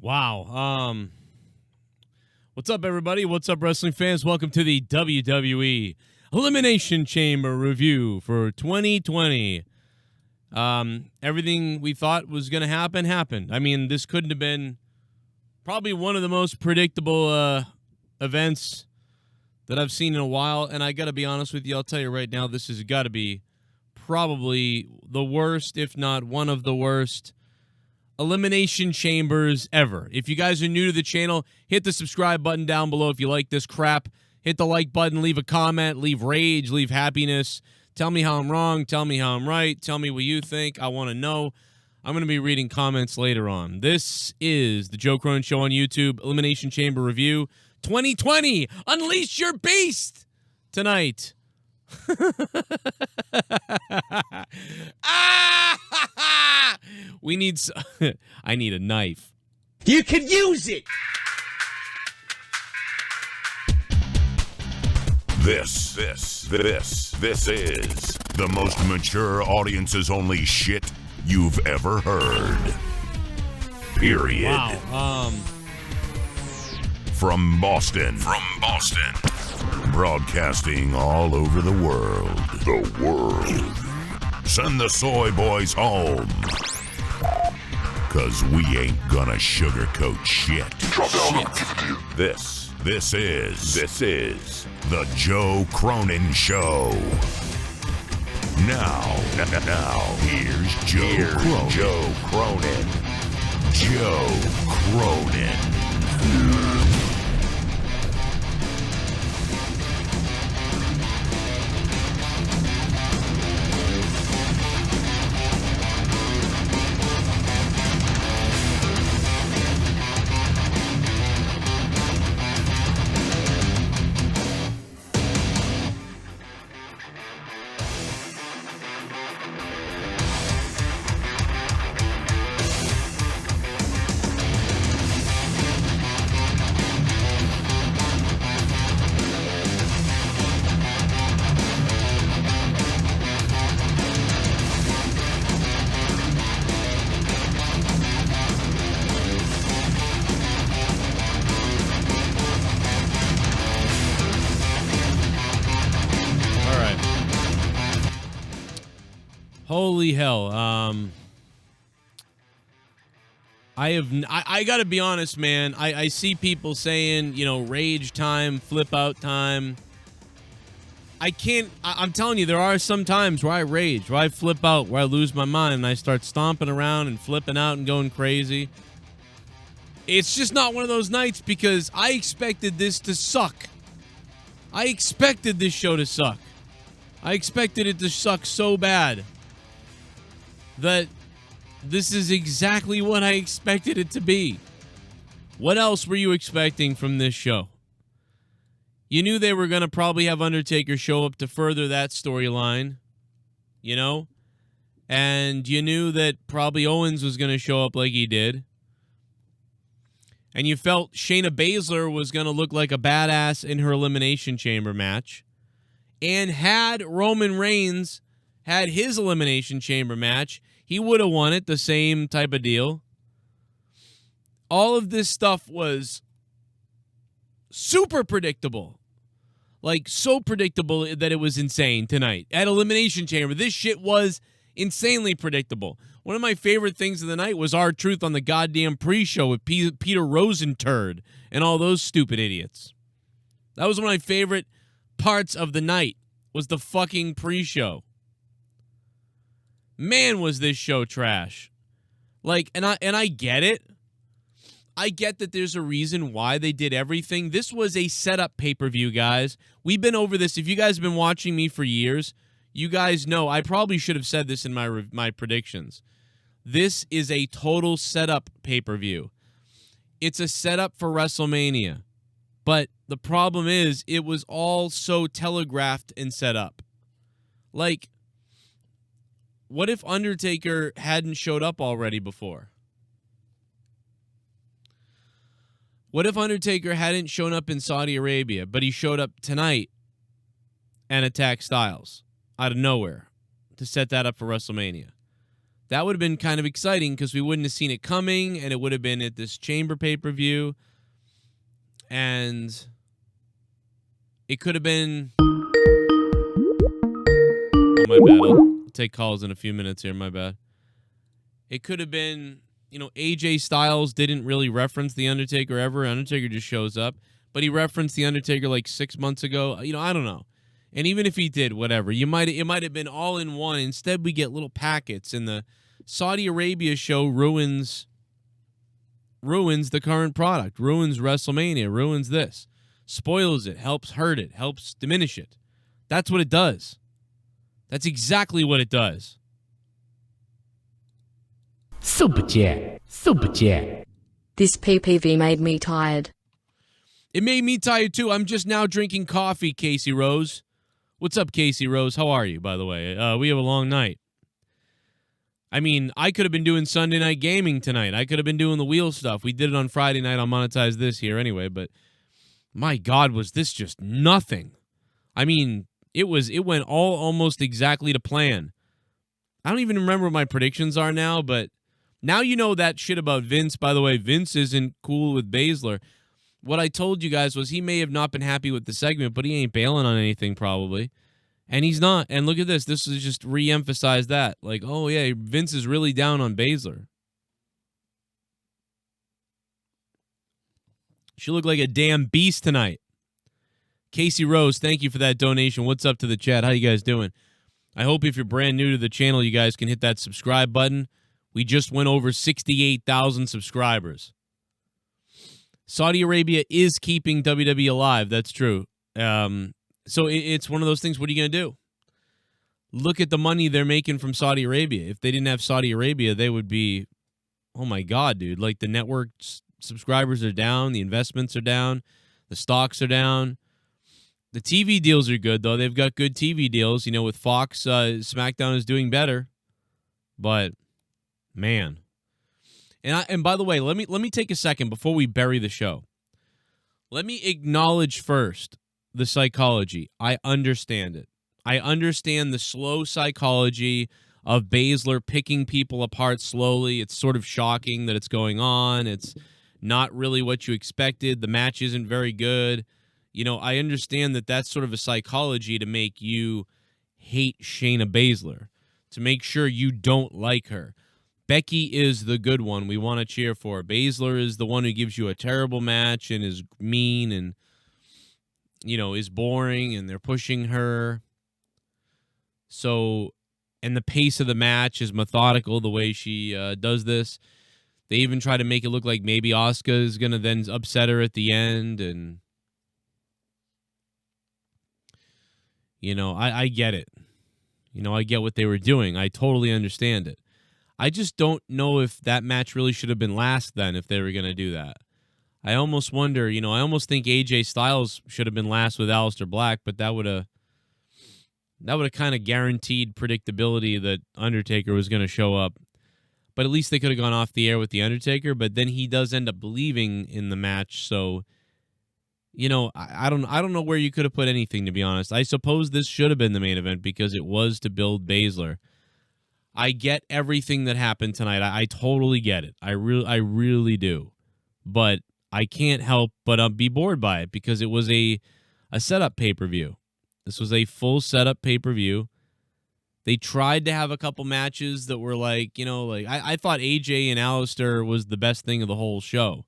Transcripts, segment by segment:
Wow. What's up, everybody? What's up, wrestling fans? Welcome to the WWE Elimination Chamber review for 2020. Everything we thought was going to happen happened. I mean, this couldn't have been probably one of the most predictable events that I've seen in a while. And I got to be honest with you, I'll tell you right now, this has got to be probably the worst, if not one of the worst Elimination Chambers ever. If you guys are new to the channel, hit the subscribe button down below if you like this crap. Hit the like button, leave a comment, leave rage, leave happiness. Tell me how I'm wrong, tell me how I'm right, tell me what you think. I want to know. I'm going to be reading comments later on. This is the Joe Cronin Show on YouTube, Elimination Chamber Review 2020. Unleash your beast tonight. We need I need a knife. You can use it. This is the most mature audiences only shit you've ever heard. Period. Wow. From Boston. Broadcasting all over the world. Send the soy boys home. 'Cause we ain't gonna sugarcoat shit. This is the Joe Cronin Show. Now, here's Joe Cronin. Joe Cronin. Holy hell. I gotta be honest, man. I see people saying, rage time, flip out time. I'm telling you, there are some times where I rage, where I flip out, where I lose my mind and I start stomping around and flipping out and going crazy. It's just not one of those nights because I expected this to suck. I expected this show to suck. I expected it to suck so bad that this is exactly what I expected it to be. What else were you expecting from this show? You knew they were going to probably have Undertaker show up to further that storyline, and you knew that probably Owens was going to show up like he did. And you felt Shayna Baszler was going to look like a badass in her Elimination Chamber match. And had Roman Reigns had his Elimination Chamber match, he would have won it, the same type of deal. All of this stuff was super predictable. Like, so predictable that it was insane tonight. At Elimination Chamber, this shit was insanely predictable. One of my favorite things of the night was R-Truth on the goddamn pre-show with Peter Rosenturd and all those stupid idiots. That was one of my favorite parts of the night, was the fucking pre-show. Man, was this show trash. Like, and I get it. I get that there's a reason why they did everything. This was a setup pay-per-view, guys. We've been over this. If you guys have been watching me for years, you guys know I probably should have said this in my predictions. This is a total setup pay-per-view. It's a setup for WrestleMania. But the problem is, it was all so telegraphed and set up. Like, what if Undertaker hadn't showed up already before? What if Undertaker hadn't shown up in Saudi Arabia, but he showed up tonight and attacked Styles out of nowhere to set that up for WrestleMania? That would have been kind of exciting because we wouldn't have seen it coming, and it would have been at this Chamber pay-per-view. And it could have been... Oh, my bad. I'll take calls in a few minutes here. My bad. It could have been, AJ Styles didn't really reference The Undertaker ever. Undertaker just shows up. But he referenced The Undertaker like 6 months ago. I don't know. And even if he did, whatever, it might have been all in one. Instead, we get little packets, and the Saudi Arabia show ruins the current product, ruins WrestleMania, ruins this, spoils it, helps hurt it, helps diminish it. That's what it does. That's exactly what it does. Super chat. Super chat. This PPV made me tired. It made me tired, too. I'm just now drinking coffee, Casey Rose. What's up, Casey Rose? How are you, by the way? We have a long night. I mean, I could have been doing Sunday Night Gaming tonight. I could have been doing the wheel stuff. We did it on Friday night. I'll monetize this here anyway, but my God, was this just nothing. I mean, it went all almost exactly to plan. I don't even remember what my predictions are now, but now you know that shit about Vince. By the way, Vince isn't cool with Baszler. What I told you guys was he may have not been happy with the segment, but he ain't bailing on anything probably. And he's not. And look at this. This is just re-emphasize that. Like, oh, yeah, Vince is really down on Baszler. She looked like a damn beast tonight. Casey Rose, thank you for that donation. What's up to the chat? How you guys doing? I hope if you're brand new to the channel, you guys can hit that subscribe button. We just went over 68,000 subscribers. Saudi Arabia is keeping WWE alive. That's true. So it's one of those things. What are you going to do? Look at the money they're making from Saudi Arabia. If they didn't have Saudi Arabia, they would be, oh my God, dude. Like the network subscribers are down. The investments are down. The stocks are down. The TV deals are good, though. They've got good TV deals. With Fox, SmackDown is doing better. But, man. And by the way, let me take a second before we bury the show. Let me acknowledge first the psychology. I understand it. I understand the slow psychology of Baszler picking people apart slowly. It's sort of shocking that it's going on. It's not really what you expected. The match isn't very good. I understand that that's sort of a psychology to make you hate Shayna Baszler, to make sure you don't like her. Becky is the good one we want to cheer for. Baszler is the one who gives you a terrible match and is mean and, is boring, and they're pushing her. So, and the pace of the match is methodical the way she does this. They even try to make it look like maybe Asuka is going to then upset her at the end. And, I get it. I get what they were doing. I totally understand it. I just don't know if that match really should have been last then if they were going to do that. I almost wonder, I almost think AJ Styles should have been last with Allister Black, but that would have kind of guaranteed predictability that Undertaker was going to show up. But at least they could have gone off the air with The Undertaker, but then he does end up leaving in the match, so I don't know where you could have put anything, to be honest. I suppose this should have been the main event because it was to build Baszler. I get everything that happened tonight. I totally get it. I really do. But I can't help but be bored by it because it was a setup pay-per-view. This was a full setup pay-per-view. They tried to have a couple matches that were like, I thought AJ and Allister was the best thing of the whole show.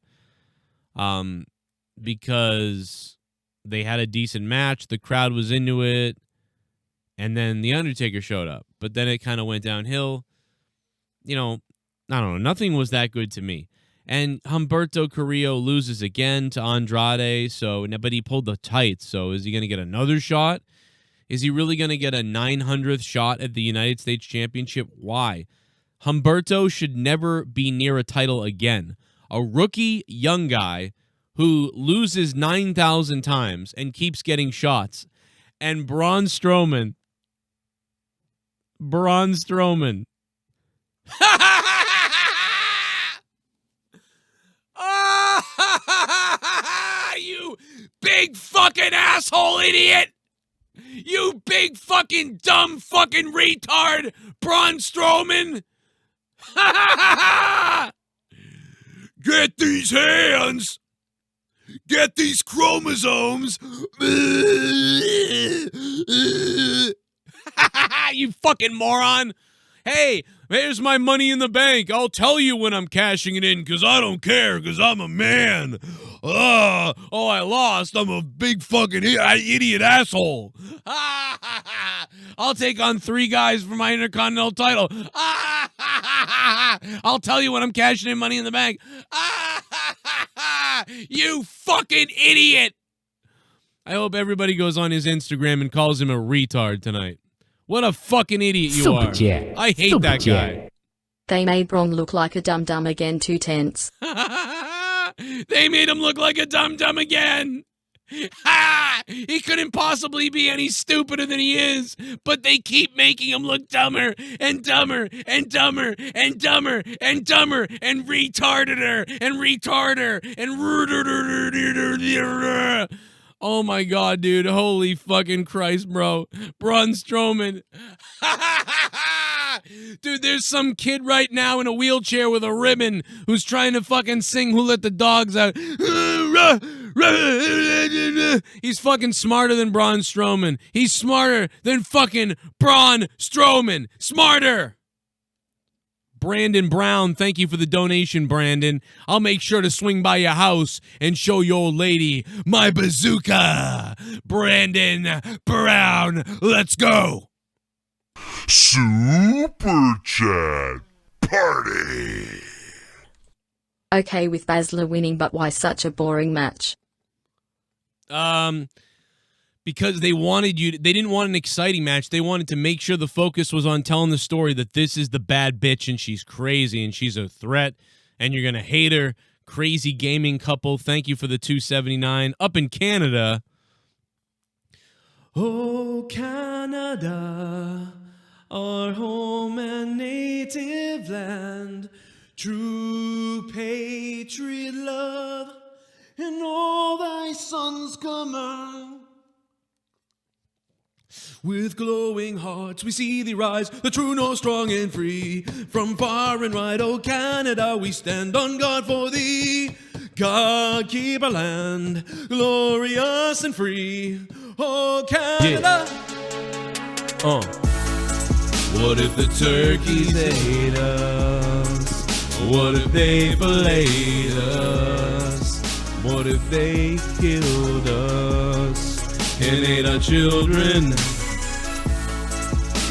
Because they had a decent match. The crowd was into it. And then The Undertaker showed up. But then it kind of went downhill. I don't know. Nothing was that good to me. And Humberto Carrillo loses again to Andrade. But he pulled the tights. So is he going to get another shot? Is he really going to get a 900th shot at the United States Championship? Why? Humberto should never be near a title again. A rookie young guy who loses 9,000 times and keeps getting shots. And Braun Strowman. You big fucking asshole idiot! You big fucking dumb fucking retard, Braun Strowman! Get these hands! Get these chromosomes! You fucking moron! Hey, here's my money in the bank. I'll tell you when I'm cashing it in, because I don't care, because I'm a man. Oh, I lost. I'm a big fucking idiot asshole. I'll take on 3 guys for my Intercontinental title. I'll tell you when I'm cashing in money in the bank. You fucking idiot. I hope everybody goes on his Instagram and calls him a retard tonight. What a fucking idiot you Super are. Jet. I hate Super that Jet. guy. They made Braun look like a dum-dum again, 2 tenths. They made him look like a dum-dum again. He couldn't possibly be any stupider than he is, but they keep making him look dumber and dumber and dumber and dumber and dumber and retarder and retarder and oh my god, dude. Holy fucking Christ, bro. Braun Strowman. Dude, there's some kid right now in a wheelchair with a ribbon who's trying to fucking sing Who Let the Dogs Out. He's fucking smarter than Braun Strowman. He's smarter than fucking Braun Strowman. Smarter. Brandon Brown, thank you for the donation, Brandon. I'll make sure to swing by your house and show your old lady my bazooka. Brandon Brown, let's go. Super Chat Party! Okay with Baszler winning, but why such a boring match? Because they didn't want an exciting match. They wanted to make sure the focus was on telling the story that this is the bad bitch and she's crazy and she's a threat and you're going to hate her. Crazy gaming couple. Thank you for the $2.79. Up in Canada. Oh, Canada, our home and native land, true patriot love, and all thy sons come out. With glowing hearts we see thee rise, the true north strong and free. From far and wide, oh Canada, we stand on guard for thee. God keep our land glorious and free. Oh Canada. Yeah. What if the turkeys ate us? What if they filleted us? What if they killed us and ate our children?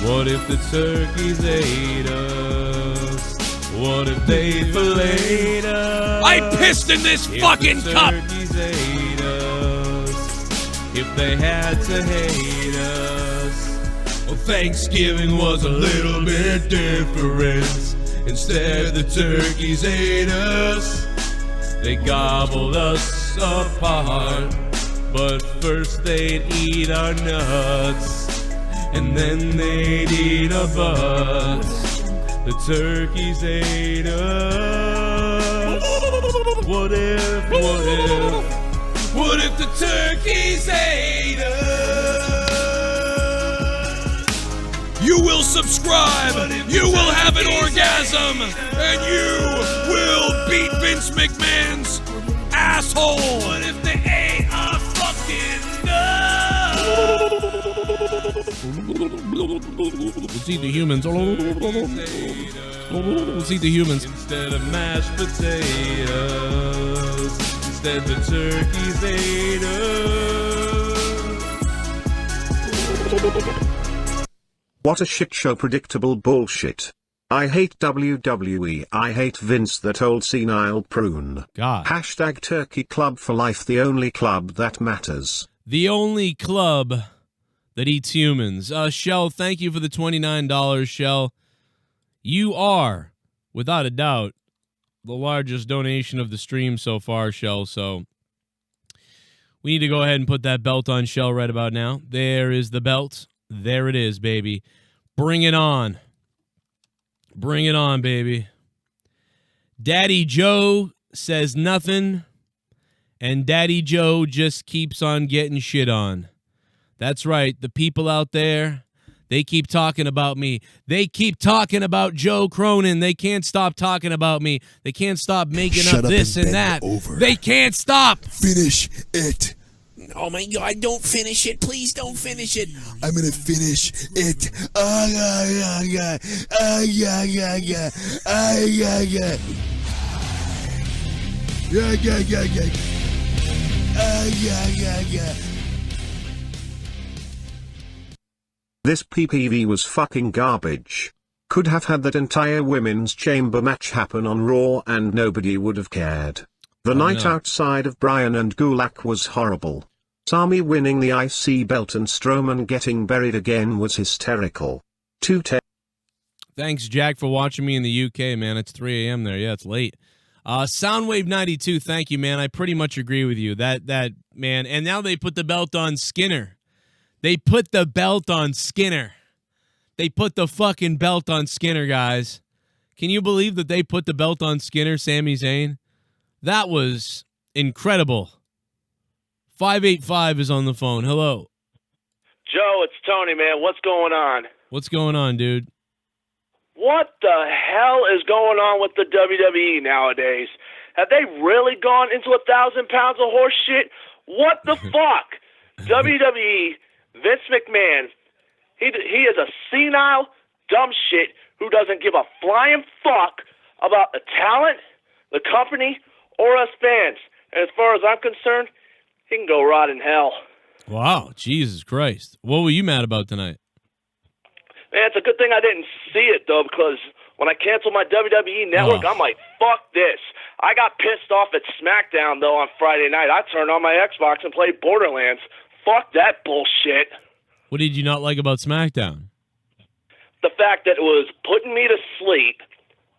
What if the turkeys ate us? What if they filleted us? I pissed in this fucking cup! If the turkeys ate us, if they had to hate us, well, Thanksgiving was a little bit different. Instead, the turkeys ate us. They gobbled us apart. But first they'd eat our nuts, and then they'd eat our butts. The turkeys ate us. What if the turkeys ate us? You will subscribe, you will have an orgasm, and you will beat Vince McMahon's asshole. What if they ate our fucking nuts? Let's eat the humans. Let's eat the humans. Instead of mashed potatoes, instead the turkeys ate us. What a shit show, predictable bullshit. I hate WWE, I hate Vince, that old senile prune. God. Hashtag Turkey Club for life, the only club that matters. The only club that eats humans. Shell, thank you for the $29, Shell. You are, without a doubt, the largest donation of the stream so far, Shell, so we need to go ahead and put that belt on Shell right about now. There is the belt. There it is, baby. Bring it on. Bring it on, baby. Daddy Joe says nothing, and Daddy Joe just keeps on getting shit on. That's right. The people out there, They keep talking about me. They keep talking about Joe Cronin. They can't stop talking about me. They can't stop making Shut up up this and and bend that. over. They can't stop. Finish it. Oh my God, don't finish it. Please don't finish it. I'm gonna finish it. Ah, yeah, yeah, yeah. Ah, yeah, yeah, yeah. Ah, yeah, yeah. Yeah, yeah, yeah, yeah. Ah, yeah, yeah, yeah. This PPV was fucking garbage. Could have had that entire women's chamber match happen on Raw and nobody would have cared. The night outside of Bryan and Gulak was horrible. Sami winning the IC belt and Strowman getting buried again was hysterical. 210. Thanks, Jack, for watching me in the UK, man. It's 3 a.m. there. Yeah, it's late. Soundwave 92, thank you, man. I pretty much agree with you. That man. And now they put the belt on Skinner. They put the belt on Skinner. They put the fucking belt on Skinner, guys. Can you believe that they put the belt on Skinner, Sami Zayn? That was incredible. 585 is on the phone. Hello. Joe, it's Tony, man. What's going on? What's going on, dude? What the hell is going on with the WWE nowadays? Have they really gone into 1,000 pounds of horse shit? What the fuck? WWE, Vince McMahon, he is a senile, dumb shit who doesn't give a flying fuck about the talent, the company, or us fans. And as far as I'm concerned, he can go rot in hell. Wow, Jesus Christ. What were you mad about tonight? Man, it's a good thing I didn't see it, though, because when I canceled my WWE network, I'm like, fuck this. I got pissed off at SmackDown, though, on Friday night. I turned on my Xbox and played Borderlands. Fuck that bullshit. What did you not like about SmackDown? The fact that it was putting me to sleep.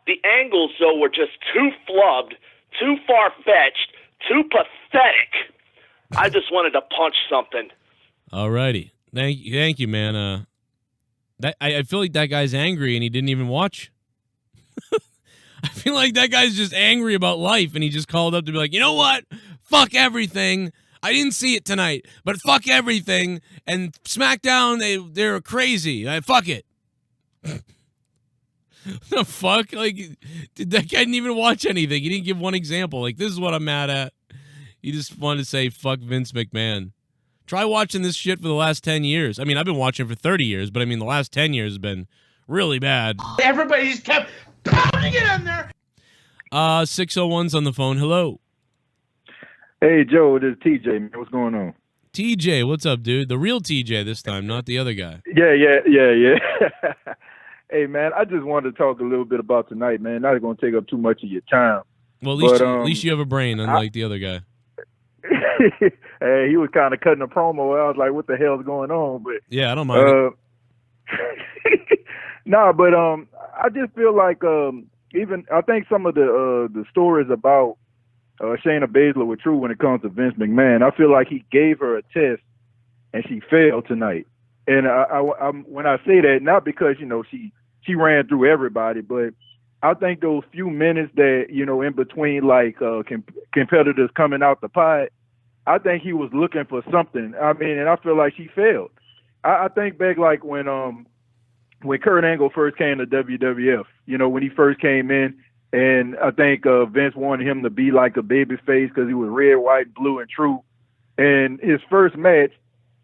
The angles, though, were just too flubbed, too far-fetched, too pathetic. I just wanted to punch something. Alrighty. Thank you, man. I feel like that guy's angry and he didn't even watch. I feel like that guy's just angry about life and he just called up to be like, you know what? Fuck everything. I didn't see it tonight, but fuck everything. And SmackDown, they're crazy. Fuck it. The fuck? Like, that guy didn't even watch anything. He didn't give one example. Like, this is what I'm mad at. He just wanted to say, fuck Vince McMahon. Try watching this shit for the last 10 years. I mean, I've been watching for 30 years, but I mean, the last 10 years has been really bad. Everybody just kept pounding it in there. 601's on the phone. Hello. Hey, Joe, this is TJ, man. What's going on? TJ, what's up, dude? The real TJ this time, not the other guy. Yeah. Hey, man, I just wanted to talk a little bit about tonight, man. Not going to take up too much of your time. Well, at least you have a brain, unlike the other guy. Hey, he was kind of cutting a promo. I was like, what the hell's going on? But yeah, I don't mind. But I just feel like I think some of the stories about Shayna Baszler were true when it comes to Vince McMahon. I feel like he gave her a test and she failed tonight. And I when I say that, not because she ran through everybody, but I think those few minutes that in between like competitors coming out the pod, I think he was looking for something. I mean, and I feel like she failed. I think back like when Kurt Angle first came to WWF, when he first came in, and I think Vince wanted him to be like a baby face because he was red, white, blue, and true. And his first match,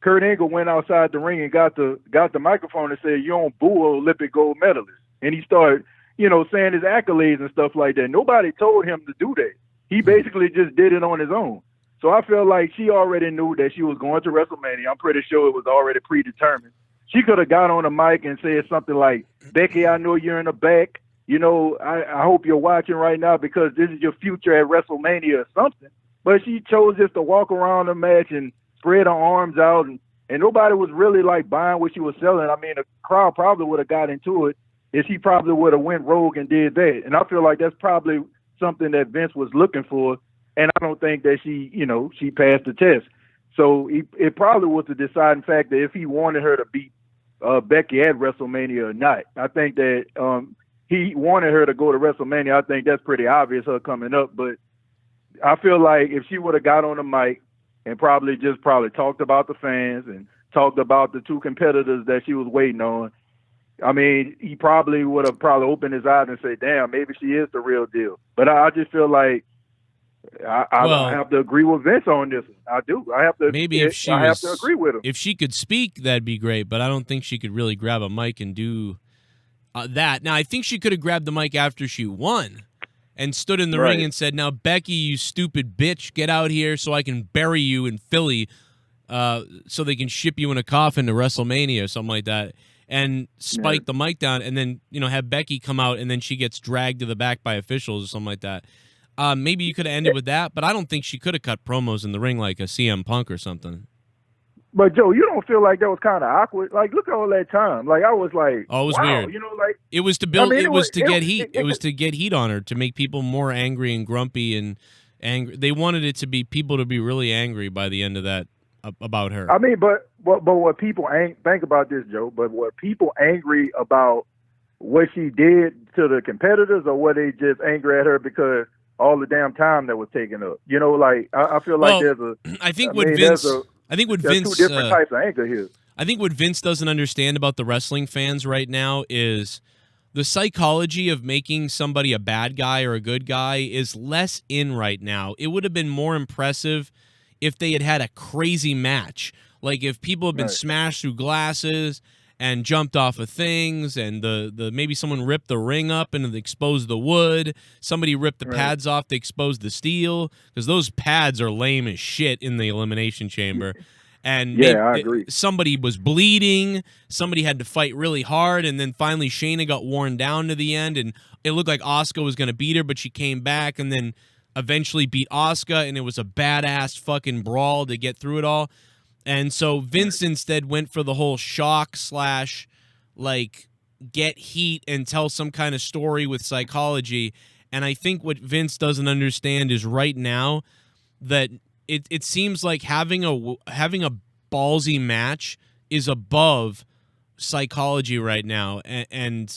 Kurt Angle went outside the ring and got the microphone and said, "You don't boo Olympic gold medalist." And he started, saying his accolades and stuff like that. Nobody told him to do that. He basically just did it on his own. So I feel like she already knew that she was going to WrestleMania. I'm pretty sure it was already predetermined. She could have got on the mic and said something like, "Becky, I know you're in the back. I hope you're watching right now because this is your future at WrestleMania or something." But she chose just to walk around the match and spread her arms out, and nobody was really like buying what she was selling. I mean, the crowd probably would have got into it if she probably would have went rogue and did that. And I feel like that's probably something that Vince was looking for. And I don't think that she passed the test. So it probably was the deciding factor if he wanted her to beat Becky at WrestleMania or not. I think that he wanted her to go to WrestleMania. I think that's pretty obvious, her coming up. But I feel like if she would have got on the mic and probably talked about the fans and talked about the two competitors that she was waiting on. I mean, he probably would have opened his eyes and said, damn, maybe she is the real deal. But I just feel like I have to agree with Vince on this. I do. I have to. Maybe if she have to agree with him. If she could speak, that'd be great. But I don't think she could really grab a mic and do that. Now, I think she could have grabbed the mic after she won and stood in the ring and said, "Now, Becky, you stupid bitch, get out here so I can bury you in Philly, so they can ship you in a coffin to WrestleMania or something like that." And spike the mic down, and then have Becky come out, and then she gets dragged to the back by officials or something like that. Maybe you could have ended with that, but I don't think she could have cut promos in the ring like a CM Punk or something. But Joe, you don't feel like that was kind of awkward? Like, look at all that time. Like, I was like, oh, it was wow, weird. Like it was to build. It was to get heat. It was to get heat on her, to make people more angry and grumpy and angry. They wanted it to be people to be really angry by the end of that about her. I mean, but what people think about this, Joe? But were people angry about what she did to the competitors, or were they just angry at her because all the damn time that was taken up? Like, I feel like there's a. I think what Vince. I think what Vince. Two different types of anger here. I think what Vince doesn't understand about the wrestling fans right now is the psychology of making somebody a bad guy or a good guy is less in right now. It would have been more impressive if they had had a crazy match. Like if people have been smashed through glasses and jumped off of things, and the maybe someone ripped the ring up and exposed the wood. Somebody ripped the pads off to expose the steel, because those pads are lame as shit in the Elimination Chamber. And I agree. Somebody was bleeding. Somebody had to fight really hard, and then finally Shayna got worn down to the end, and it looked like Asuka was going to beat her, but she came back and then eventually beat Asuka, and it was a badass fucking brawl to get through it all. And so Vince instead went for the whole shock / like get heat and tell some kind of story with psychology. And I think what Vince doesn't understand is right now that it seems like having a ballsy match is above psychology right now. And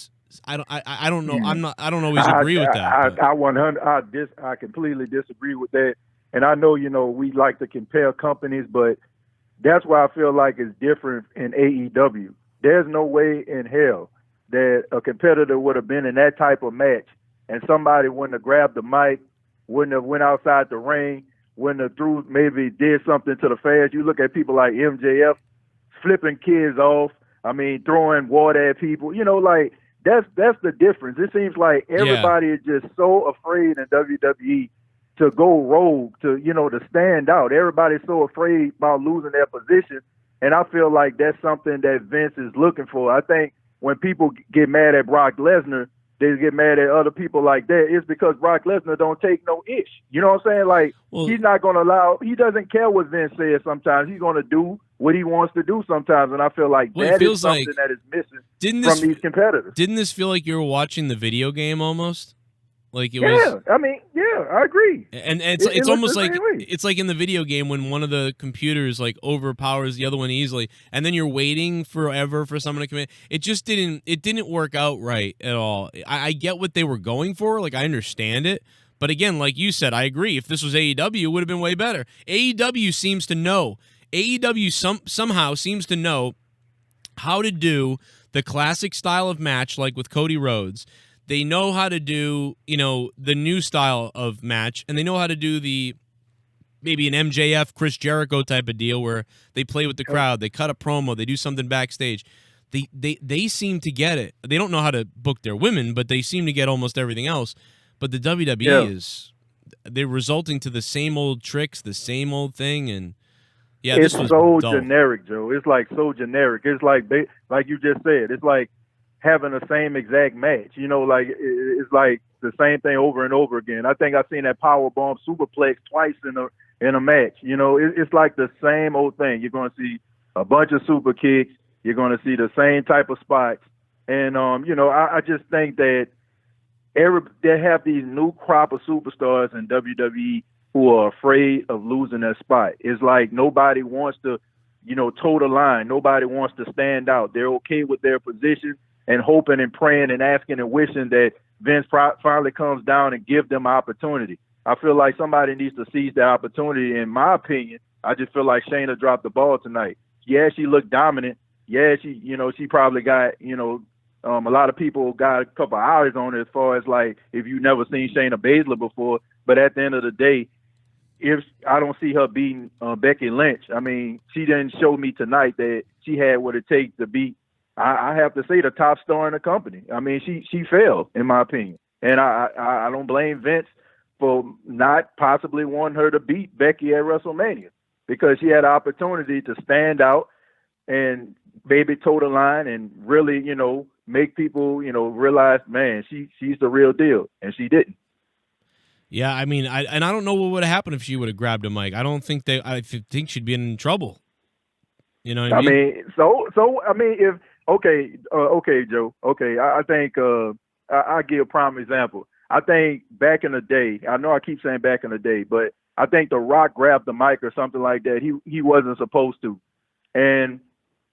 I don't know. I don't always agree with that. I completely disagree with that. And I know, we like to compare companies, but that's why I feel like it's different in AEW. There's no way in hell that a competitor would have been in that type of match and somebody wouldn't have grabbed the mic, wouldn't have went outside the ring, wouldn't have maybe did something to the fans. You look at people like MJF flipping kids off, throwing water at people. Like that's the difference. It seems like everybody is just so afraid in WWE to go rogue, to stand out. Everybody's so afraid about losing their position, and I feel like that's something that Vince is looking for. I think when people get mad at Brock Lesnar, they get mad at other people like that. It's because Brock Lesnar don't take no ish. You know what I'm saying? Like, he's not going to allow. He doesn't care what Vince says. Sometimes he's going to do what he wants to do. Sometimes, and I feel like that is something that is missing from these competitors. Didn't this feel like you were watching the video game almost? Like it was. I agree. And it's almost like it's like in the video game when one of the computers like overpowers the other one easily, and then you're waiting forever for someone to come in. It just didn't work out right at all. I get what they were going for, like I understand it, but again, like you said, I agree. If this was AEW, it would have been way better. AEW seems to know. AEW somehow seems to know how to do the classic style of match, like with Cody Rhodes. They know how to do, the new style of match, and they know how to do maybe an MJF, Chris Jericho type of deal where they play with the crowd, they cut a promo, they do something backstage. They seem to get it. They don't know how to book their women, but they seem to get almost everything else. But the WWE they're resulting to the same old tricks, the same old thing, and it's so generic, Joe. It's like so generic. It's like like you just said. It's like having the same exact match, like it's like the same thing over and over again. I think I've seen that powerbomb superplex twice in a match. It's like the same old thing. You're going to see a bunch of super kicks. You're going to see the same type of spots. And I just think that they have these new crop of superstars in WWE who are afraid of losing their spot. It's like nobody wants to, toe the line. Nobody wants to stand out. They're okay with their position, and hoping and praying and asking and wishing that Vince finally comes down and give them opportunity. I feel like somebody needs to seize the opportunity. In my opinion, I just feel like Shayna dropped the ball tonight. she looked dominant. Yeah, she probably got, a lot of people got a couple hours on it as far as like if you never seen Shayna Baszler before. But at the end of the day, if I don't see her beating Becky Lynch, I mean, she didn't show me tonight that she had what it takes to beat. I have to say the top star in the company. I mean, she failed in my opinion, and I don't blame Vince for not possibly wanting her to beat Becky at WrestleMania because she had an opportunity to stand out and maybe toe the line and really, make people, realize, man, she's the real deal, and she didn't. Yeah, I mean, I don't know what would have happened if she would have grabbed a mic. I think she'd be in trouble. You know what I mean? If okay, Joe. Okay, I think I give a prime example. I think back in the day, I know I keep saying back in the day, but I think The Rock grabbed the mic or something like that. He wasn't supposed to, and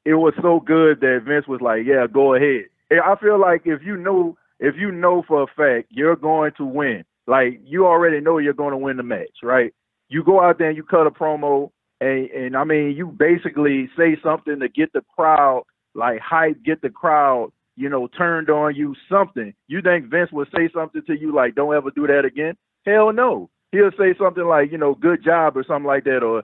it was so good that Vince was like, "Yeah, go ahead." I feel like if you know for a fact you're going to win, like you already know you're going to win the match, right? You go out there and you cut a promo, and I mean, you basically say something to get the crowd like hype, get the crowd, turned on you, something. You think Vince would say something to you like, don't ever do that again? Hell no. He'll say something like, good job or something like that, or,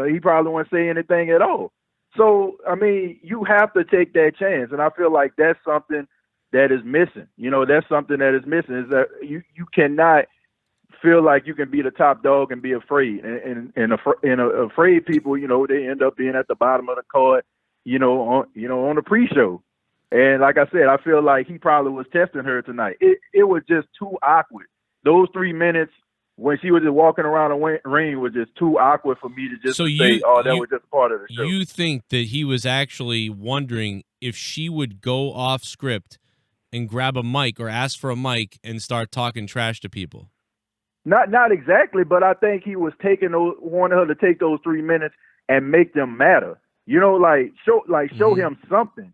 he probably won't say anything at all. So, I mean, you have to take that chance. And I feel like that's something that is missing. That's something that is missing is that you cannot feel like you can be the top dog and be afraid. And afraid people, they end up being at the bottom of the card, on the pre-show. And like I said, I feel like he probably was testing her tonight. It was just too awkward. Those 3 minutes when she was just walking around the ring was just too awkward for me to just say, that was just part of the show. You think that he was actually wondering if she would go off script and grab a mic or ask for a mic and start talking trash to people? Not exactly, but I think he was wanting her to take those 3 minutes and make them matter. Show him something.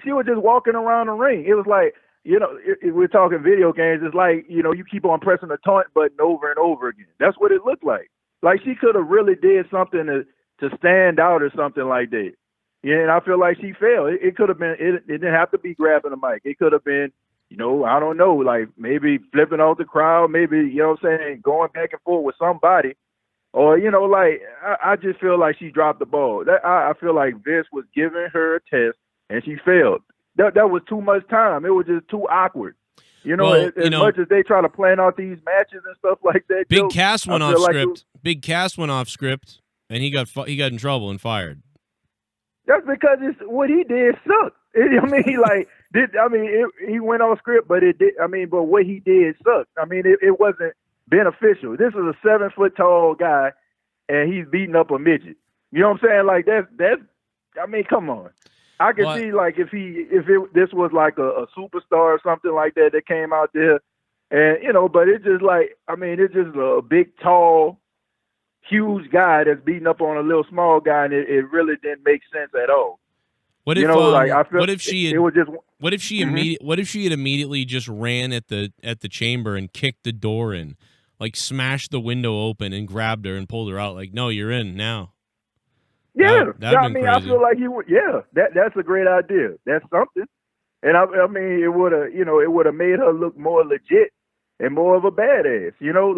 She was just walking around the ring. It was like, if we're talking video games, it's like, you keep on pressing the taunt button over and over again. That's what it looked like. Like she could have really did something to stand out or something like that. Yeah, and I feel like she failed. It could have been, it didn't have to be grabbing the mic. It could have been, I don't know, like maybe flipping off the crowd, maybe, going back and forth with somebody. Or, I just feel like she dropped the ball. I feel like Vince was giving her a test and she failed. That was too much time. It was just too awkward. As much as they try to plan out these matches and stuff like that. Big Cass went off script. Big Cass went off script, and he got in trouble and fired. That's because what he did sucked. He went off script, but it did. But what he did sucked. It wasn't beneficial. This is a 7 foot tall guy, and he's beating up a midget. You know what I'm saying? Like that's. Come on. I could see like if this was like a superstar or something like that came out there, and but it's just like it's just a big, tall, huge guy that's beating up on a little small guy, and it really didn't make sense at all. What if she had immediately just ran at the chamber and kicked the door in, like smashed the window open and grabbed her and pulled her out, like, no, you're in now. Yeah, crazy. I feel like that's a great idea. That's something, and it would have, it would have made her look more legit and more of a badass. I don't know,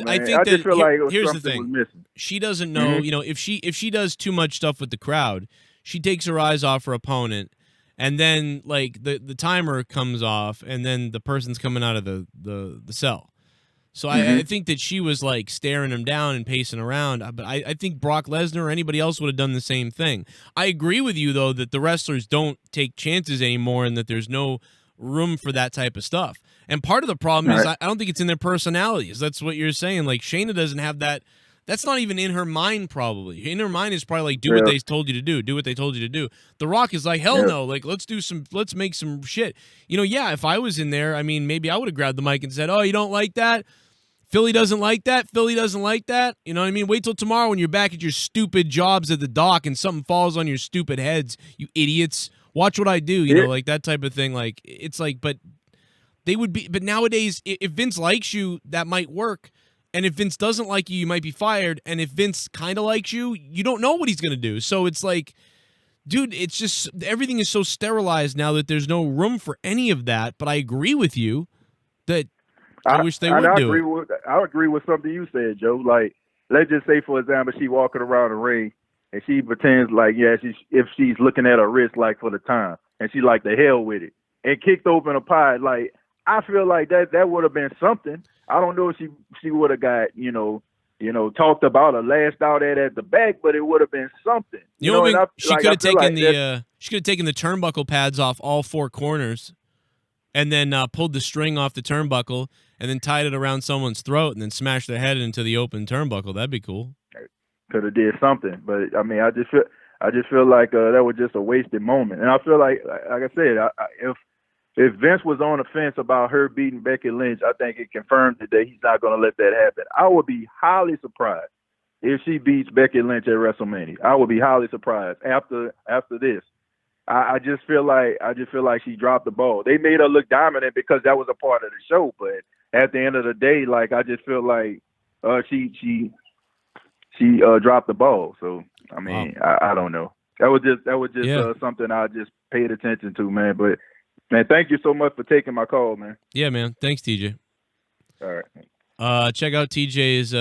man. I just feel like here's the something thing: was missing. she doesn't know. If she does too much stuff with the crowd, she takes her eyes off her opponent, and then like the timer comes off, and then the person's coming out of the cell. So I think that she was like staring him down and pacing around. But I think Brock Lesnar or anybody else would have done the same thing. I agree with you, though, that the wrestlers don't take chances anymore and that there's no room for that type of stuff. And part of the problem is I don't think it's in their personalities. That's what you're saying. Like Shayna doesn't have that. That's not even in her mind, probably. In her mind is probably like, do what they told you to do. Do what they told you to do. The Rock is like, hell no. Like, let's make some shit. If I was in there, maybe I would have grabbed the mic and said, oh, you don't like that? Philly doesn't like that. Philly doesn't like that. You know what I mean? Wait till tomorrow when you're back at your stupid jobs at the dock and something falls on your stupid heads, you idiots. Watch what I do. Like that type of thing. Like, it's like, but they would be, but nowadays, if Vince likes you, that might work. And if Vince doesn't like you, you might be fired. And if Vince kind of likes you, you don't know what he's going to do. So it's like, dude, it's just everything is so sterilized now that there's no room for any of that. But I agree with you that I wish they would do it. I agree with something you said, Joe. Like, let's just say, for example, she walking around the ring and she pretends like, if she's looking at her wrist, like, for the time, and she like, the hell with it, and kicked open a pie. Like, I feel like that would have been something. I don't know if she would have got, talked about or lashed out at the back, but it would have been something. She could have taken the turnbuckle pads off all four corners, and then pulled the string off the turnbuckle, and then tied it around someone's throat, and then smashed their head into the open turnbuckle. That'd be cool. Could have did something, but I mean, I just feel like that was just a wasted moment, and I feel like I said, if Vince was on the fence about her beating Becky Lynch, I think it confirmed that he's not going to let that happen. I would be highly surprised if she beats Becky Lynch at WrestleMania. I would be highly surprised after this. I just feel like she dropped the ball. They made her look dominant because that was a part of the show, but at the end of the day, like, I just feel like she dropped the ball. So I mean, wow. I don't know. That was just something I just paid attention to, man. But man, thank you so much for taking my call, man. Yeah, man. Thanks, TJ. All right. Check out TJ's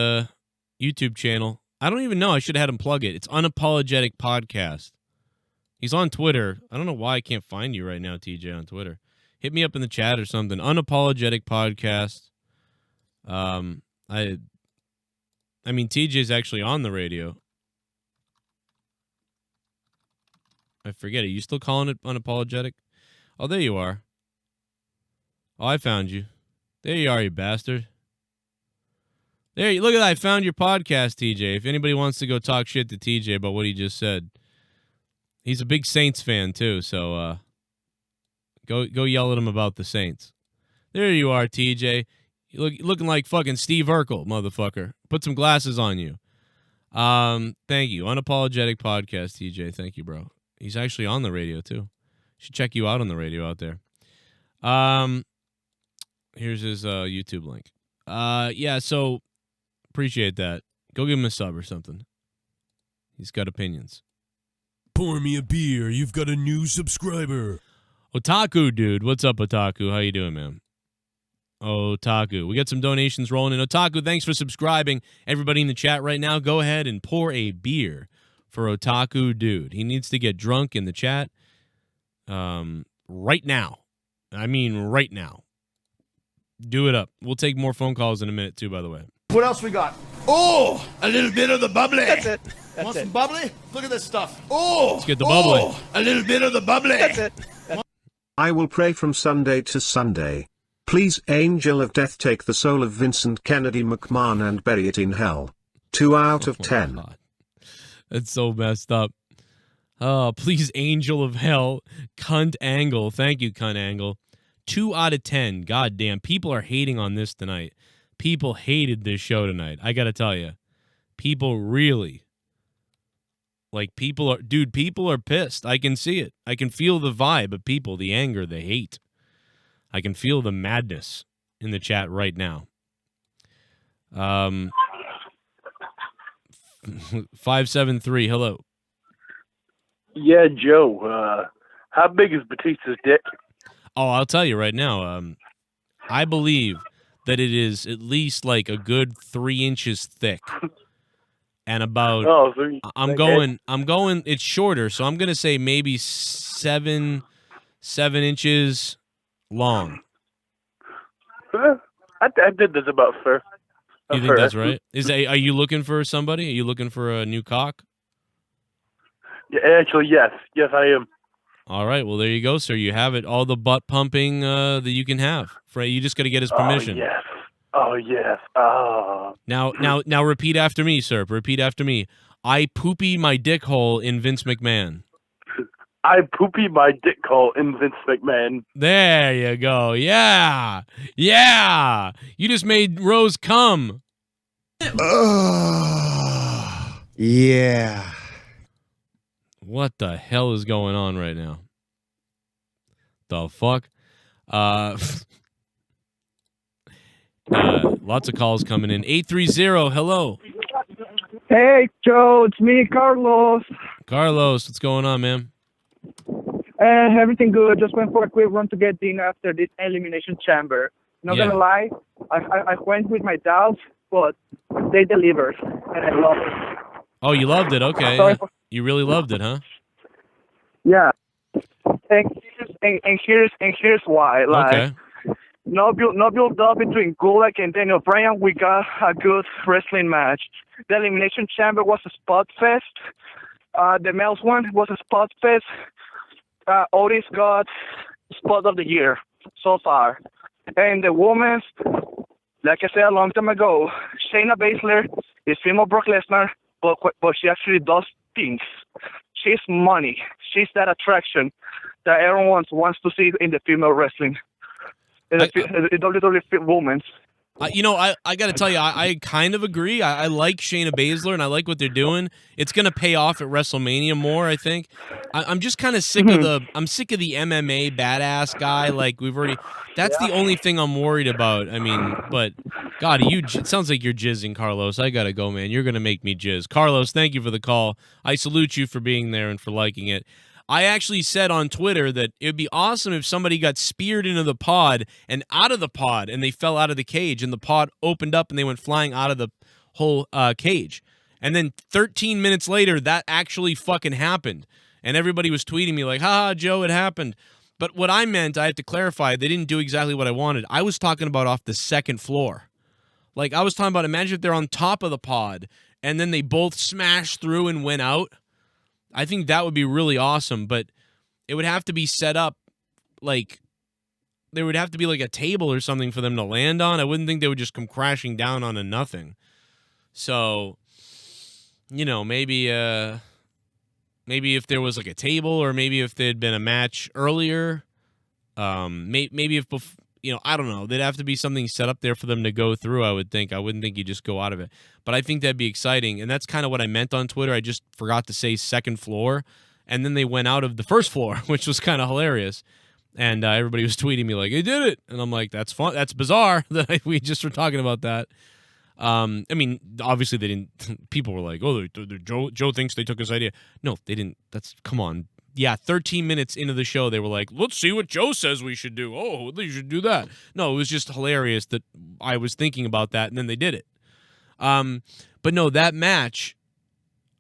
YouTube channel. I don't even know. I should have had him plug it. It's Unapologetic Podcast. He's on Twitter. I don't know why I can't find you right now, TJ, on Twitter. Hit me up in the chat or something. Unapologetic Podcast. I mean, TJ's actually on the radio. I forget. Are you still calling it Unapologetic? Oh, there you are. Oh, I found you. There you are, you bastard. There you look at that. I found your podcast, TJ. If anybody wants to go talk shit to TJ about what he just said, he's a big Saints fan too. So go yell at him about the Saints. There you are, TJ. You looking like fucking Steve Urkel, motherfucker. Put some glasses on you. Thank you. Unapologetic Podcast, TJ. Thank you, bro. He's actually on the radio too. Should check you out on the radio out there. Here's his YouTube link. Yeah, so appreciate that. Go give him a sub or something. He's got opinions. Pour me a beer. You've got a new subscriber. Otaku, dude. What's up, Otaku? How you doing, man? Otaku. We got some donations rolling in. Otaku, thanks for subscribing. Everybody in the chat right now, go ahead and pour a beer for Otaku, dude. He needs to get drunk in the chat. Right now. I mean, right now. Do it up. We'll take more phone calls in a minute, too, by the way. What else we got? Oh, a little bit of the bubbly. That's it. Want some bubbly? Look at this stuff. Oh, let's get the bubbly. Oh, a little bit of the bubbly. That's it. I will pray from Sunday to Sunday. Please, Angel of Death, take the soul of Vincent Kennedy McMahon and bury it in hell. 2 out of 10. God. That's so messed up. Oh, please, Angel of Hell, Cunt Angle. Thank you, Cunt Angle. 2 out of 10. God damn. People are hating on this tonight. People hated this show tonight. I got to tell you. People really. People are pissed. I can see it. I can feel the vibe of people, the anger, the hate. I can feel the madness in the chat right now. 573, hello. Yeah, Joe. How big is Batista's dick? Oh, I'll tell you right now. I believe that it is at least like a good 3 inches thick, and about. Oh, I'm going. It's shorter, so I'm gonna say maybe 7 inches long. I did this about fair. You think that's right? Are you looking for somebody? Are you looking for a new cock? Yeah, actually, yes. Yes, I am. All right. Well, there you go, sir. You have it. All the butt pumping that you can have. You just got to get his permission. Oh, yes. Oh, yes. Oh. Now, repeat after me, sir. Repeat after me. I poopy my dick hole in Vince McMahon. I poopy my dick hole in Vince McMahon. There you go. Yeah. Yeah. You just made Rose come. Yeah. What the hell is going on right now? The fuck? Lots of calls coming in. 830, hello. Hey, Joe, it's me, Carlos. Carlos, what's going on, man? Everything good. Just went for a quick run to get dinner after this elimination chamber. Not gonna lie, I went with my doubts, but they delivered, and I love it. Oh, you loved it? Okay. You really loved it, huh? Yeah. And here's why. Like, Okay. no build up between Gulak and Daniel Bryan. We got a good wrestling match. The elimination chamber was a spot fest. The male's one was a spot fest. Otis got spot of the year so far. And the women's, like I said a long time ago, Shayna Baszler is female Brock Lesnar, but she actually does things. She's money. She's that attraction that everyone wants to see in the female wrestling. In the WWE women's. I got to tell you, I kind of agree. I like Shayna Baszler, and I like what they're doing. It's going to pay off at WrestleMania more, I think. I'm just kind of sick of the MMA badass guy. Like, that's the only thing I'm worried about. I mean, but, God, it sounds like you're jizzing, Carlos. I got to go, man. You're going to make me jizz. Carlos, thank you for the call. I salute you for being there and for liking it. I actually said on Twitter that it would be awesome if somebody got speared into the pod and out of the pod and they fell out of the cage and the pod opened up and they went flying out of the whole cage. And then 13 minutes later, that actually fucking happened. And everybody was tweeting me like, haha, Joe, it happened. But what I meant, I have to clarify, they didn't do exactly what I wanted. I was talking about off the second floor. Like, I was talking about, imagine if they're on top of the pod and then they both smashed through and went out. I think that would be really awesome, but it would have to be set up like there would have to be like a table or something for them to land on. I wouldn't think they would just come crashing down on a nothing. So, maybe if there was like a table, or maybe if there'd been a match earlier, maybe if I don't know. There'd have to be something set up there for them to go through, I would think. I wouldn't think you just go out of it. But I think that'd be exciting. And that's kind of what I meant on Twitter. I just forgot to say second floor. And then they went out of the first floor, which was kind of hilarious. And everybody was tweeting me like, they did it. And I'm like, that's fun. That's bizarre that we just were talking about that. I mean, obviously they didn't. People were like, oh, Joe thinks they took his idea. No, they didn't. Come on. Yeah, 13 minutes into the show, they were like, let's see what Joe says we should do. Oh, you should do that. No, it was just hilarious that I was thinking about that, and then they did it. But no, that match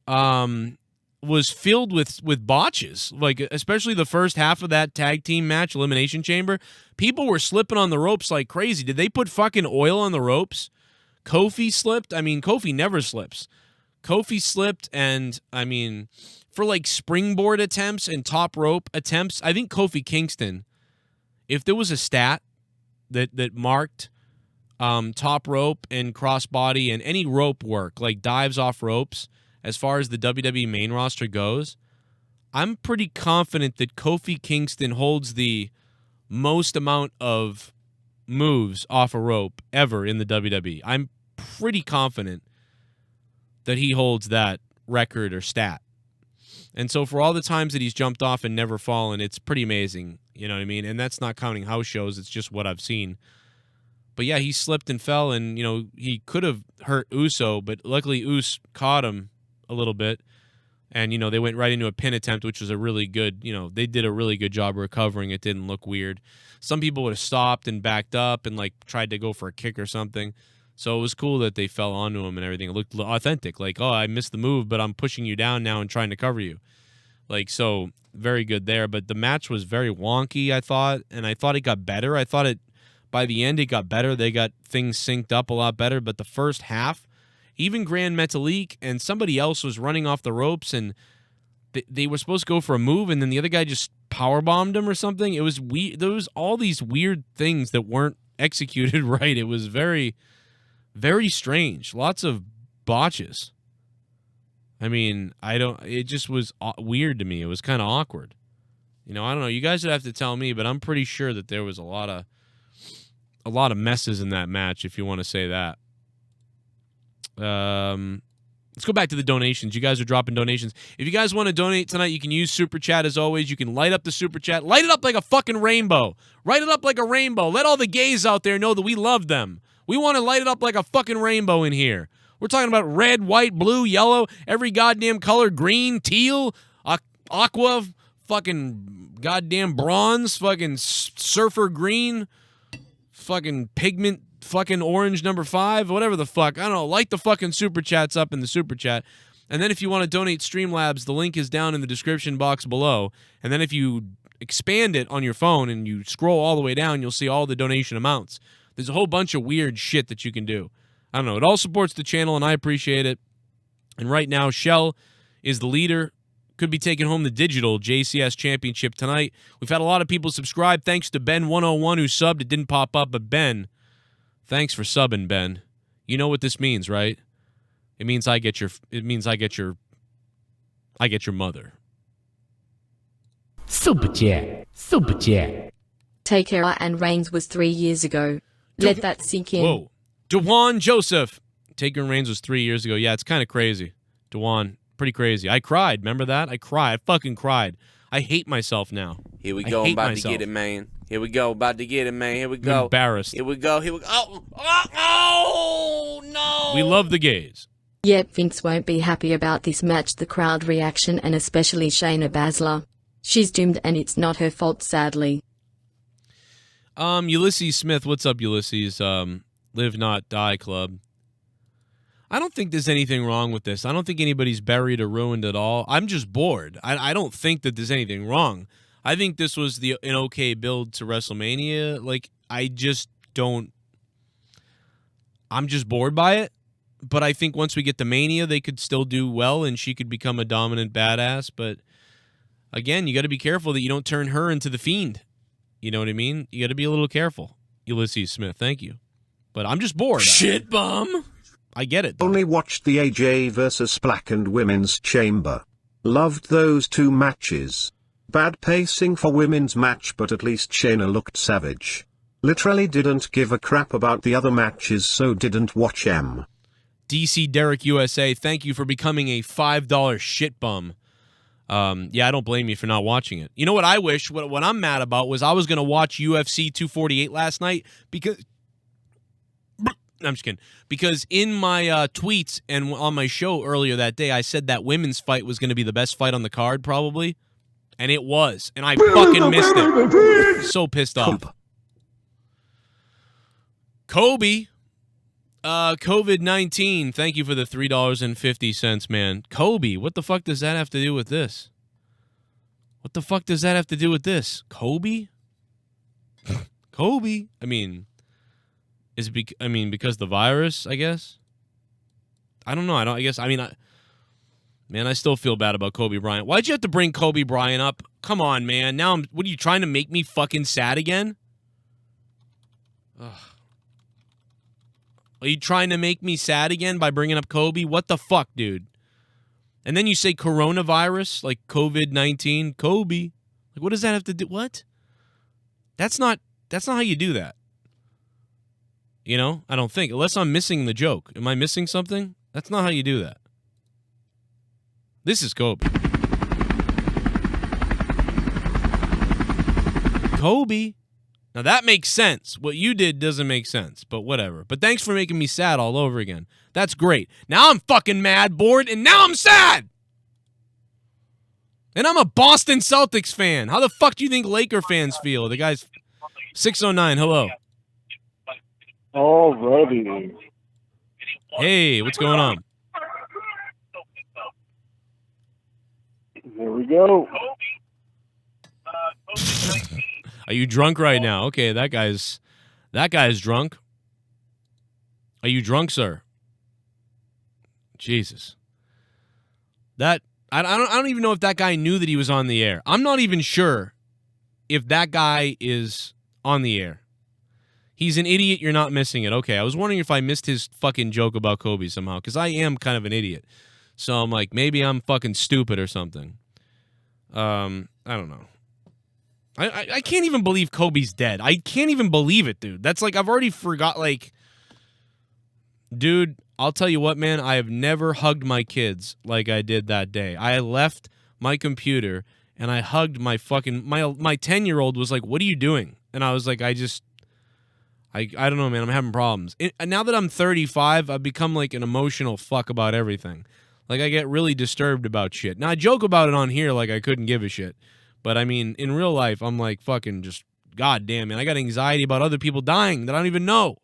was filled with botches. Like, especially the first half of that tag team match, Elimination Chamber. People were slipping on the ropes like crazy. Did they put fucking oil on the ropes? Kofi slipped. I mean, Kofi never slips. Kofi slipped, and, I mean, for like springboard attempts and top rope attempts, I think Kofi Kingston, if there was a stat that marked top rope and crossbody and any rope work, like dives off ropes, as far as the WWE main roster goes, I'm pretty confident that Kofi Kingston holds the most amount of moves off a rope ever in the WWE. I'm pretty confident that he holds that record or stat. And so for all the times that he's jumped off and never fallen, it's pretty amazing. You know what I mean? And that's not counting house shows. It's just what I've seen. But yeah, he slipped and fell, and, he could have hurt Uso, but luckily Uso caught him a little bit. And, they went right into a pin attempt, which was a really good, they did a really good job recovering. It didn't look weird. Some people would have stopped and backed up and, tried to go for a kick or something. So it was cool that they fell onto him and everything. It looked authentic. Like, oh, I missed the move, but I'm pushing you down now and trying to cover you. So very good there. But the match was very wonky, I thought, and I thought it got better. I thought by the end, it got better. They got things synced up a lot better. But the first half, even Grand Metalik and somebody else was running off the ropes, and they were supposed to go for a move, and then the other guy just powerbombed him or something. It was there was all these weird things that weren't executed right. It was very, very strange. Lots of botches. I mean, it just was weird to me. It was kind of awkward. I don't know. You guys would have to tell me, but I'm pretty sure that there was a lot of messes in that match, if you want to say that. Let's go back to the donations. You guys are dropping donations. If you guys want to donate tonight, you can use Super Chat as always. You can light up the Super Chat. Light it up like a fucking rainbow. Light it up like a rainbow. Let all the gays out there know that we love them. We want to light it up like a fucking rainbow in here. We're talking about red, white, blue, yellow, every goddamn color, green, teal, aqua, fucking goddamn bronze, fucking surfer green, fucking pigment, fucking orange number 5, whatever the fuck. I don't know. Light the fucking super chats up in the super chat. And then if you want to donate Streamlabs, the link is down in the description box below. And then if you expand it on your phone and you scroll all the way down, you'll see all the donation amounts. There's a whole bunch of weird shit that you can do. I don't know. It all supports the channel, and I appreciate it. And right now, Shell is the leader. Could be taking home the digital JCS championship tonight. We've had a lot of people subscribe. Thanks to Ben101 who subbed. It didn't pop up, but Ben, thanks for subbing, Ben. You know what this means, right? It means I get your mother. Super chat. Super chat. Taker and Reigns was 3 years ago. Let that sink in. Whoa. Dewan Joseph. Taker and Reigns was 3 years ago. Yeah, it's kind of crazy. Dewan, pretty crazy. I cried. Remember that? I cried. I fucking cried. I hate myself now. Here we go. I'm about to get it, man. Here we go. About to get it, man. Here we go. I'm embarrassed. Here we go. Here we go. Oh, no. We love the gays. Yep, Vince won't be happy about this match, the crowd reaction, and especially Shayna Baszler. She's doomed, and it's not her fault, sadly. Ulysses Smith, what's up, Ulysses? Live Not Die Club. I don't think there's anything wrong with this. I don't think anybody's buried or ruined at all. I'm just bored. I don't think that there's anything wrong. I think this was an okay build to WrestleMania. Like, I just don't... I'm just bored by it. But I think once we get to Mania, they could still do well, and she could become a dominant badass. But, again, you got to be careful that you don't turn her into the Fiend. You know what I mean? You got to be a little careful. Ulysses Smith, thank you. But I'm just bored. Shit bum. I get it. Only watched the AJ versus Black and Women's Chamber. Loved those 2 matches. Bad pacing for women's match, but at least Shayna looked savage. Literally didn't give a crap about the other matches, so didn't watch M. DC Derek USA, thank you for becoming a $5 shit bum. Yeah, I don't blame you for not watching it. You know what I wish? What I'm mad about was I was going to watch UFC 248 last night because... I'm just kidding. Because in my tweets and on my show earlier that day, I said that women's fight was going to be the best fight on the card, probably. And it was. And I fucking missed it. So pissed off. Kobe. COVID-19. Thank you for the $3.50, man. Kobe. What the fuck does that have to do with this? What the fuck does that have to do with this? Kobe? Kobe? I mean... because the virus, I guess? I don't know. Man, I still feel bad about Kobe Bryant. Why'd you have to bring Kobe Bryant up? Come on, man. Now what are you trying to make me fucking sad again? Ugh. Are you trying to make me sad again by bringing up Kobe? What the fuck, dude? And then you say coronavirus, like COVID-19, Kobe. Like, what does that have to do? What? That's not how you do that. You know, I don't think. Unless I'm missing the joke. Am I missing something? That's not how you do that. This is Kobe. Kobe. Now that makes sense. What you did doesn't make sense, but whatever. But thanks for making me sad all over again. That's great. Now I'm fucking mad, bored, and now I'm sad! And I'm a Boston Celtics fan. How the fuck do you think Laker fans feel? The guy's 609, hello. Alrighty. Hey, what's going on? There we go. Are you drunk right now? Okay, that guy's drunk. Are you drunk, sir? Jesus. I don't even know if that guy knew that he was on the air. I'm not even sure if that guy is on the air. He's an idiot. You're not missing it. Okay, I was wondering if I missed his fucking joke about Kobe somehow, because I am kind of an idiot. So I'm like, maybe I'm fucking stupid or something. I don't know. I can't even believe Kobe's dead. I can't even believe it, dude. That's like, I've already forgot, like... Dude, I'll tell you what, man. I have never hugged my kids like I did that day. I left my computer, and I hugged my fucking... My 10-year-old was like, what are you doing? And I was like, I don't know, man. I'm having problems. Now that I'm 35, I've become like an emotional fuck about everything. Like, I get really disturbed about shit. Now, I joke about it on here like I couldn't give a shit. But, I mean, in real life, I'm like fucking just, goddamn, man. I got anxiety about other people dying that I don't even know.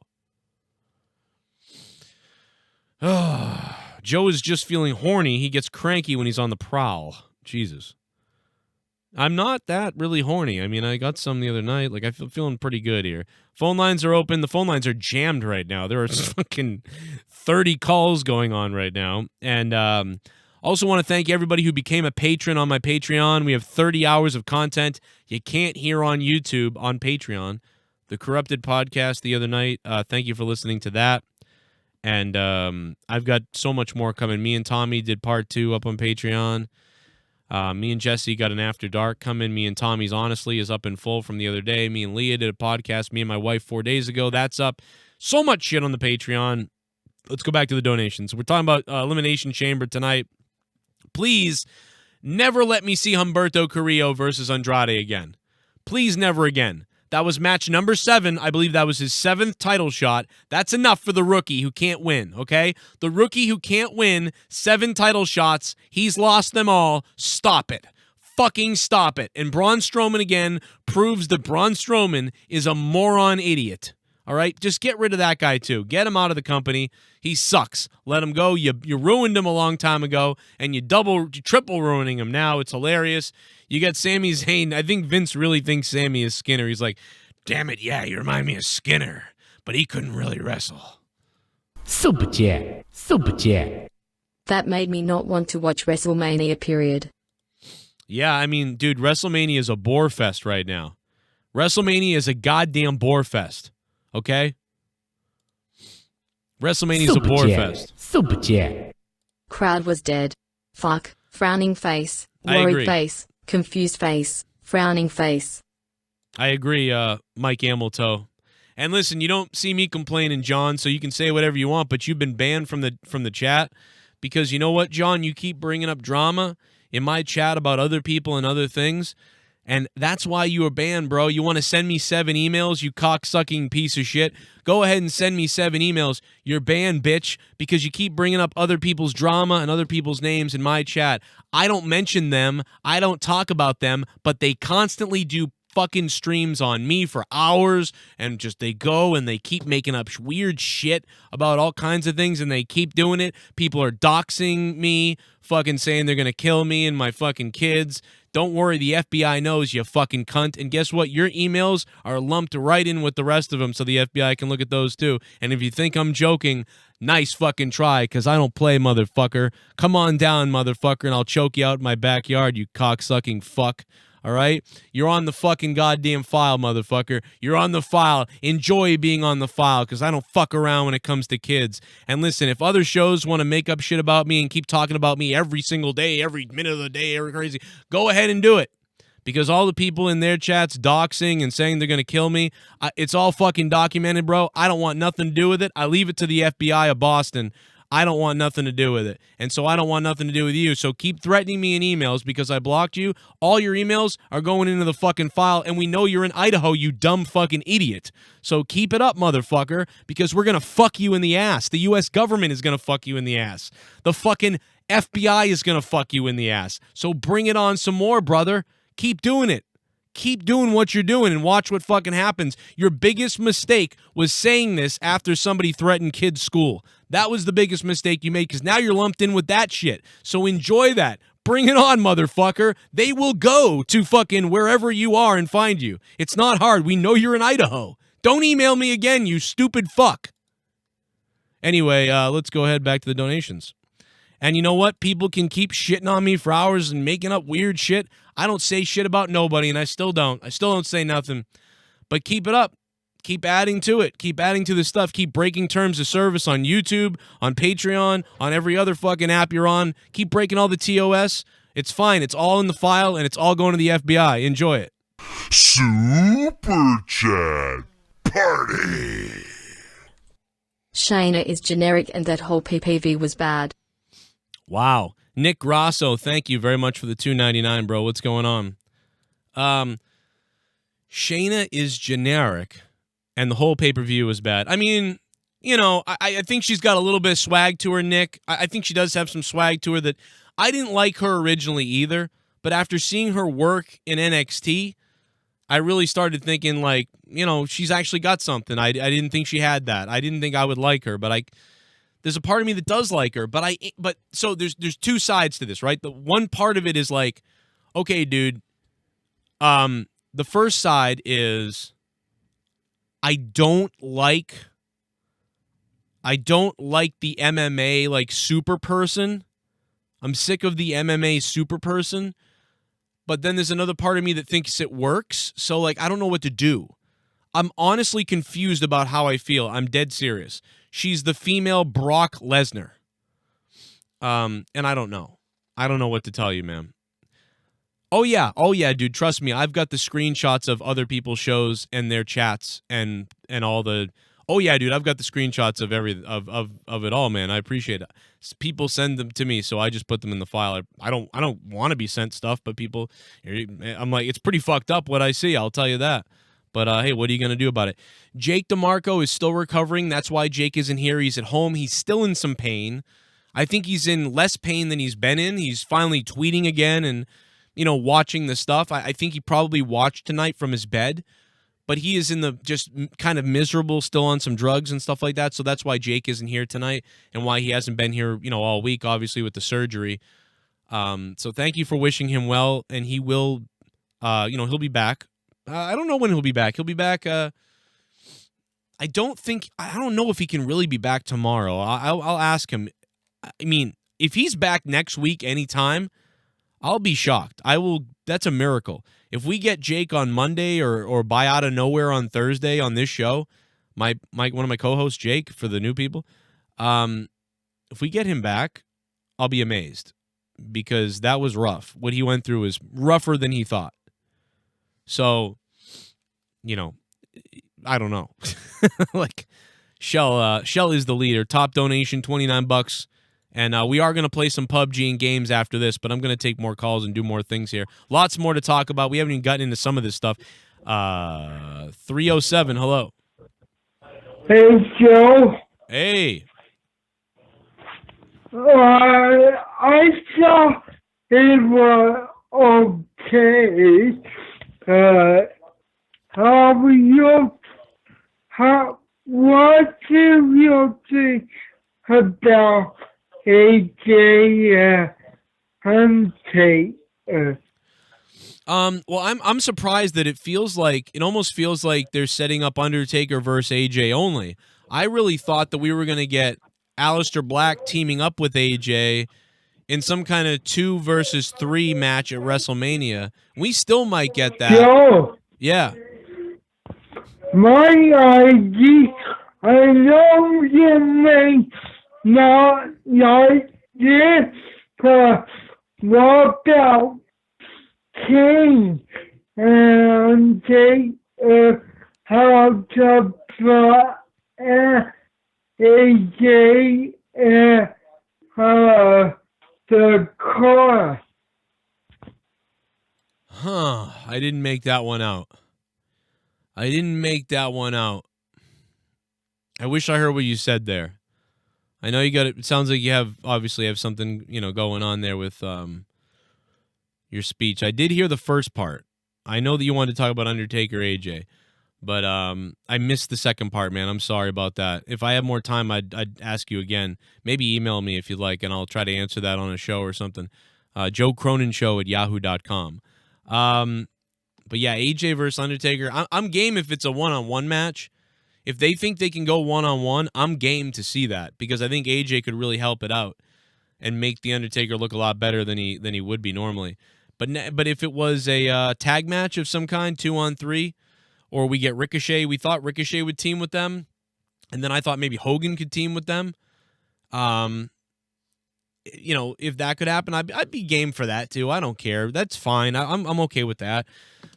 Joe is just feeling horny. He gets cranky when he's on the prowl. Jesus. I'm not that really horny. I mean, I got some the other night. Like, I feel feeling pretty good here. Phone lines are open. The phone lines are jammed right now. There are fucking 30 calls going on right now. And also want to thank everybody who became a patron on my Patreon. We have 30 hours of content you can't hear on YouTube on Patreon. The Corrupted podcast the other night. Thank you for listening to that. And I've got so much more coming. Me and Tommy did part 2 up on Patreon. Me and Jesse got an After Dark coming. Me and Tommy's Honestly is up in full from the other day. Me and Leah did a podcast, me and my wife 4 days ago. That's up. So much shit on the Patreon. Let's go back to the donations. We're talking about Elimination Chamber tonight. Please never let me see Humberto Carrillo versus Andrade again. Please never again. That was match number 7. I believe that was his 7th title shot. That's enough for the rookie who can't win, okay? The rookie who can't win 7 title shots, he's lost them all. Stop it. Fucking stop it. And Braun Strowman again proves that Braun Strowman is a moron idiot. All right? Just get rid of that guy too. Get him out of the company. He sucks. Let him go. You ruined him a long time ago, and you triple ruining him now. It's hilarious. You got Sami Zayn. I think Vince really thinks Sami is Skinner. He's like, damn it, yeah, you remind me of Skinner, but he couldn't really wrestle. Super chat. Super chat. That made me not want to watch WrestleMania, period. Yeah, I mean, dude, WrestleMania is a bore fest right now. WrestleMania is a goddamn bore fest. Okay? WrestleMania is a bore fest. Super chat. Crowd was dead. Fuck. Frowning face. I Worried agree. face. Confused face. Frowning face. I agree, Mike Amilto. And listen, you don't see me complaining, John, so you can say whatever you want, but you've been banned from the chat because you know what, John? You keep bringing up drama in my chat about other people and other things, and that's why you were banned, bro. You want to send me 7 emails, you cocksucking piece of shit? Go ahead and send me 7 emails. You're banned, bitch, because you keep bringing up other people's drama and other people's names in my chat. I don't mention them. I don't talk about them, but they constantly do fucking streams on me for hours, and just they go and they keep making up weird shit about all kinds of things, and they keep doing it. People are doxing me, fucking saying they're gonna kill me and my fucking kids. Don't worry, the FBI knows, you fucking cunt. And guess what? Your emails are lumped right in with the rest of them so the FBI can look at those too. And if you think I'm joking, nice fucking try, because I don't play, motherfucker. Come on down, motherfucker, and I'll choke you out in my backyard, you cocksucking fuck. All right? You're on the fucking goddamn file, motherfucker. You're on the file. Enjoy being on the file, because I don't fuck around when it comes to kids. And listen, if other shows want to make up shit about me and keep talking about me every single day, every minute of the day, every crazy, go ahead and do it. Because all the people in their chats doxing and saying they're going to kill me, it's all fucking documented, bro. I don't want nothing to do with it. I leave it to the FBI of Boston. I don't want nothing to do with it. And so I don't want nothing to do with you. So keep threatening me in emails because I blocked you. All your emails are going into the fucking file, and we know you're in Idaho, you dumb fucking idiot. So keep it up, motherfucker, because we're going to fuck you in the ass. The U.S. government is going to fuck you in the ass. The fucking FBI is going to fuck you in the ass. So bring it on some more, brother. Keep doing it. Keep doing what you're doing and watch what fucking happens. Your biggest mistake was saying this after somebody threatened kids' school. That was the biggest mistake you made because now you're lumped in with that shit. So enjoy that. Bring it on, motherfucker. They will go to fucking wherever you are and find you. It's not hard. We know you're in Idaho. Don't email me again, you stupid fuck. Anyway, let's go ahead back to the donations. And you know what? People can keep shitting on me for hours and making up weird shit. I don't say shit about nobody, and I still don't. I still don't say nothing. But keep it up. Keep adding to it. Keep adding to the stuff. Keep breaking terms of service on YouTube, on Patreon, on every other fucking app you're on. Keep breaking all the TOS. It's fine. It's all in the file, and it's all going to the FBI. Enjoy it. Super Chat Party. Shayna is generic and that whole PPV was bad. Wow. Nick Grosso, thank you very much for the $2.99, bro. What's going on? Shayna is generic, and the whole pay-per-view was bad. I mean, you know, I think she's got a little bit of swag to her, Nick. I think she does have some swag to her that I didn't like her originally either, but after seeing her work in NXT, I really started thinking, like, you know, she's actually got something. I didn't think she had that. I didn't think I would like her, but there's a part of me that does like her. But so there's two sides to this, right? The one part of it is like, okay, dude, the first side is I don't like the MMA like super person. I'm sick of the MMA super person. But then there's another part of me that thinks it works. So, like, I don't know what to do. I'm honestly confused about how I feel. I'm dead serious. She's the female Brock Lesnar. And I don't know. I don't know what to tell you, man. Oh, yeah, dude. Trust me. I've got the screenshots of other people's shows and their chats and all the... Oh, yeah, dude. I've got the screenshots of of it all, man. I appreciate it. People send them to me, so I just put them in the file. I don't want to be sent stuff, but people... I'm like, it's pretty fucked up what I see. I'll tell you that. But, hey, what are you going to do about it? Jake DeMarco is still recovering. That's why Jake isn't here. He's at home. He's still in some pain. I think he's in less pain than he's been in. He's finally tweeting again and, you know, watching the stuff. I think he probably watched tonight from his bed. But he is in the just kind of miserable, still on some drugs and stuff like that. So that's why Jake isn't here tonight and why he hasn't been here, you know, all week, obviously, with the surgery. So thank you for wishing him well. And he will, you know, he'll be back. I don't know when he'll be back. He'll be back. I don't know if he can really be back tomorrow. I'll ask him. I mean, if he's back next week anytime, I'll be shocked. That's a miracle. If we get Jake on Monday or by out of nowhere on Thursday on this show, one of my co-hosts, Jake, for the new people, if we get him back, I'll be amazed because that was rough. What he went through was rougher than he thought. So, you know, I don't know. Like, Shell is the leader. Top donation, $29. And we are going to play some PUBG and games after this, but I'm going to take more calls and do more things here. Lots more to talk about. We haven't even gotten into some of this stuff. 307, hello. Hey, Joe. Hey. I saw it was okay. What do you think about AJ Undertaker? Well, I'm surprised that it almost feels like they're setting up Undertaker versus AJ only. I really thought that we were going to get Allister Black teaming up with AJ in some kind of 2 versus 3 match at WrestleMania. We still might get that. Joe, yeah. My idea, I know you may not like this, but what about King and take how to put AJ the car? Huh. I didn't make that one out. I wish I heard what you said there. I know you got it. It sounds like you obviously have something, you know, going on there with your speech. I did hear the first part. I know that you wanted to talk about Undertaker AJ, but I missed the second part, man. I'm sorry about that. If I have more time, I'd ask you again. Maybe email me if you'd like, and I'll try to answer that on a show or something. Joe Cronin Show at yahoo.com. But yeah, AJ versus Undertaker. I'm game if it's a one-on-one match. If they think they can go one-on-one, I'm game to see that because I think AJ could really help it out and make the Undertaker look a lot better than he would be normally. But if it was a tag match of some kind, 2-on-3, or we get Ricochet, we thought Ricochet would team with them, and then I thought maybe Hogan could team with them. You know, if that could happen, I'd be game for that too. I don't care. That's fine. I'm okay with that.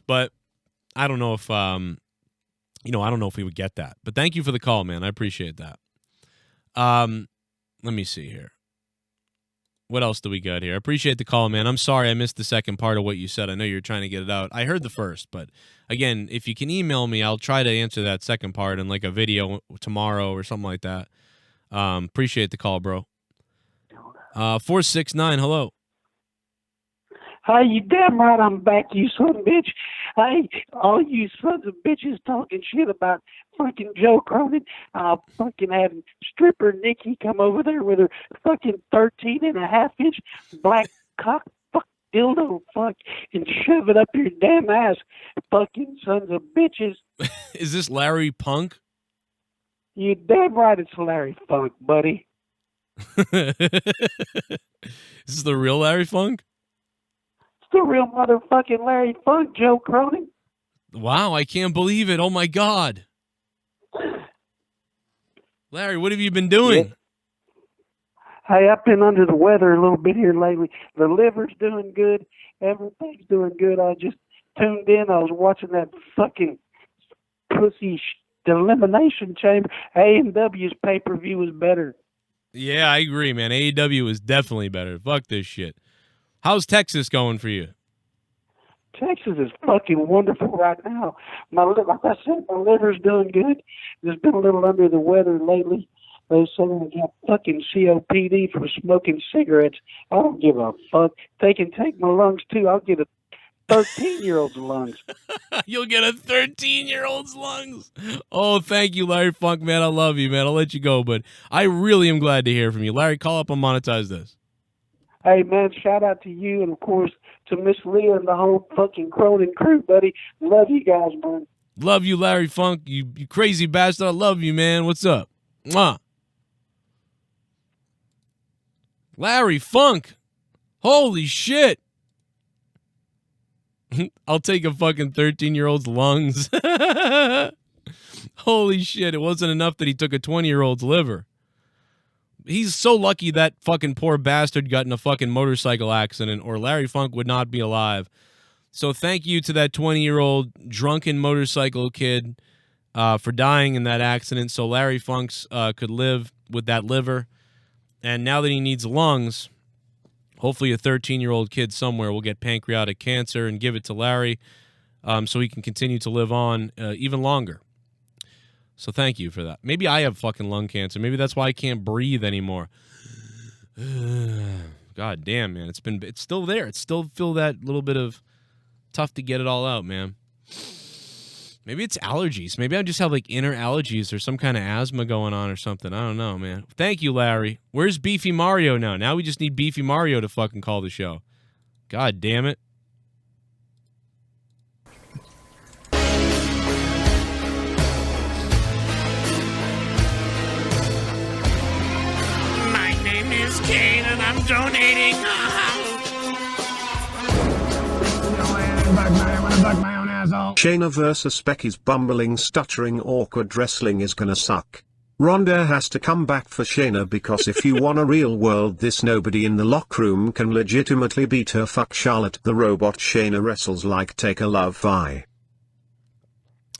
But I don't know if you know, I don't know if we would get that. But thank you for the call, man. I appreciate that. Let me see here. What else do we got here? I appreciate the call, man. I'm sorry I missed the second part of what you said. I know you're trying to get it out. I heard the first, but again, if you can email me, I'll try to answer that second part in like a video tomorrow or something like that. Appreciate the call, bro. 469, hello. Hey, you damn right I'm back, you son of a bitch. Hey, all you sons of bitches talking shit about fucking Joe Cronin. I'll fucking have stripper Nikki come over there with her fucking 13.5-inch black cock fuck dildo fuck and shove it up your damn ass. Fucking sons of bitches. Is this Larry Punk? You damn right it's Larry Funk, buddy. Is this the real Larry Funk? It's the real motherfucking Larry Funk, Joe Cronin. Wow, I can't believe it. Oh, my God. Larry, what have you been doing? Hey, I've been under the weather a little bit here lately. The liver's doing good. Everything's doing good. I just tuned in. I was watching that fucking pussy Elimination Chamber. A&W's pay-per-view was better. Yeah, I agree, man. AEW is definitely better. Fuck this shit. How's Texas going for you? Texas is fucking wonderful right now. Like I said, my liver's doing good. Just been a little under the weather lately. They said I got fucking COPD for smoking cigarettes. I don't give a fuck. They can take my lungs too. I'll get a 13-year-old's lungs. You'll get a 13-year-old's lungs. Oh, thank you, Larry Funk, man. I love you, man. I'll let you go, but I really am glad to hear from you. Larry, call up and monetize this. Hey, man, shout out to you and, of course, to Miss Leah and the whole fucking Cronin crew, buddy. Love you guys, man. Love you, Larry Funk. You crazy bastard. I love you, man. What's up? Mwah. Larry Funk. Holy shit. I'll take a fucking 13-year-old's lungs. Holy shit. It wasn't enough that he took a 20-year-old's liver. He's so lucky that fucking poor bastard got in a fucking motorcycle accident, or Larry Funk would not be alive. So thank you to that 20-year-old drunken motorcycle kid for dying in that accident so Larry Funk's could live with that liver. And now that he needs lungs, hopefully a 13-year-old kid somewhere will get pancreatic cancer and give it to Larry so he can continue to live on even longer. So thank you for that. Maybe I have fucking lung cancer. Maybe that's why I can't breathe anymore. God damn, man. It's still there. It's still feel that little bit of tough to get it all out, man. Maybe it's allergies. Maybe I just have like inner allergies or some kind of asthma going on or something. I don't know, man. Thank you, Larry. Where's Beefy Mario now? Now we just need Beefy Mario to fucking call the show. God damn it. My name is Kane and I'm donating. Shayna versus Becky's bumbling, stuttering, awkward wrestling is gonna suck. Ronda has to come back for Shayna because if you want a real world, this nobody in the locker room can legitimately beat her. Fuck Charlotte the robot. Shayna wrestles like Take a Love Vi.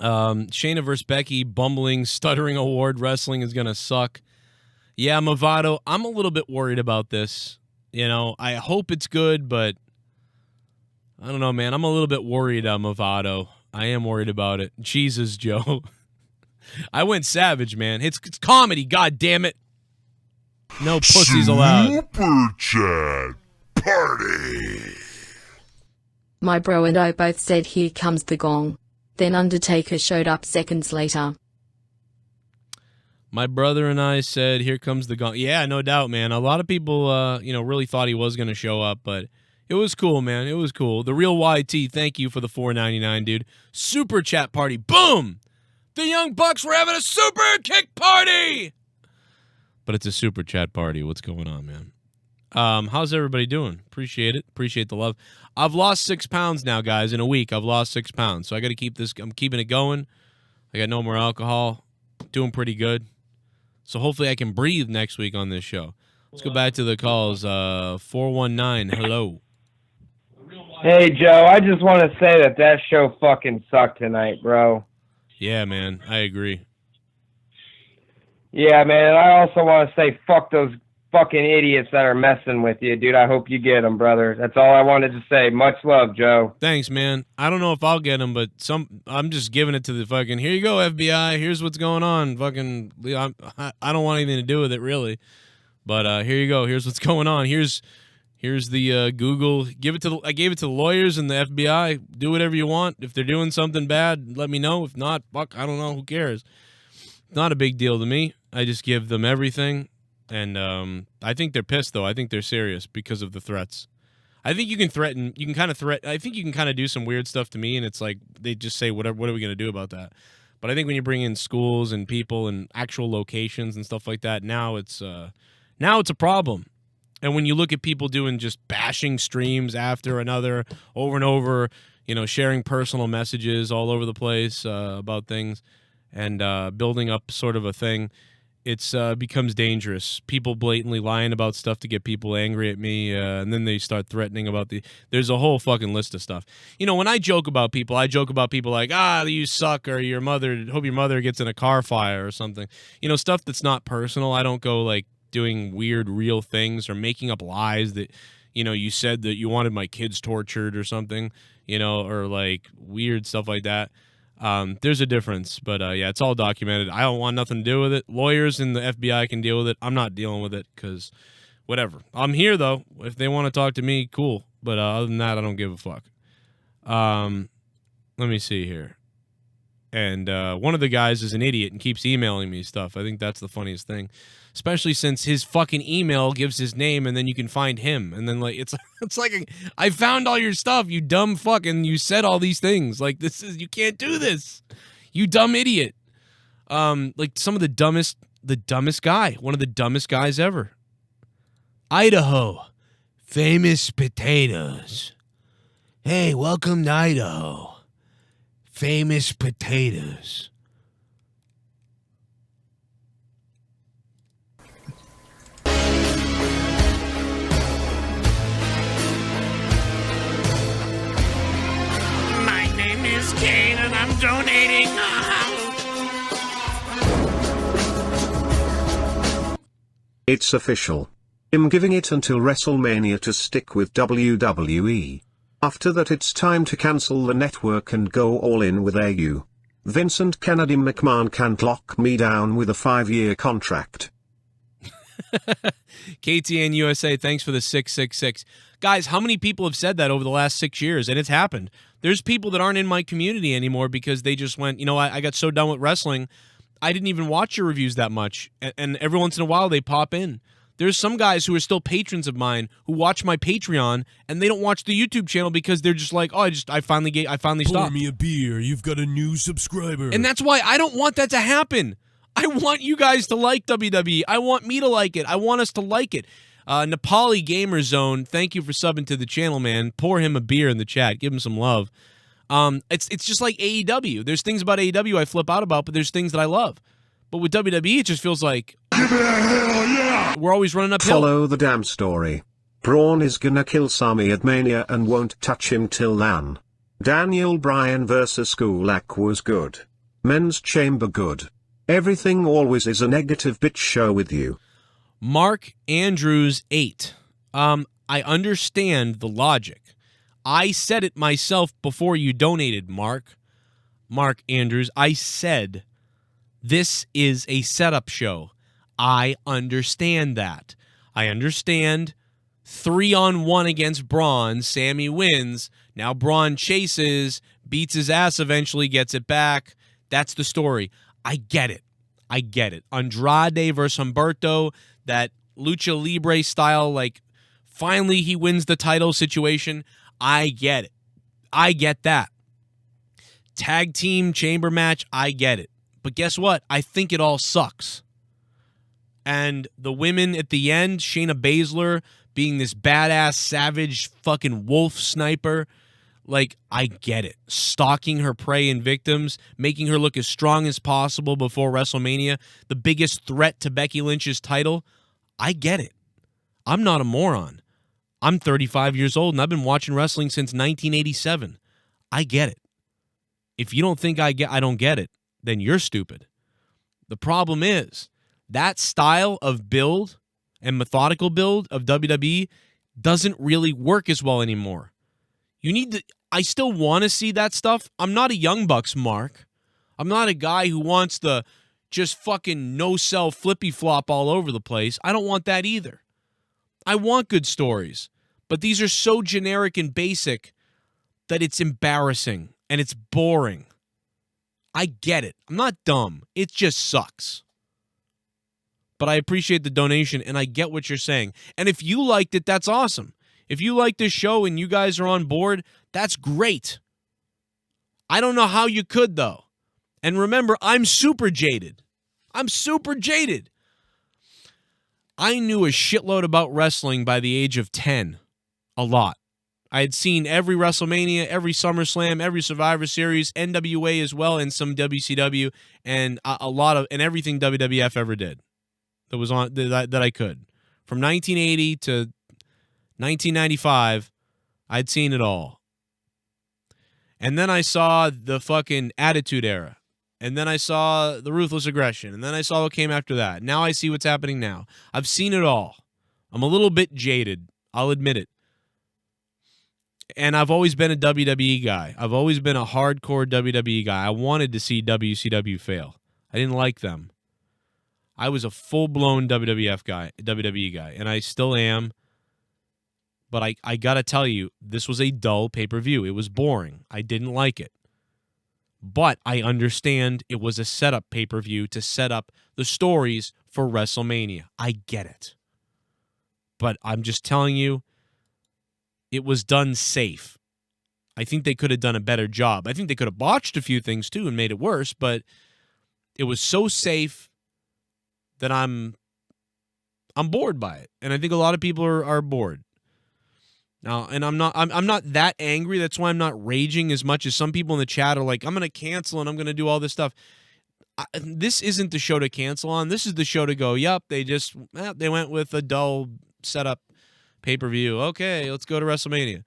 Shayna versus Becky, bumbling, stuttering award wrestling is gonna suck. Yeah, Movado, I'm a little bit worried about this. You know, I hope it's good, but I don't know, man. I'm a little bit worried, Movado. I am worried about it. Jesus, Joe. I went savage, man. It's comedy, god damn it. No pussies allowed. Super Chat Party. My bro and I both said here comes the gong. Then Undertaker showed up seconds later. My brother and I said, here comes the gong. Yeah, no doubt, man. A lot of people, really thought he was going to show up, but it was cool, man. It was cool. The Real YT, thank you for the $4.99, dude. Super Chat Party. Boom! The Young Bucks were having a super kick party! But it's a Super Chat Party. What's going on, man? How's everybody doing? Appreciate it. Appreciate the love. I've lost 6 pounds now, guys. In a week, I've lost 6 pounds. So I got to keep this. I'm keeping it going. I got no more alcohol. Doing pretty good. So hopefully I can breathe next week on this show. Let's go back to the calls. 419, hello. Hey, Joe, I just want to say that show fucking sucked tonight, bro. Yeah, man, I agree. Yeah, man, and I also want to say fuck those fucking idiots that are messing with you, dude. I hope you get them, brother. That's all I wanted to say. Much love, Joe. Thanks, man. I don't know if I'll get them, but I'm just giving it to the fucking, here you go, FBI. Here's what's going on. Fucking, I don't want anything to do with it, really. But here you go. Here's what's going on. Here's the Google. I gave it to the lawyers and the FBI. Do whatever you want. If they're doing something bad, let me know. If not, fuck, I don't know. Who cares? Not a big deal to me. I just give them everything. And I think they're pissed, though. I think they're serious because of the threats. I think you can threaten. You can kind of threat. I think you can kind of do some weird stuff to me, and it's like they just say, "What are we going to do about that?" But I think when you bring in schools and people and actual locations and stuff like that, now it's a problem. And when you look at people doing just bashing streams after another, over and over, sharing personal messages all over the place about things, and building up sort of a thing. It's becomes dangerous. People blatantly lying about stuff to get people angry at me, and then they start threatening about there's a whole fucking list of stuff. When I joke about people like, you suck, or hope your mother gets in a car fire or something. Stuff that's not personal. I don't go like doing weird real things or making up lies that, you said that you wanted my kids tortured or something, or like weird stuff like that. There's a difference, but yeah, it's all documented. I don't want nothing to do with it. Lawyers and the FBI can deal with it. I'm not dealing with it because whatever. I'm here, though. If they want to talk to me, cool. But other than that, I don't give a fuck. Let me see here. And one of the guys is an idiot and keeps emailing me stuff. I think that's the funniest thing, especially since his fucking email gives his name and then you can find him. And then like it's like I found all your stuff, you dumb fuck, and you said all these things. Like you can't do this, you dumb idiot. Like some of the dumbest guy, one of the dumbest guys ever. Idaho, famous potatoes. Hey, welcome to Idaho. Famous potatoes. My name is Kane and I'm donating. It's official. I'm giving it until WrestleMania to stick with WWE. After that it's time to cancel the network and go all in with AU. Vincent Kennedy McMahon can't lock me down with a 5-year contract. KTN USA, thanks for the 666. Guys, how many people have said that over the last 6 years? And it's happened. There's people that aren't in my community anymore because they just went, I got so done with wrestling, I didn't even watch your reviews that much. And every once in a while they pop in. There's some guys who are still patrons of mine who watch my Patreon and they don't watch the YouTube channel because they're just like, I finally stopped. Pour me a beer. You've got a new subscriber. And that's why I don't want that to happen. I want you guys to like WWE. I want me to like it. I want us to like it. Nepali Gamer Zone, thank you for subbing to the channel, man. Pour him a beer in the chat. Give him some love. It's just like AEW. There's things about AEW I flip out about, but there's things that I love. But with WWE, it just feels like give it a hell yeah. We're always running uphill. Follow the damn story. Braun is gonna kill Sami at Mania and won't touch him till then. Daniel Bryan vs. Gulak was good. Men's Chamber good. Everything always is a negative bitch show with you. Mark Andrews 8. I understand the logic. I said it myself before you donated, Mark Andrews. I said this is a setup show. I understand that. I understand 3-on-1 against Braun. Sami wins. Now Braun chases, beats his ass eventually, gets it back. That's the story. I get it. Andrade versus Humberto, that Lucha Libre style, like finally he wins the title situation. I get it. I get that. Tag team chamber match, I get it. But guess what? I think it all sucks. And the women at the end, Shayna Baszler being this badass, savage, fucking wolf sniper, like, I get it. Stalking her prey and victims, making her look as strong as possible before WrestleMania, the biggest threat to Becky Lynch's title, I get it. I'm not a moron. I'm 35 years old, and I've been watching wrestling since 1987. I get it. If you don't think I don't get it, then you're stupid. The problem is, that style of build and methodical build of WWE doesn't really work as well anymore. You need to. I still want to see that stuff. I'm not a Young Bucks mark. I'm not a guy who wants the just fucking no-sell flippy-flop all over the place. I don't want that either. I want good stories. But these are so generic and basic that it's embarrassing and it's boring. I get it. I'm not dumb. It just sucks. But I appreciate the donation and I get what you're saying. And if you liked it, that's awesome. If you like this show and you guys are on board, that's great. I don't know how you could, though. And remember, I'm super jaded. I'm super jaded. I knew a shitload about wrestling by the age of 10. A lot. I had seen every WrestleMania, every SummerSlam, every Survivor Series, NWA as well, and some WCW, and a lot of, and everything WWF ever did that was on, that I could. From 1980 to 1995, I'd seen it all. And then I saw the fucking Attitude Era. And then I saw the Ruthless Aggression. And then I saw what came after that. Now I see what's happening now. I've seen it all. I'm a little bit jaded. I'll admit it. And I've always been a WWE guy. I've always been a hardcore WWE guy. I wanted to see WCW fail. I didn't like them. I was a full-blown WWE guy, and I still am. But I got to tell you, this was a dull pay-per-view. It was boring. I didn't like it. But I understand it was a setup pay-per-view to set up the stories for WrestleMania. I get it. But I'm just telling you, it was done safe. I think they could have done a better job. I think they could have botched a few things too and made it worse, but it was so safe that I'm bored by it. And I think a lot of people are bored. Now, and I'm not that angry. That's why I'm not raging as much as some people in the chat are like, I'm going to cancel and I'm going to do all this stuff. This isn't the show to cancel on. This is the show to go, yep, they went with a dull setup pay-per-view. Okay, let's go to WrestleMania.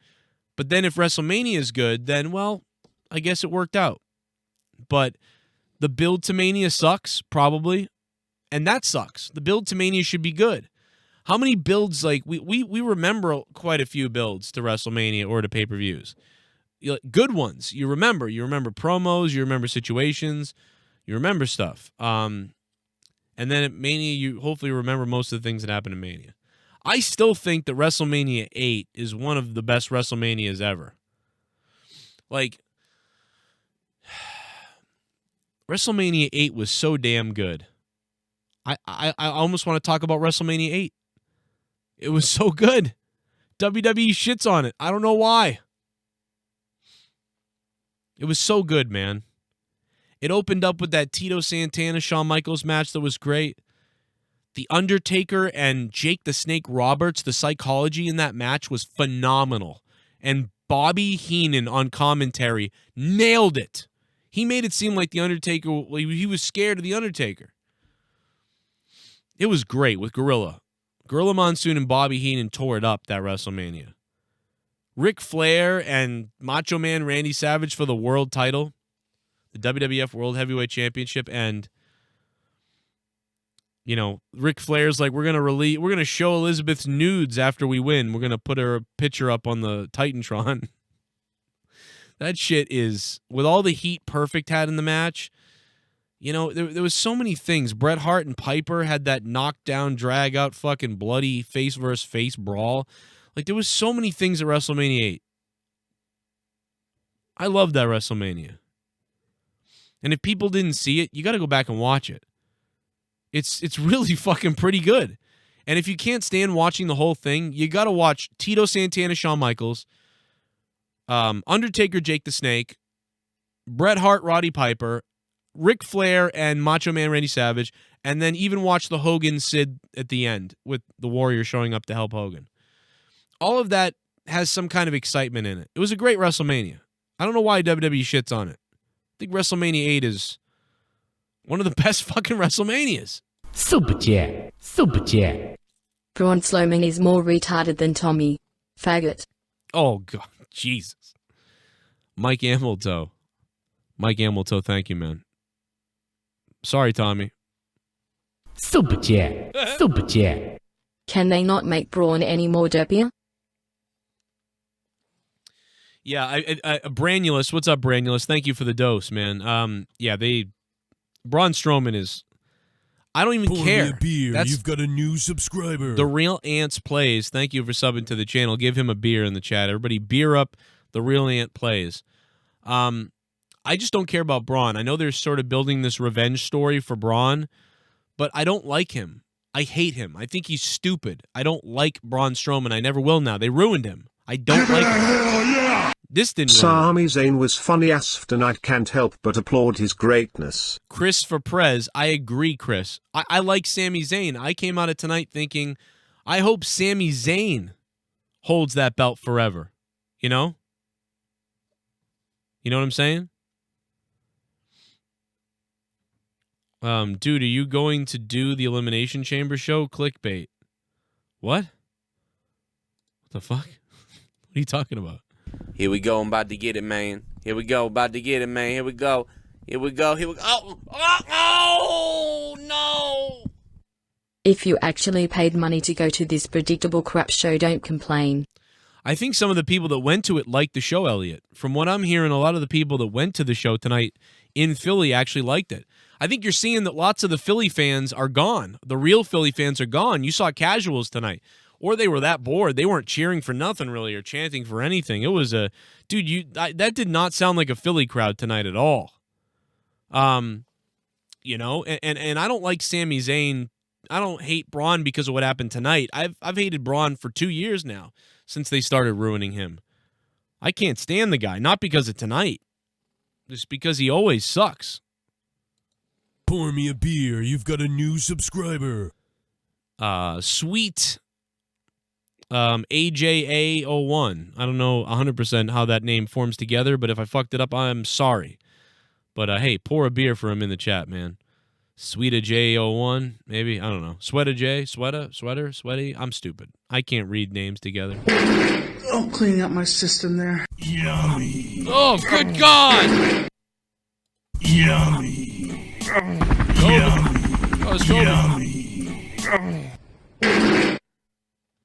But then if WrestleMania is good, then, well, I guess it worked out. But the build to Mania sucks, probably. And that sucks. The build to Mania should be good. How many builds, like, we remember quite a few builds to WrestleMania or to pay-per-views. Good ones. You remember promos, you remember situations, you remember stuff. And then at Mania, you hopefully remember most of the things that happened in Mania. I still think that WrestleMania 8 is one of the best WrestleManias ever. Like, WrestleMania 8 was so damn good. I almost want to talk about WrestleMania 8. It was so good. WWE shits on it. I don't know why. It was so good, man. It opened up with that Tito Santana Shawn Michaels match that was great. The Undertaker and Jake the Snake Roberts, the psychology in that match was phenomenal. And Bobby Heenan on commentary nailed it. He made it seem like the Undertaker, he was scared of the Undertaker. It was great with Gorilla. Gorilla Monsoon and Bobby Heenan tore it up that WrestleMania. Ric Flair and Macho Man Randy Savage for the world title, the WWF World Heavyweight Championship, and you know, Ric Flair's like, we're gonna show Elizabeth's nudes after we win. We're gonna put her picture up on the Titantron. That shit is, with all the heat Perfect had in the match. You know, there was so many things. Bret Hart and Piper had that knockdown, drag out, fucking bloody face versus face brawl. Like, there was so many things at WrestleMania 8. I love that WrestleMania. And if people didn't see it, you got to go back and watch it. It's really fucking pretty good. And if you can't stand watching the whole thing, you got to watch Tito Santana, Shawn Michaels, Undertaker, Jake the Snake, Bret Hart, Roddy Piper, Ric Flair, and Macho Man Randy Savage, and then even watch the Hogan Sid at the end with the Warrior showing up to help Hogan. All of that has some kind of excitement in it. It was a great WrestleMania. I don't know why WWE shits on it. I think WrestleMania 8 is one of the best fucking WrestleManias. Super chat. Super chat. Braun Strowman is more retarded than Tommy. Faggot. Oh, God. Jesus. Mike Amilto. Mike Amilto, thank you, man. Sorry, Tommy. Super chat. Super chat. Can they not make Braun any more derpier? Yeah, Branulus, what's up, Branulus? Thank you for the dose, man. Braun Strowman is, I don't even Pour care. me a beer. That's You've got a new subscriber. The Real Ants Plays. Thank you for subbing to the channel. Give him a beer in the chat. Everybody beer up The Real Ant Plays. I just don't care about Braun. I know they're sort of building this revenge story for Braun, but I don't like him. I hate him. I think he's stupid. I don't like Braun Strowman. I never will now. They ruined him. I don't like him. This didn't ruin him. Sami Zayn was funny as tonight. Can't help but applaud his greatness. Chris for Prez. I agree, Chris. I like Sami Zayn. I came out of tonight thinking, I hope Sami Zayn holds that belt forever. You know? You know what I'm saying? Dude, are you going to do the Elimination Chamber show? Clickbait. What? What the fuck? What are you talking about? Here we go. I'm about to get it, man. Here we go. About to get it, man. Here we go. Here we go. Here we go. Oh, no. If you actually paid money to go to this predictable crap show, don't complain. I think some of the people that went to it liked the show, Elliot. From what I'm hearing, a lot of the people that went to the show tonight in Philly actually liked it. I think you're seeing that lots of the Philly fans are gone. The real Philly fans are gone. You saw casuals tonight. Or they were that bored. They weren't cheering for nothing, really, or chanting for anything. It was a... Dude, that did not sound like a Philly crowd tonight at all. You know, and I don't like Sami Zayn. I don't hate Braun because of what happened tonight. I've hated Braun for 2 years now, since they started ruining him. I can't stand the guy, not because of tonight. Just because he always sucks. Pour me a beer. You've got a new subscriber. Sweet... AJA01. I don't know 100% how that name forms together, but if I fucked it up, I'm sorry. But hey, pour a beer for him in the chat, man. Sweeta J01, maybe. I don't know. Sweata J, sweater, sweaty. I'm stupid. I can't read names together. Oh, cleaning up my system there. Yummy. Oh, good God! Yummy. Yummy.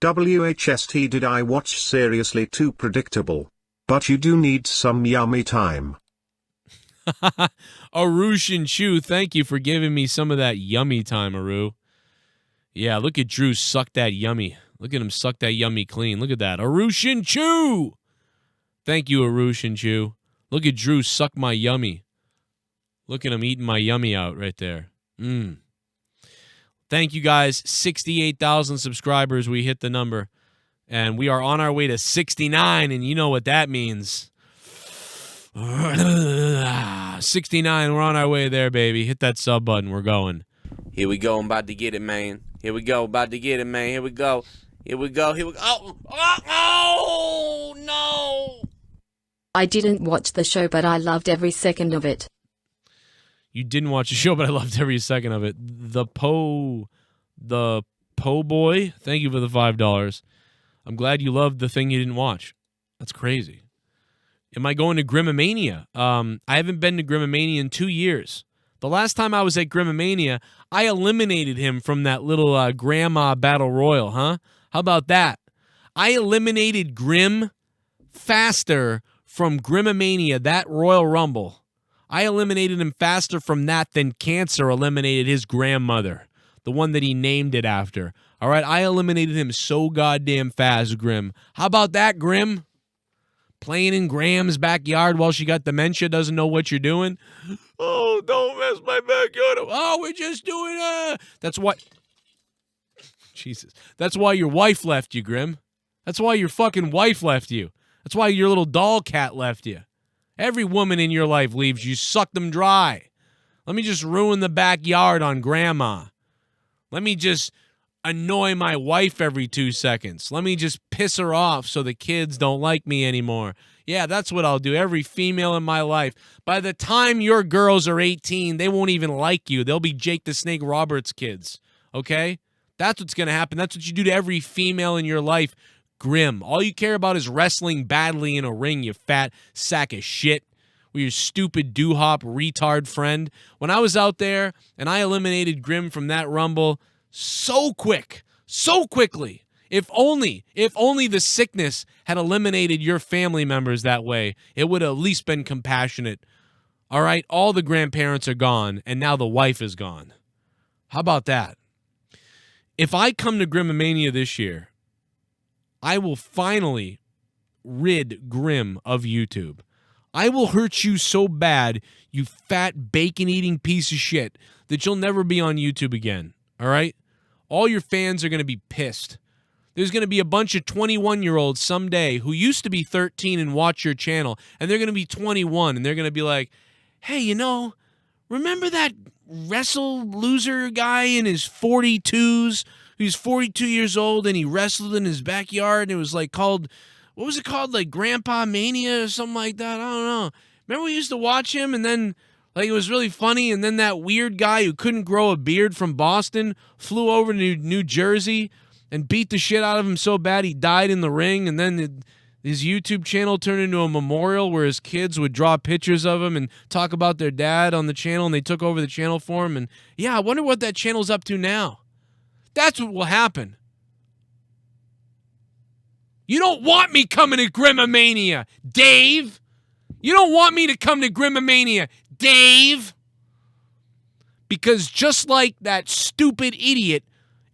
WHST did I watch seriously too predictable? But you do need some yummy time. Arushin Chu, thank you for giving me some of that yummy time, Aru. Yeah, look at Drew suck that yummy. Look at him suck that yummy clean. Look at that. Arushin Chu! Thank you, Arushin Chu. Look at Drew suck my yummy. Look at him eating my yummy out right there. Thank you guys. 68,000 subscribers. We hit the number. And we are on our way to 69, and you know what that means. 69, we're on our way there, baby. Hit that sub button. We're going. Here we go. I'm about to get it, man. Here we go. About to get it, man. Here we go. Here we go. Here we go. Oh, no. I didn't watch the show, but I loved every second of it. You didn't watch the show, but I loved every second of it. The Po Boy, thank you for the $5. I'm glad you loved the thing you didn't watch. That's crazy. Am I going to Grimomania? I haven't been to Grimomania in 2 years. The last time I was at Grimomania, I eliminated him from that little grandma battle royal, huh? How about that? I eliminated Grim faster from Grimomania, that Royal Rumble. I eliminated him faster from that than Cancer eliminated his grandmother, the one that he named it after. All right, I eliminated him so goddamn fast, Grim. How about that, Grim? Playing in Graham's backyard while she got dementia, doesn't know what you're doing. Oh, don't mess my backyard up. Oh, we're just doing That's what... Jesus. That's why your wife left you, Grim. That's why your fucking wife left you. That's why your little doll cat left you. Every woman in your life leaves you. Suck them dry. Let me just ruin the backyard on Grandma. Let me just annoy my wife every 2 seconds. Let me just piss her off so the kids don't like me anymore. Yeah, that's what I'll do. Every female in my life. By the time your girls are 18, they won't even like you. They'll be Jake the Snake Roberts kids. Okay? That's what's going to happen. That's what you do to every female in your life. Grim. All you care about is wrestling badly in a ring, you fat sack of shit. With your stupid doo-hop retard friend. When I was out there and I eliminated Grim from that Rumble so quick, so quickly. If only the sickness had eliminated your family members that way, it would have at least been compassionate. All right, all the grandparents are gone, and now the wife is gone. How about that? If I come to Grimomania this year, I will finally rid Grim of YouTube. I will hurt you so bad, you fat bacon-eating piece of shit, that you'll never be on YouTube again. All right? All your fans are going to be pissed. There's going to be a bunch of 21-year-olds someday who used to be 13 and watch your channel, and they're going to be 21, and they're going to be like, hey, you know, remember that wrestle loser guy in his 42s? He's 42 years old, and he wrestled in his backyard, and it was like called, what was it called? Like Grandpa Mania or something like that? I don't know. Remember we used to watch him, and then like it was really funny, and then that weird guy who couldn't grow a beard from Boston flew over to New Jersey and beat the shit out of him so bad he died in the ring, and then his YouTube channel turned into a memorial where his kids would draw pictures of him and talk about their dad on the channel, and they took over the channel for him. And yeah, I wonder what that channel's up to now. That's what will happen. You don't want me coming to Grimomania, Dave. You don't want me to come to Grimomania, Dave. Because just like that stupid idiot,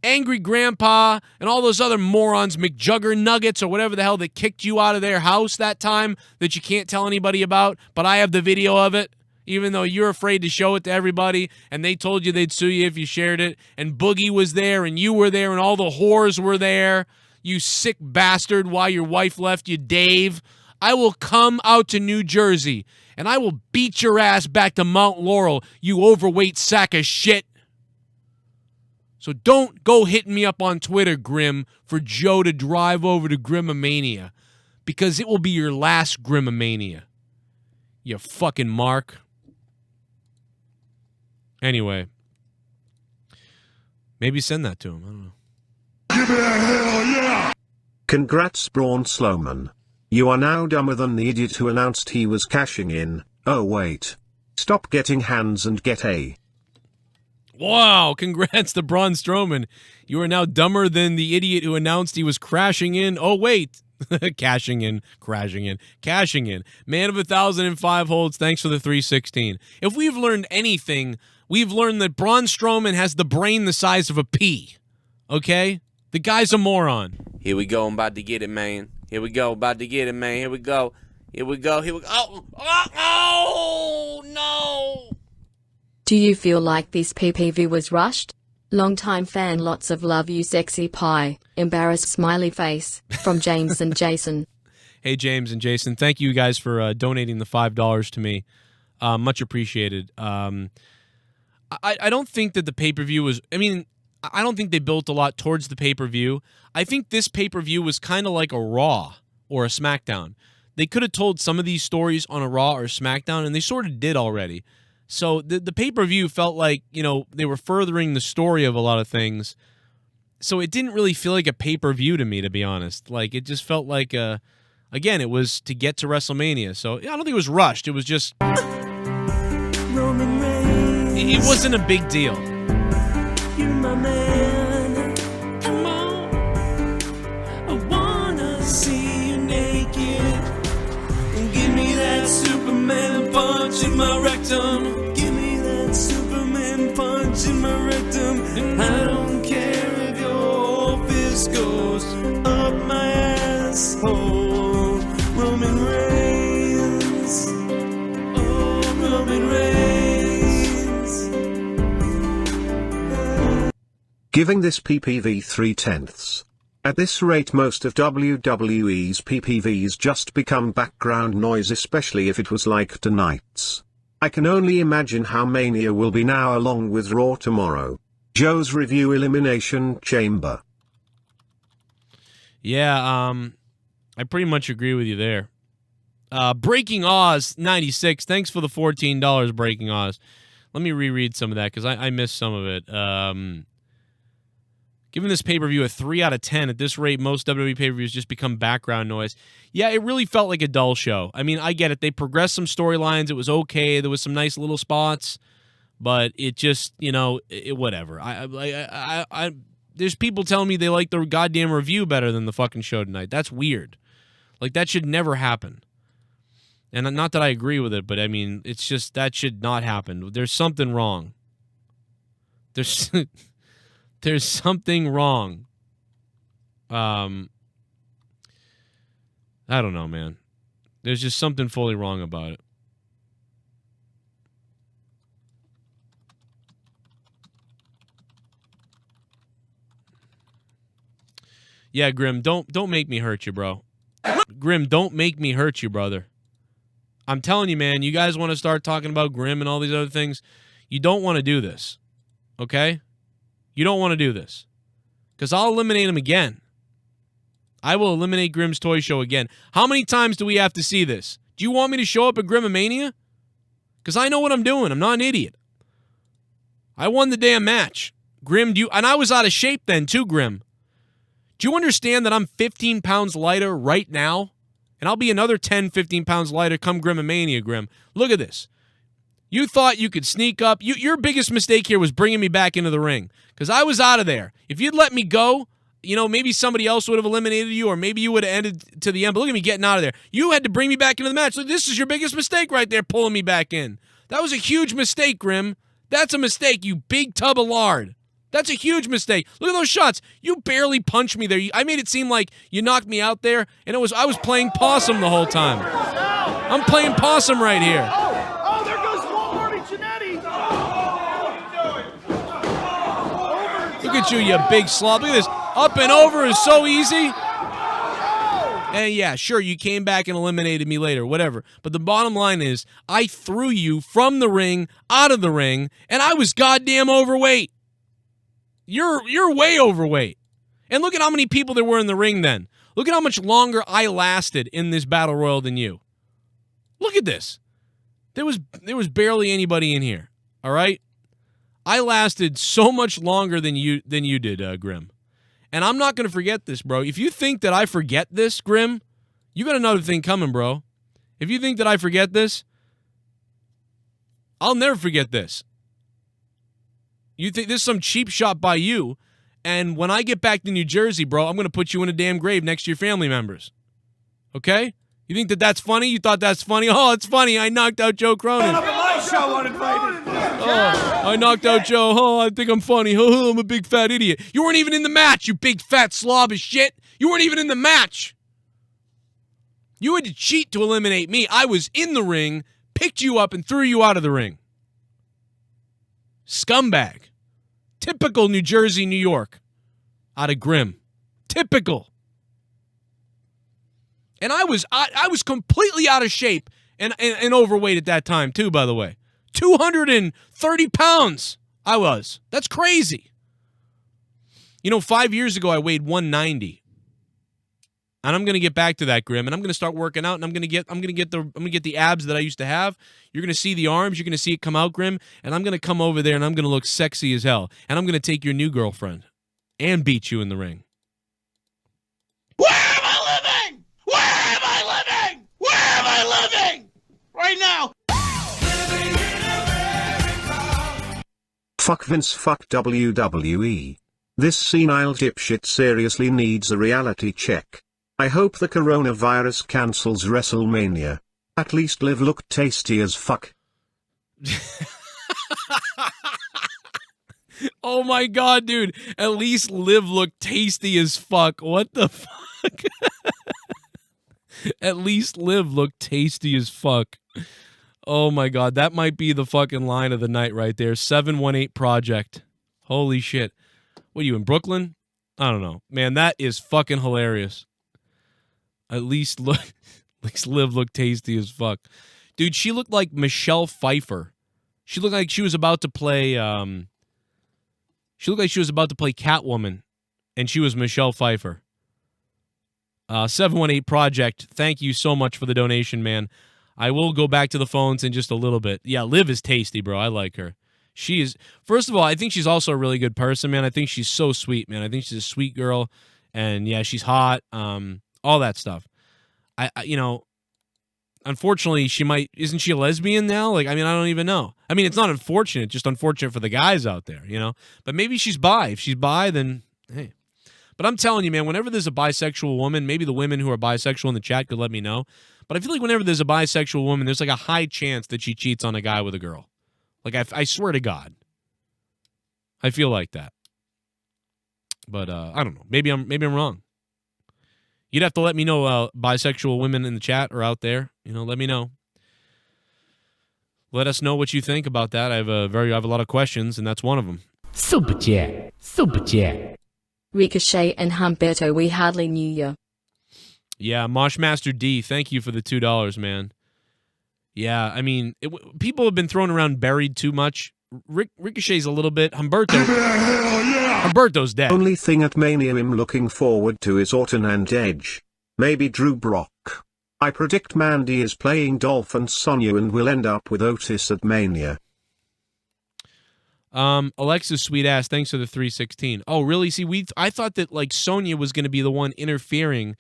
Angry Grandpa, and all those other morons, McJugger Nuggets or whatever the hell, that kicked you out of their house that time that you can't tell anybody about, but I have the video of it, even though you're afraid to show it to everybody, and they told you they'd sue you if you shared it, and Boogie was there, and you were there, and all the whores were there, you sick bastard, while your wife left you, Dave. I will come out to New Jersey, and I will beat your ass back to Mount Laurel, you overweight sack of shit. So don't go hitting me up on Twitter, Grim, for Joe to drive over to Grimomania, because it will be your last Grimomania. You fucking mark. Anyway, maybe send that to him. I don't know. Give me a hell yeah! Congrats, Braun Slowman. You are now dumber than the idiot who announced he was cashing in. Oh wait. Stop getting hands and get a. Wow, congrats to Braun Strowman. You are now dumber than the idiot who announced he was crashing in. Oh, wait. Cashing in. Man of 1,005 holds, thanks for the 316. If we've learned anything, we've learned that Braun Strowman has the brain the size of a pea. Okay? The guy's a moron. Here we go. I'm about to get it, man. Here we go. About to get it, man. Here we go. Oh, no. Do you feel like this PPV was rushed? Longtime fan, lots of love, you sexy pie. Embarrassed smiley face from James and Jason. Hey, James and Jason, thank you guys for donating the $5 to me. Much appreciated. I don't think that the pay-per-view was... I mean, I don't think they built a lot towards the pay-per-view. I think this pay-per-view was kind of like a Raw or a SmackDown. They could have told some of these stories on a Raw or SmackDown, and they sort of did already. So the pay-per-view felt like, you know, they were furthering the story of a lot of things. So it didn't really feel like a pay-per-view to me, to be honest. Like, it just felt like, again, it was to get to WrestleMania. So yeah, I don't think it was rushed. It was just... It wasn't a big deal. You're my man. Come on. I wanna see you naked. Give me that Superman punch in my rectum. Give me that Superman punch in my rectum. And I don't care if your fist goes up my asshole. Roman Reigns. Oh, Roman Reigns. Giving this PPV 3/10. At this rate, most of WWE's PPVs just become background noise, especially if it was like tonight's. I can only imagine how Mania will be now, along with Raw tomorrow. Joe's review: Elimination Chamber. Yeah, I pretty much agree with you there. Breaking Oz 96, thanks for the $14, Breaking Oz. Let me reread some of that because I missed some of it. Giving this pay-per-view a 3 out of 10. At this rate, most WWE pay-per-views just become background noise. Yeah, it really felt like a dull show. I mean, I get it. They progressed some storylines. It was okay. There was some nice little spots, but it just, you know, whatever. there's people telling me they like the goddamn review better than the fucking show tonight. That's weird. Like, that should never happen. And not that I agree with it, but I mean, it's just that should not happen. There's something wrong. There's something wrong. I don't know, man. There's just something fully wrong about it. Yeah, Grim, don't make me hurt you, bro. Grim, don't make me hurt you, brother. I'm telling you, man, you guys want to start talking about Grim and all these other things. You don't want to do this, okay? You don't want to do this. Because I'll eliminate him again. I will eliminate Grim's Toy Show again. How many times do we have to see this? Do you want me to show up at Grimomania? Because I know what I'm doing. I'm not an idiot. I won the damn match. Grim, and I was out of shape then too, Grim. Do you understand that I'm 15 pounds lighter right now? And I'll be another 10, 15 pounds lighter come Grimomania, Grim. Look at this. You thought you could sneak up. Your biggest mistake here was bringing me back into the ring. Because I was out of there. If you'd let me go, you know, maybe somebody else would have eliminated you, or maybe you would have ended to the end. But look at me getting out of there. You had to bring me back into the match. Look, this is your biggest mistake right there, pulling me back in. That was a huge mistake, Grim. That's a mistake, you big tub of lard. That's a huge mistake. Look at those shots. You barely punched me there. I made it seem like you knocked me out there, and I was playing possum the whole time. I'm playing possum right here. Oh, there goes Walmart Janetti. Look at you big slob. Look at this. Up and over is so easy. And yeah, sure, you came back and eliminated me later, whatever. But the bottom line is, I threw you from the ring, out of the ring, and I was goddamn overweight. You're way overweight. And look at how many people there were in the ring then. Look at how much longer I lasted in this battle royal than you. Look at this. There was barely anybody in here. All right? I lasted so much longer than you did, Grim. And I'm not going to forget this, bro. If you think that I forget this, Grim, you got another thing coming, bro. If you think that I forget this, I'll never forget this. You think this is some cheap shot by you, and when I get back to New Jersey, bro, I'm going to put you in a damn grave next to your family members. Okay? You think that that's funny? You thought that's funny? Oh, it's funny. I knocked out Joe Cronin. Oh, I knocked out Joe. Oh, I think I'm funny. Oh, I'm a big fat idiot. You weren't even in the match, you big fat slob of shit. You weren't even in the match. You had to cheat to eliminate me. I was in the ring, picked you up, and threw you out of the ring. Scumbag. Typical New Jersey, New York. Out of Grim. Typical. And I was completely out of shape and overweight at that time, too, by the way. 230 pounds I was. That's crazy. You know, 5 years ago, I weighed 190. And I'm going to get back to that, Grim, and I'm going to start working out, and I'm going to get the abs that I used to have. You're going to see the arms, you're going to see it come out, Grim, and I'm going to come over there and I'm going to look sexy as hell. And I'm going to take your new girlfriend and beat you in the ring. Where am I living? Where am I living? Where am I living? Right now. Fuck Vince, fuck WWE. This senile dipshit seriously needs a reality check. I hope the coronavirus cancels WrestleMania. At least Liv looked tasty as fuck. Oh my god, dude. At least Liv looked tasty as fuck. What the fuck? At least Liv looked tasty as fuck. Oh my god, that might be the fucking line of the night right there. 718 Project. Holy shit. What are you, in Brooklyn? I don't know. Man, that is fucking hilarious. At least Liv looked tasty as fuck. Dude, she looked like Michelle Pfeiffer. She looked like she was about to play Catwoman, and she was Michelle Pfeiffer. 718 Project, thank you so much for the donation, man. I will go back to the phones in just a little bit. Yeah, Liv is tasty, bro. I like her. She is, first of all, I think she's also a really good person, man. I think she's so sweet, man. I think she's a sweet girl, and yeah, she's hot, all that stuff. I you know, unfortunately, isn't she a lesbian now? Like, I mean, I don't even know. I mean, it's not unfortunate, just unfortunate for the guys out there, you know? But maybe she's bi. If she's bi, then Hey. But I'm telling you, man, whenever there's a bisexual woman, maybe the women who are bisexual in the chat could let me know, but I feel like whenever there's a bisexual woman, there's like a high chance that she cheats on a guy with a girl. Like, I swear to God. I feel like that. But I don't know. Maybe I'm wrong. You'd have to let me know, bisexual women in the chat or out there. You know, let me know. Let us know what you think about that. I have a lot of questions, and that's one of them. Super chat. Super chat. Ricochet and Humberto, we hardly knew you. Yeah, Moshmaster D, thank you for the $2, man. Yeah, I mean, people have been throwing around buried too much. Ricochet's a little bit. Humberto's dead. Only thing at Mania I'm looking forward to is Orton and Edge. Maybe Drew Brock. I predict Mandy is playing Dolph and Sonya and will end up with Otis at Mania. Alexa's sweet ass, thanks for the 316. Oh, really? See, I thought that like Sonya was going to be the one interfering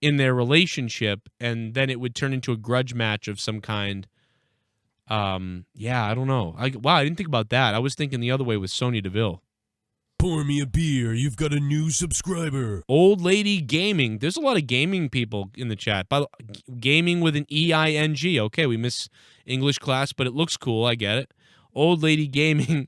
in their relationship, and then it would turn into a grudge match of some kind. Yeah, I don't know. Wow, I didn't think about that. I was thinking the other way with Sonya Deville. Pour me a beer. You've got a new subscriber. Old Lady Gaming. There's a lot of gaming people in the chat. Gaming with an E-I-N-G. Okay, we miss English class, but it looks cool. I get it. Old Lady Gaming.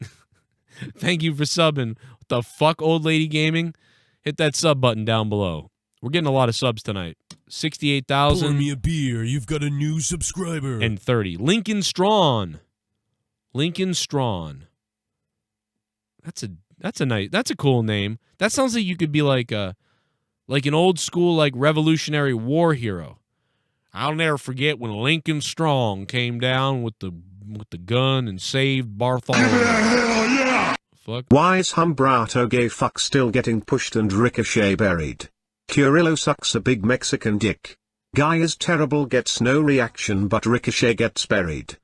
Thank you for subbing. What the fuck, Old Lady Gaming? Hit that sub button down below. We're getting a lot of subs tonight. 68,000. Pour me a beer. You've got a new subscriber. And 30. Lincoln Strawn. Lincoln Strawn. That's a cool name. That sounds like you could be like an old school like Revolutionary War hero. I'll never forget when Lincoln Strong came down with the gun and saved Bartholomew. Hell yeah! Fuck. Why is Humberto gay fuck still getting pushed and Ricochet buried? Curillo sucks a big Mexican dick. Guy is terrible, gets no reaction, but Ricochet gets buried.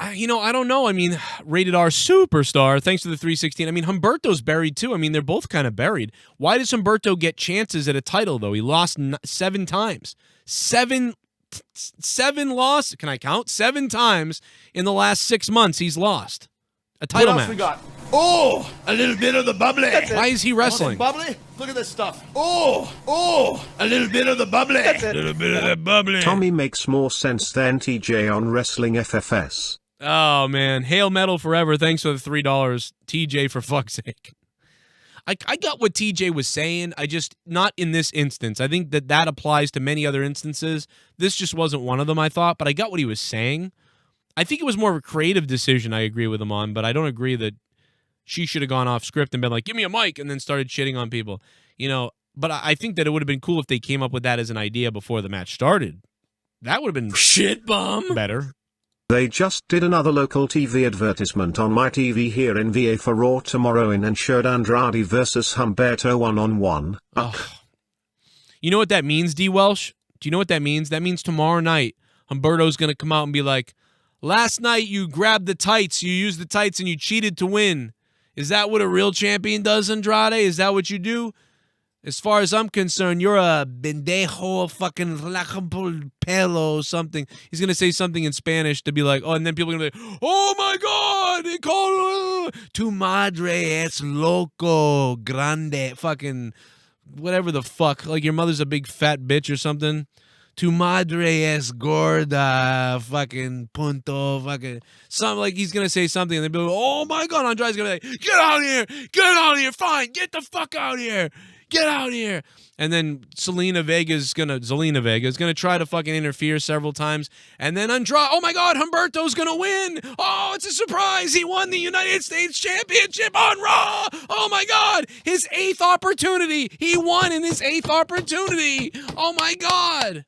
I don't know. I mean, Rated R Superstar, thanks to the 316. I mean, Humberto's buried too. I mean, they're both kind of buried. Why does Humberto get chances at a title, though? He lost 7 times. Seven loss. Can I count? 7 times in the last 6 months he's lost a title match. We got? Oh, a little bit of the bubbly. Why is he wrestling? Bubbly? Look at this stuff. Oh, a little bit of the bubbly. A little bit of that bubbly. Tommy makes more sense than TJ on Wrestling FFS. Oh, man. Hail Metal Forever. Thanks for the $3. TJ, for fuck's sake. I got what TJ was saying. I just, not in this instance. I think that applies to many other instances. This just wasn't one of them, I thought, but I got what he was saying. I think it was more of a creative decision I agree with him on, but I don't agree that she should have gone off script and been like, give me a mic, and then started shitting on people. But I think that it would have been cool if they came up with that as an idea before the match started. That would have been shit bomb better. They just did another local TV advertisement on my TV here in VA for Raw tomorrow and showed Andrade versus Humberto 1-on-1. You know what that means, D. Welsh? Do you know what that means? That means tomorrow night, Humberto's going to come out and be like, last night you grabbed the tights, you used the tights, and you cheated to win. Is that what a real champion does, Andrade? Is that what you do? As far as I'm concerned, you're a bendejo, fucking pelo, something. He's going to say something in Spanish to be like, oh, and then people are going to be like, oh my God, they call tu madre es loco, grande, fucking whatever the fuck. Like your mother's a big fat bitch or something. Tu madre es gorda, fucking punto, fucking something. Like he's going to say something and they'll be like, oh my God, Andrade's going to be like, get out of here, fine, get the fuck out of here. Get out here. And then Zelina Vega's gonna try to fucking interfere several times. And then Andrade, oh my God, Humberto's gonna win. Oh, it's a surprise. He won the United States Championship on Raw. Oh my God, his 8th opportunity. He won in his 8th opportunity. Oh my God.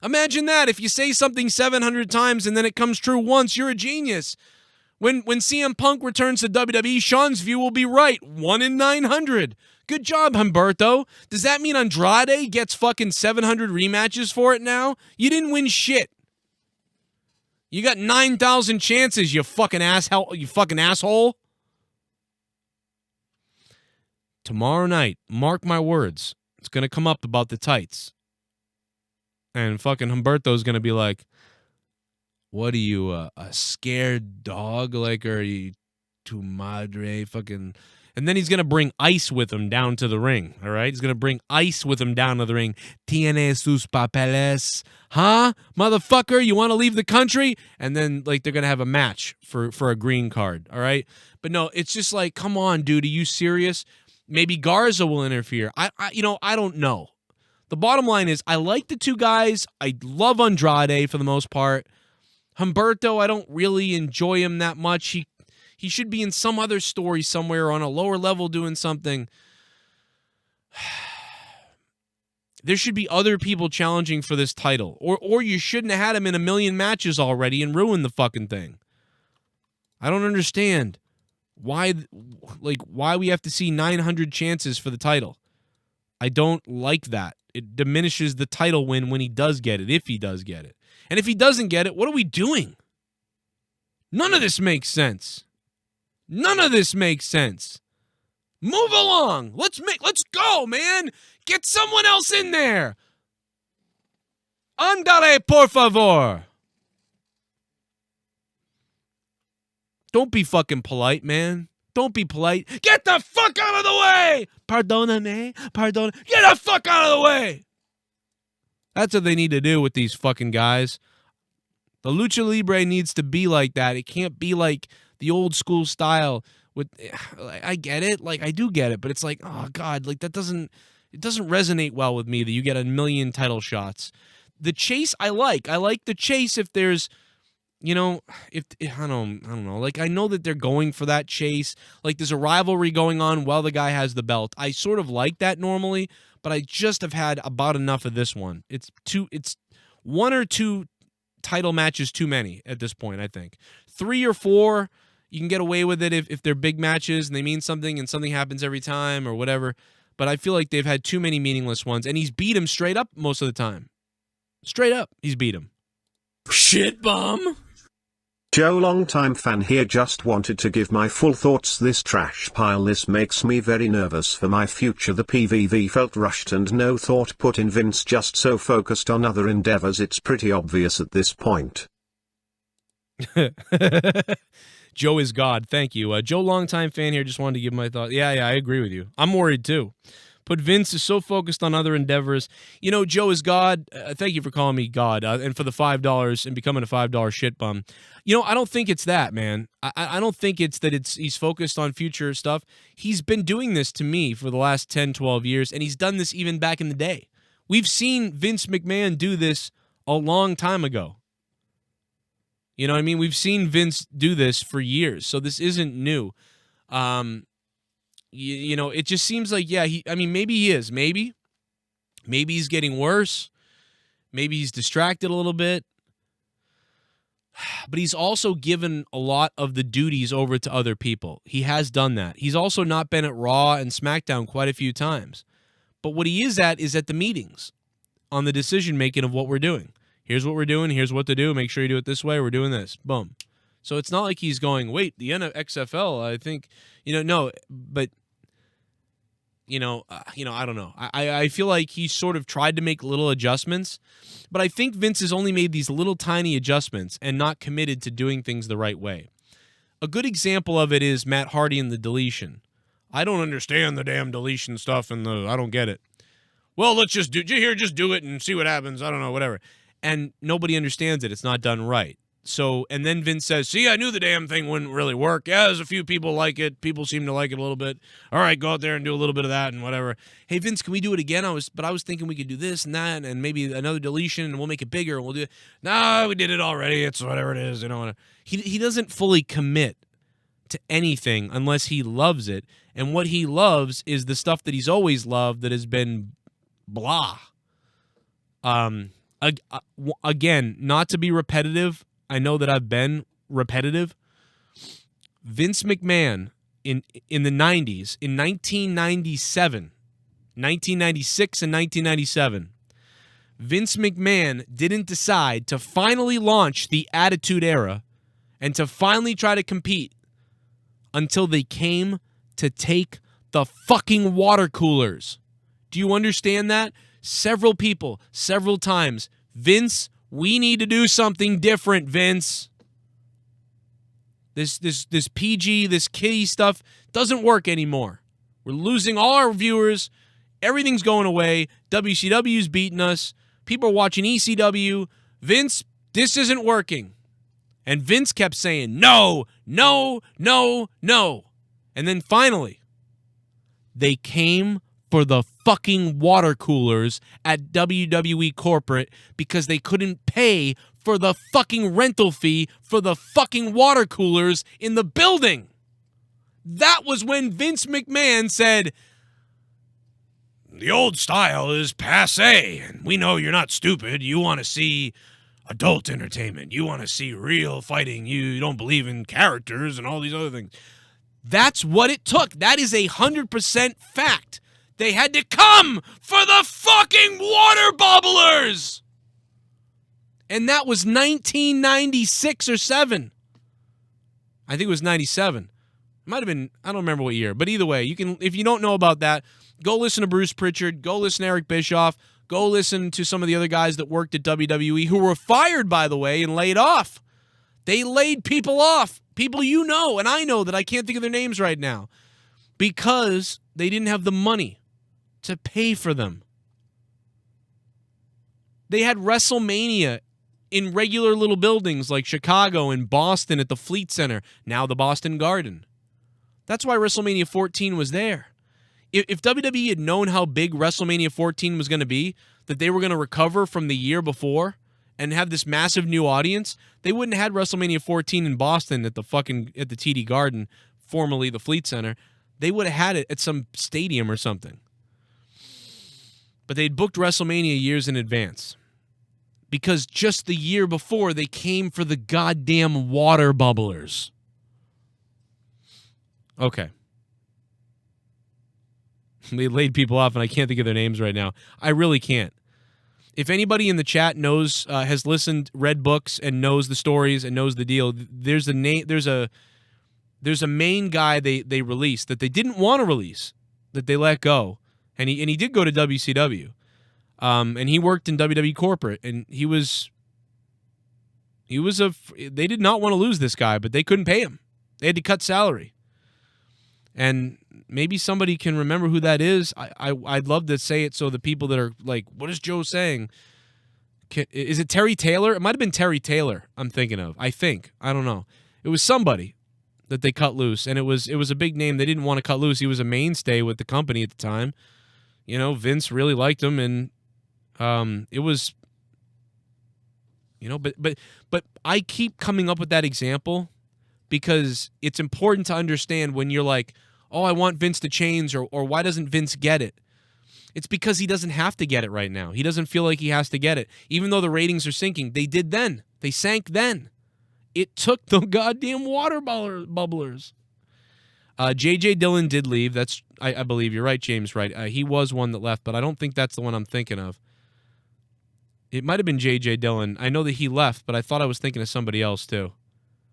Imagine that. If you say something 700 times and then it comes true once, you're a genius. When CM Punk returns to WWE, Sean's view will be right. 1 in 900. Good job, Humberto. Does that mean Andrade gets fucking 700 rematches for it now? You didn't win shit. You got 9,000 chances, you fucking asshole. Tomorrow night, mark my words, it's going to come up about the tights. And fucking Humberto's going to be like, what are you, a scared dog? Like, are you tu madre fucking... And then he's going to bring ice with him down to the ring, all right? He's going to bring ice with him down to the ring. Tiene sus papeles. Huh? Motherfucker, you want to leave the country? And then, like, they're going to have a match for a green card, all right? But no, it's just like, come on, dude, are you serious? Maybe Garza will interfere. I don't know. The bottom line is I like the two guys. I love Andrade for the most part. Humberto, I don't really enjoy him that much. He should be in some other story somewhere on a lower level doing something. There should be other people challenging for this title. Or you shouldn't have had him in a million matches already and ruined the fucking thing. I don't understand why we have to see 900 chances for the title. I don't like that. It diminishes the title win when he does get it, if he does get it. And if he doesn't get it, what are we doing? None of this makes sense. None of this makes sense. Move along. Let's go, man. Get someone else in there. Andale, por favor. Don't be fucking polite, man. Don't be polite. Get the fuck out of the way. Pardoname. Get the fuck out of the way. That's what they need to do with these fucking guys. The Lucha Libre needs to be like that. It can't be like the old school style with, I get it. Like, I do get it, but it's like, oh God, like it doesn't resonate well with me that you get a million title shots. The chase I like the chase if there's, I don't know. Like, I know that they're going for that chase. Like, there's a rivalry going on while the guy has the belt. I sort of like that normally, but I just have had about enough of this one. It's one or two title matches too many at this point, I think. 3 or 4, you can get away with it if they're big matches and they mean something and something happens every time or whatever. But I feel like they've had too many meaningless ones, and he's beat him straight up most of the time. Straight up, he's beat him. Shit bum. Joe, long-time fan here, just wanted to give my full thoughts. This trash pile, this makes me very nervous for my future. The PVV felt rushed and no thought put in. Vince just so focused on other endeavors, it's pretty obvious at this point. Joe is God. Thank you. Joe, longtime fan here, just wanted to give my thought. Yeah, I agree with you. I'm worried too. But Vince is so focused on other endeavors. Joe is God. Thank you for calling me God and for the $5 and becoming a $5 shit bum. I don't think it's that, man. I don't think it's that he's focused on future stuff. He's been doing this to me for the last 10, 12 years, and he's done this even back in the day. We've seen Vince McMahon do this a long time ago. You know what I mean? We've seen Vince do this for years, so this isn't new. It just seems like, maybe he is. Maybe he's getting worse. Maybe he's distracted a little bit. But he's also given a lot of the duties over to other people. He has done that. He's also not been at Raw and SmackDown quite a few times. But what he is at the meetings on the decision-making of what we're doing. Here's what we're doing. Here's what to do. Make sure you do it this way. We're doing this. Boom. So it's not like he's going, wait, the XFL, I think, no, but, I don't know. I feel like he sort of tried to make little adjustments, but I think Vince has only made these little tiny adjustments and not committed to doing things the right way. A good example of it is Matt Hardy and the deletion. I don't understand the damn deletion stuff and I don't get it. Well, let's just do it and see what happens. I don't know, whatever. And nobody understands it. It's not done right. So, and then Vince says, see, I knew the damn thing wouldn't really work. Yeah, there's a few people like it. People seem to like it a little bit. All right, go out there and do a little bit of that and whatever. Hey, Vince, can we do it again? I was thinking we could do this and that and maybe another deletion and we'll make it bigger and we'll do it. No, we did it already. It's whatever it is. He doesn't fully commit to anything unless he loves it. And what he loves is the stuff that he's always loved that has been blah. Again, not to be repetitive. I know that I've been repetitive. Vince McMahon in the 90s, in 1996 and 1997, Vince McMahon didn't decide to finally launch the Attitude Era and to finally try to compete until they came to take the fucking water coolers. Do you understand that? Several people, several times. Vince, we need to do something different, Vince. This PG, this kiddie stuff doesn't work anymore. We're losing all our viewers. Everything's going away. WCW's beating us. People are watching ECW. Vince, this isn't working. And Vince kept saying, no, no, no, no. And then finally, they came for the fucking water coolers at WWE corporate because they couldn't pay for the fucking rental fee for the fucking water coolers in the building. That was when Vince McMahon said, the old style is passé, and we know you're not stupid. You want to see adult entertainment. You want to see real fighting. You don't believe in characters and all these other things. That's what it took. That is 100% fact. They had to come for the fucking water bubblers. And that was 1996 or 7. I think it was 97. It might have been, I don't remember what year. But either way, you can, if you don't know about that, go listen to Bruce Pritchard. Go listen to Eric Bischoff. Go listen to some of the other guys that worked at WWE who were fired, by the way, and laid off. They laid people off. People you know, and I know that I can't think of their names right now. Because they didn't have the money to pay for them. They had WrestleMania in regular little buildings like Chicago and Boston at the Fleet Center, now the Boston Garden. That's why WrestleMania 14 was there. If WWE had known how big WrestleMania 14 was going to be, that they were going to recover from the year before and have this massive new audience, they wouldn't have had WrestleMania 14 in Boston at the TD Garden, formerly the Fleet Center. They would have had it at some stadium or something. But they'd booked WrestleMania years in advance. Because just the year before, they came for the goddamn water bubblers. Okay. They laid people off, and I can't think of their names right now. I really can't. If anybody in the chat knows, has listened, read books, and knows the stories and knows the deal, there's a main guy they released that they didn't want to release, that they let go, and he did go to WCW, and he worked in WWE corporate, and they did not want to lose this guy, but they couldn't pay him. They had to cut salary. And maybe somebody can remember who that is. I'd love to say it so the people that are like, what is Joe saying? Is it Terry Taylor? It might have been Terry Taylor I'm thinking of. I don't know. It was somebody that they cut loose, and it was a big name they didn't want to cut loose. He was a mainstay with the company at the time. You know, Vince really liked him, and it was, you know, but I keep coming up with that example because it's important to understand when you're like, oh, I want Vince to change, or why doesn't Vince get it? It's because he doesn't have to get it right now. He doesn't feel like he has to get it. Even though the ratings are sinking, they did then. They sank then. It took the goddamn water bubblers. J.J. Dillon did leave. That's I believe you're right, James. Right, he was one that left, but I don't think that's the one I'm thinking of. It might have been J.J. Dillon. I know that he left, but I thought I was thinking of somebody else too.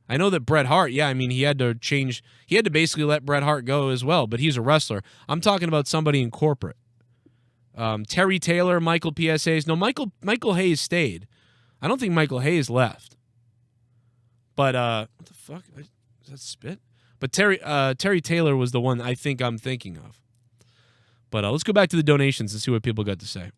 I know that Bret Hart, yeah, I mean, he had to basically let Bret Hart go as well, but he's a wrestler. I'm talking about somebody in corporate. Terry Taylor, Michael P.S. Hayes. No, Michael Hayes stayed. I don't think Michael Hayes left. But, what the fuck? Is that spit? But Terry Taylor was the one I think I'm thinking of. But let's go back to the donations and see what people got to say.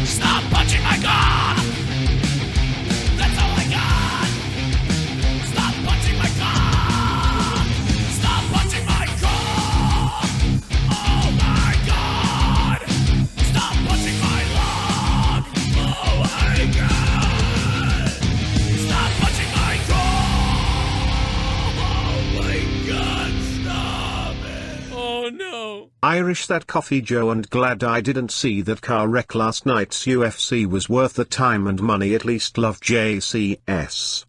Stop punching my car! That's all I got! Stop punching my car! Stop punching my car! Oh my god! Stop punching my log! Oh my god! Stop punching my car! Oh my god, stop it! Oh no! Irish that coffee Joe, and glad I didn't see that car wreck last night's UFC was worth the time and money. At least love JCS.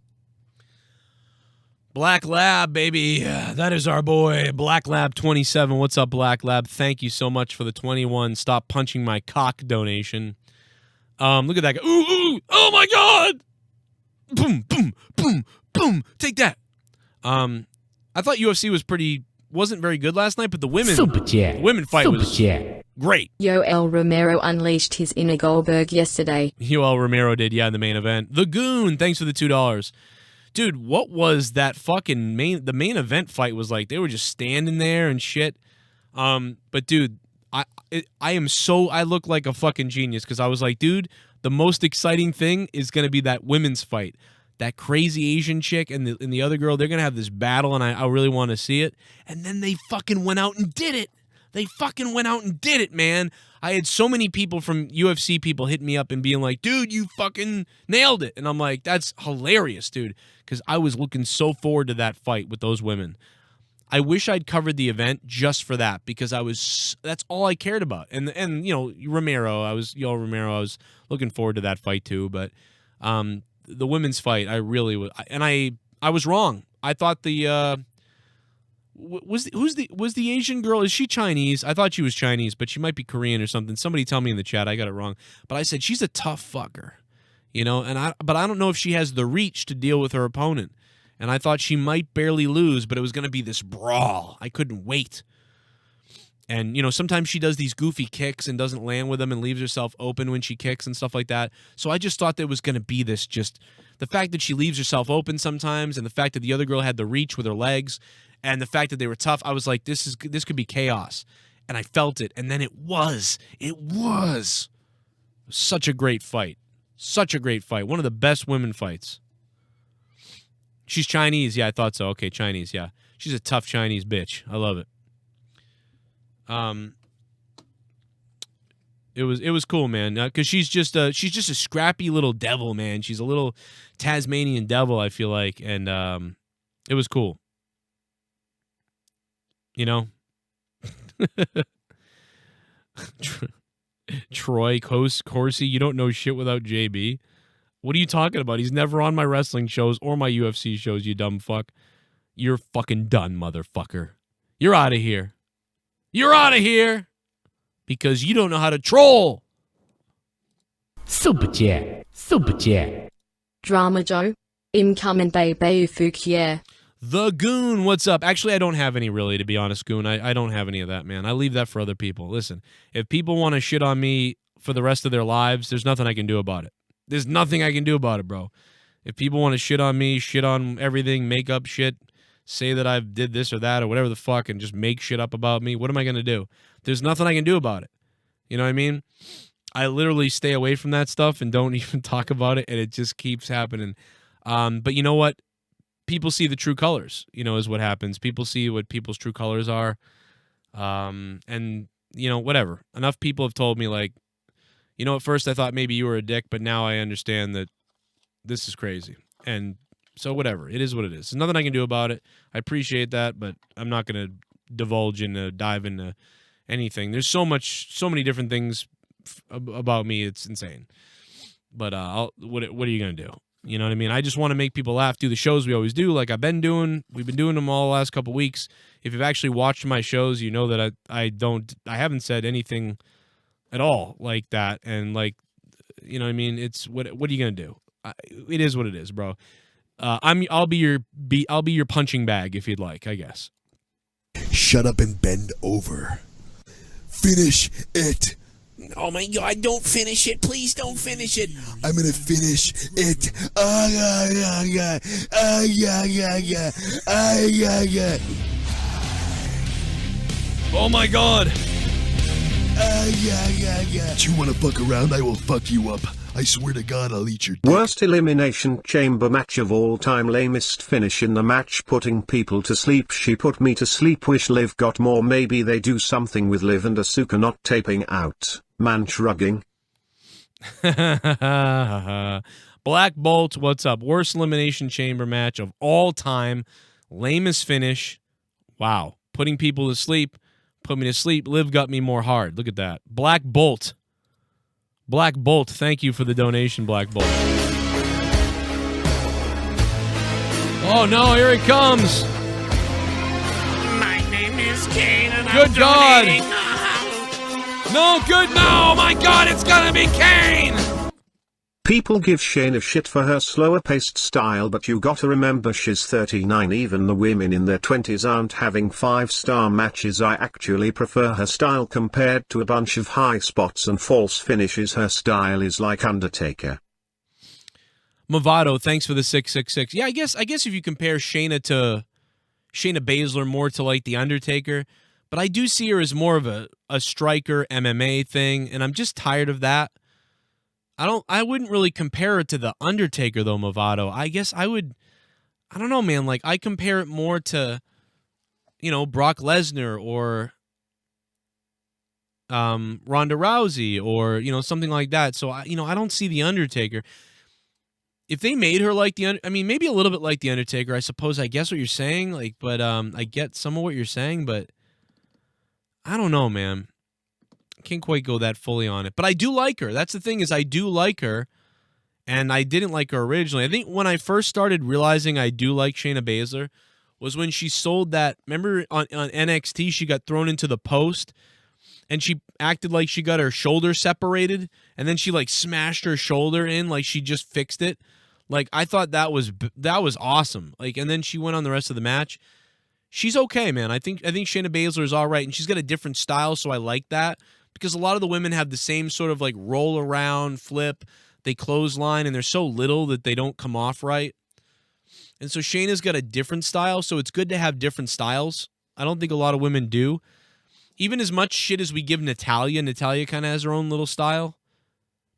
Black Lab, baby. That is our boy, Black Lab 27. What's up, Black Lab? Thank you so much for the 21 Stop Punching My Cock donation. Look at that guy. Ooh, ooh, oh my god! Boom, boom, boom, boom. Take that. I thought UFC was pretty wasn't very good last night, but the women fight was great. Yoel Romero unleashed his inner Goldberg yesterday. Yoel Romero did, yeah, in the main event. The Goon, thanks for the $2. Dude, what was that fucking the main event fight was like? They were just standing there and shit. But dude, I look like a fucking genius because I was like, dude, the most exciting thing is going to be that women's fight. That crazy Asian chick and the other girl, they're going to have this battle, and I really want to see it. And then they fucking went out and did it. They fucking went out and did it, man. I had so many people from UFC people hit me up and being like, dude, you fucking nailed it. And I'm like, that's hilarious, dude, because I was looking so forward to that fight with those women. I wish I'd covered the event just for that because that's all I cared about. And you know, Romero, I was looking forward to that fight too, but the women's fight, I really was, and I was wrong. I thought the was the Asian girl, is she Chinese? I thought she was Chinese, but she might be Korean or something. Somebody tell me in the chat, I got it wrong. But I said she's a tough fucker, you know, but I don't know if she has the reach to deal with her opponent. And I thought she might barely lose, but it was going to be this brawl. I couldn't wait. And, you know, sometimes she does these goofy kicks and doesn't land with them and leaves herself open when she kicks and stuff like that. So I just thought there was going to be this just the fact that she leaves herself open sometimes and the fact that the other girl had the reach with her legs and the fact that they were tough. I was like, this could be chaos. And I felt it. And then it was such a great fight. Such a great fight. One of the best women fights. She's Chinese. Yeah, I thought so. Okay, Chinese. Yeah. She's a tough Chinese bitch. I love it. It was cool, man. Because she's just a scrappy little devil, man. She's a little Tasmanian devil, I feel like, and it was cool. You know, Troy Corsi, you don't know shit without JB. What are you talking about? He's never on my wrestling shows or my UFC shows, you dumb fuck. You're fucking done, motherfucker. You're out of here. You're out of here because you don't know how to troll. Super chat. Super chat. Drama Joe. Incoming baby Fukier. The Goon, what's up? Actually, I don't have any really, to be honest, Goon. I don't have any of that, man. I leave that for other people. Listen, if people want to shit on me for the rest of their lives, there's nothing I can do about it. There's nothing I can do about it, bro. If people want to shit on me, shit on everything, make up shit, say that I did this or that or whatever the fuck and just make shit up about me, what am I going to do? There's nothing I can do about it. You know what I mean? I literally stay away from that stuff and don't even talk about it, and it just keeps happening. But you know what? People see the true colors, you know, is what happens. People see what people's true colors are. And, you know, whatever. Enough people have told me, like, you know, at first I thought maybe you were a dick, but now I understand that this is crazy. And so whatever. It is what it is. There's nothing I can do about it. I appreciate that, but I'm not going to dive into anything. There's so many different things about me. It's insane. But what are you going to do? You know what I mean? I just want to make people laugh, do the shows we always do, like I've been doing. We've been doing them all the last couple weeks. If you've actually watched my shows, you know that I haven't said anything at all like that. And like, you know what I mean? It's what are you going to do? It is what it is, bro. I'll be your punching bag if you'd like, I guess. Shut up and bend over. Finish it. Oh my God, don't finish it. Please don't finish it. I'm gonna finish it. Oh my God. Do you wanna fuck around? I will fuck you up. I swear to God, I'll eat your dick. Worst elimination chamber match of all time. Lamest finish in the match, putting people to sleep. She put me to sleep. Wish Liv got more. Maybe they do something with Liv and Asuka not taping out. Man shrugging. Black Bolt, what's up? Worst elimination chamber match of all time. Lamest finish. Wow. Putting people to sleep. Put me to sleep. Liv got me more hard. Look at that. Black Bolt. Black Bolt, thank you for the donation, Black Bolt. Oh no, here it comes. My name is Kane and Good I'm God. donating. No, good, no, my God, it's gonna be Kane. People give Shayna shit for her slower-paced style, but you gotta remember she's 39. Even the women in their 20s aren't having 5-star matches. I actually prefer her style compared to a bunch of high spots and false finishes. Her style is like Undertaker. Movado, thanks for the 666. Yeah, I guess if you compare Shayna Baszler more to like the Undertaker, but I do see her as more of a striker MMA thing, and I'm just tired of that. I wouldn't really compare it to the Undertaker though, Movado. I guess I would. I don't know, man. Like I compare it more to, Brock Lesnar or Ronda Rousey or something like that. So I don't see the Undertaker. If they made her like maybe a little bit like the Undertaker, I suppose. I guess what you're saying, but I get some of what you're saying, but I don't know, man. Can't quite go that fully on it, but I do like her. That's the thing, is I do like her, and I didn't like her originally. I think when I first started realizing I do like Shayna Baszler was when she sold that. Remember on NXT, she got thrown into the post, and she acted like she got her shoulder separated, and then she like smashed her shoulder in, like she just fixed it. Like I thought that was awesome. Like, and then she went on the rest of the match. She's okay, man. I think Shayna Baszler is all right, and she's got a different style, so I like that. Because a lot of the women have the same sort of like roll around, flip, they clothesline, and they're so little that they don't come off right. And so Shayna's got a different style, so it's good to have different styles. I don't think a lot of women do. Even as much shit as we give Natalya kind of has her own little style.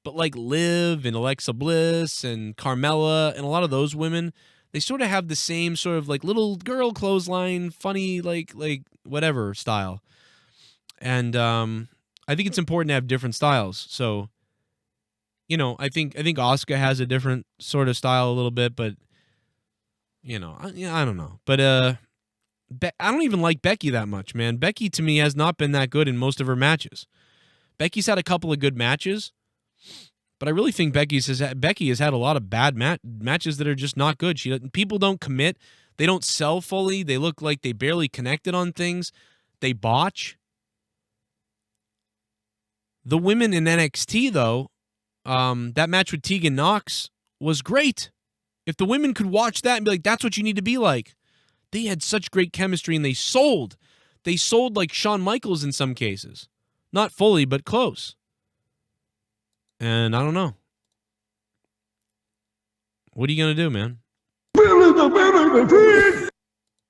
But like Liv and Alexa Bliss and Carmella and a lot of those women, they sort of have the same sort of like little girl clothesline, funny like whatever style. And I think it's important to have different styles. So, I think Asuka has a different sort of style a little bit, but I don't know. But I don't even like Becky that much, man. Becky to me has not been that good in most of her matches. Becky's had a couple of good matches, but I really think Becky has had a lot of bad matches that are just not good. People don't commit, they don't sell fully, they look like they barely connected on things, they botch. The women in NXT, though, that match with Tegan Nox was great. If the women could watch that and be like, that's what you need to be like. They had such great chemistry, and they sold. They sold like Shawn Michaels in some cases. Not fully, but close. And I don't know. What are you going to do, man?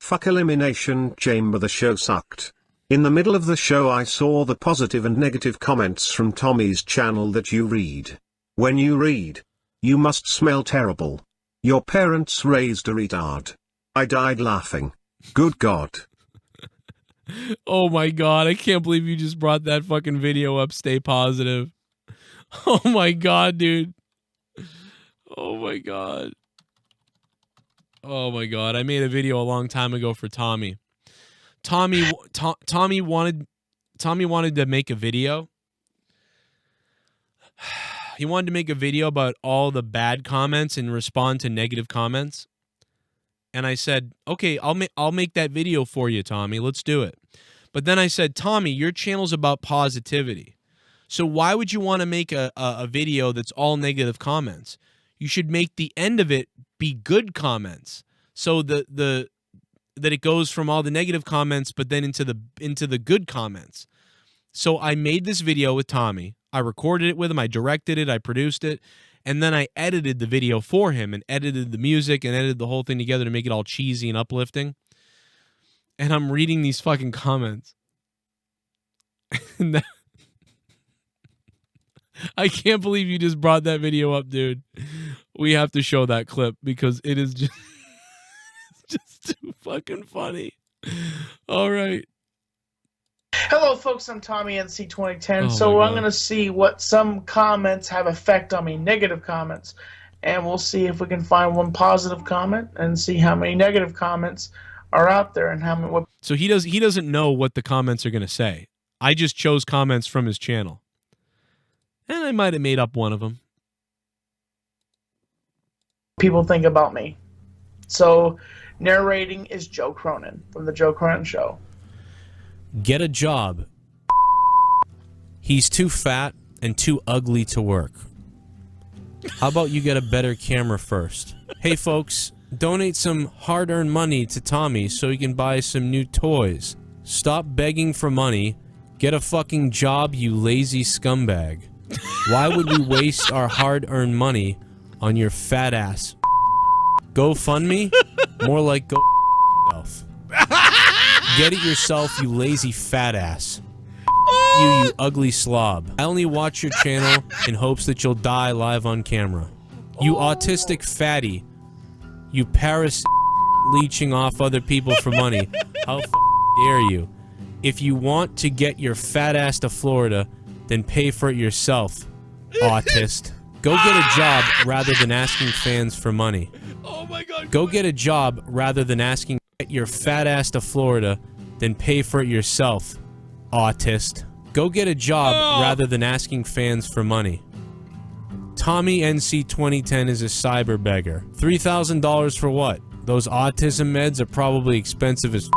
Fuck Elimination Chamber, the show sucked. In the middle of the show I saw the positive and negative comments from Tommy's channel that you read. When you read, you must smell terrible. Your parents raised a retard. I died laughing. Good God. Oh my God, I can't believe you just brought that fucking video up. Stay positive. Oh my God, dude. Oh my God. Oh my God, I made a video a long time ago for Tommy. Tommy wanted to make a video. He wanted to make a video about all the bad comments and respond to negative comments. And I said, okay, I'll make that video for you, Tommy. Let's do it. But then I said, Tommy, your channel's about positivity. So why would you want to make a video that's all negative comments? You should make the end of it be good comments. So that it goes from all the negative comments, but then into the good comments. So I made this video with Tommy. I recorded it with him. I directed it. I produced it. And then I edited the video for him and edited the music and edited the whole thing together to make it all cheesy and uplifting. And I'm reading these fucking comments. And I can't believe you just brought that video up, dude. We have to show that clip because it is just, just too fucking funny. All right. Hello, folks. I'm Tommy NC 2010. Oh so I'm going to see what some comments have effect on me, negative comments. And we'll see if we can find one positive comment and see how many negative comments are out there and how many. What... So he doesn't know what the comments are going to say. I just chose comments from his channel. And I might have made up one of them. People think about me. So narrating is Joe Cronin from The Joe Cronin Show. Get a job. He's too fat and too ugly to work. How about you get a better camera first? Hey folks, donate some hard-earned money to Tommy so he can buy some new toys. Stop begging for money. Get a fucking job, you lazy scumbag. Why would we waste our hard-earned money on your fat ass? Go fund me? More like go yourself. Get it yourself, you lazy fat ass. You ugly slob. I only watch your channel in hopes that you'll die live on camera. You autistic fatty. You Paris leeching off other people for money. How dare you? If you want to get your fat ass to Florida, then pay for it yourself, autist. Go get a job rather than asking fans for money. Oh my God. Go get a job rather than asking your fat ass to Florida, then pay for it yourself, autist. Go get a job rather than asking fans for money. Tommy NC 2010 is a cyber beggar. $3,000 for what? Those autism meds are probably expensive as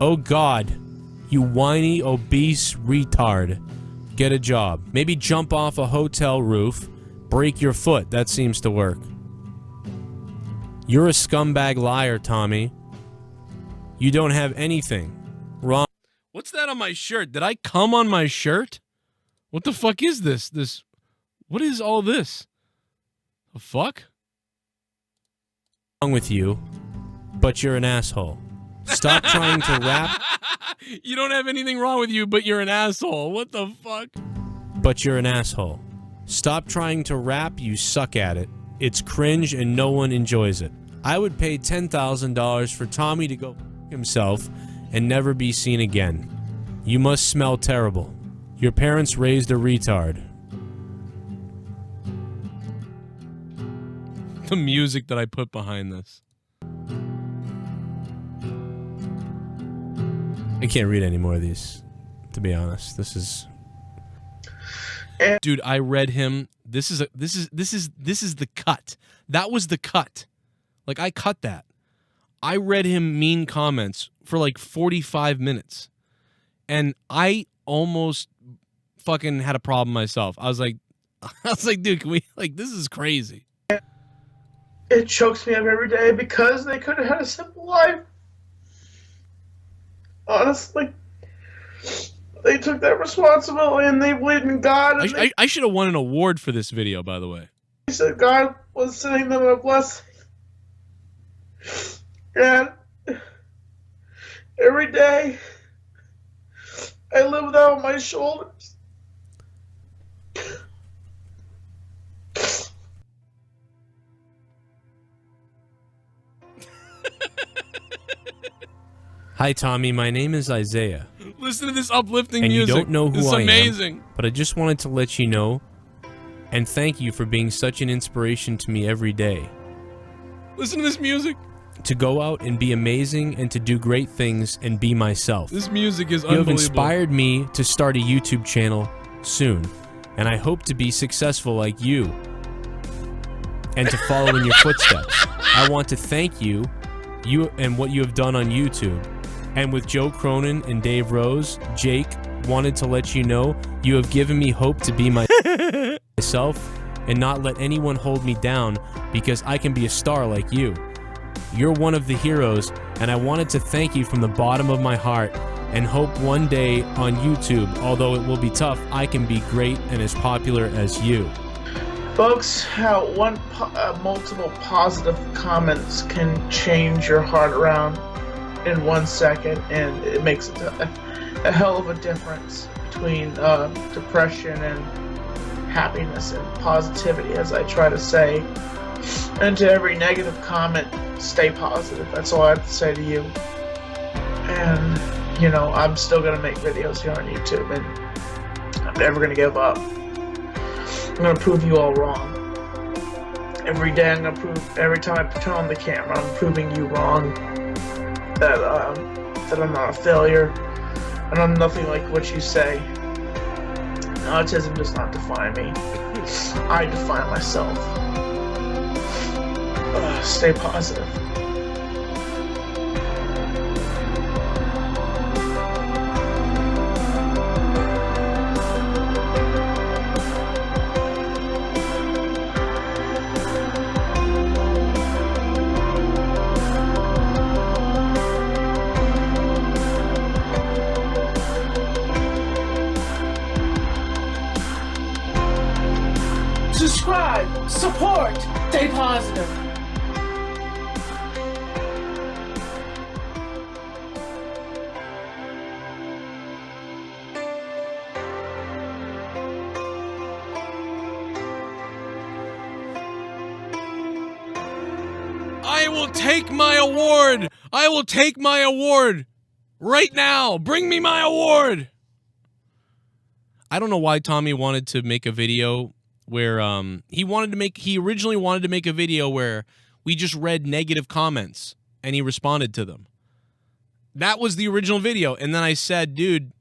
Oh God, you whiny, obese retard. Get a job. Maybe jump off a hotel roof, break your foot. That seems to work. You're a scumbag liar, Tommy. You don't have anything. Wrong. What's that on my shirt? Did I cum on my shirt? What the fuck is this? What is all this? The fuck? Wrong with you, but you're an asshole. Stop trying to rap. You don't have anything wrong with you, but you're an asshole. What the fuck? But you're an asshole. Stop trying to rap, you suck at it. It's cringe and no one enjoys it. I would pay $10,000 for Tommy to go himself and never be seen again. You must smell terrible. Your parents raised a retard. The music that I put behind this. I can't read any more of these, to be honest. This is... Dude, I read him. This is the cut. That was the cut. Like, I cut that. I read him mean comments for like 45 minutes. And I almost fucking had a problem myself. I was like, dude, can we, like, this is crazy. It chokes me up every day because they could have had a simple life. Honestly, they took that responsibility and they believed in God. I should have won an award for this video, by the way. They said God was sending them a blessing. And every day, I live without my shoulders. Hi, Tommy. My name is Isaiah. Listen to this uplifting and music. You don't know who it's I amazing. am, but I just wanted to let you know and thank you for being such an inspiration to me every day. Listen to this music. To go out and be amazing and to do great things and be myself. This music is unbelievable. You have inspired me to start a YouTube channel soon, and I hope to be successful like you and to follow in your footsteps. I want to thank you and what you have done on YouTube. And with Joe Cronin and Dave Rose, Jake wanted to let you know you have given me hope to be myself and not let anyone hold me down because I can be a star like you. You're one of the heroes, and I wanted to thank you from the bottom of my heart and hope one day on YouTube, although it will be tough, I can be great and as popular as you. Folks, how multiple positive comments can change your heart around in 1 second, and it makes a hell of a difference between depression and happiness and positivity, as I try to say. And to every negative comment, stay positive. That's all I have to say to you. And, you know, I'm still going to make videos here on YouTube, and I'm never going to give up. I'm going to prove you all wrong. Every day I'm going to prove, every time I turn on the camera, I'm proving you wrong. That I'm not a failure, and I'm nothing like what you say. Autism does not define me. I define myself. Stay positive. will take my award. I will take my award right now. Bring me my award. I don't know why Tommy wanted to make a video where he originally wanted to make a video where we just read negative comments and he responded to them. That was the original video. And then I said, dude,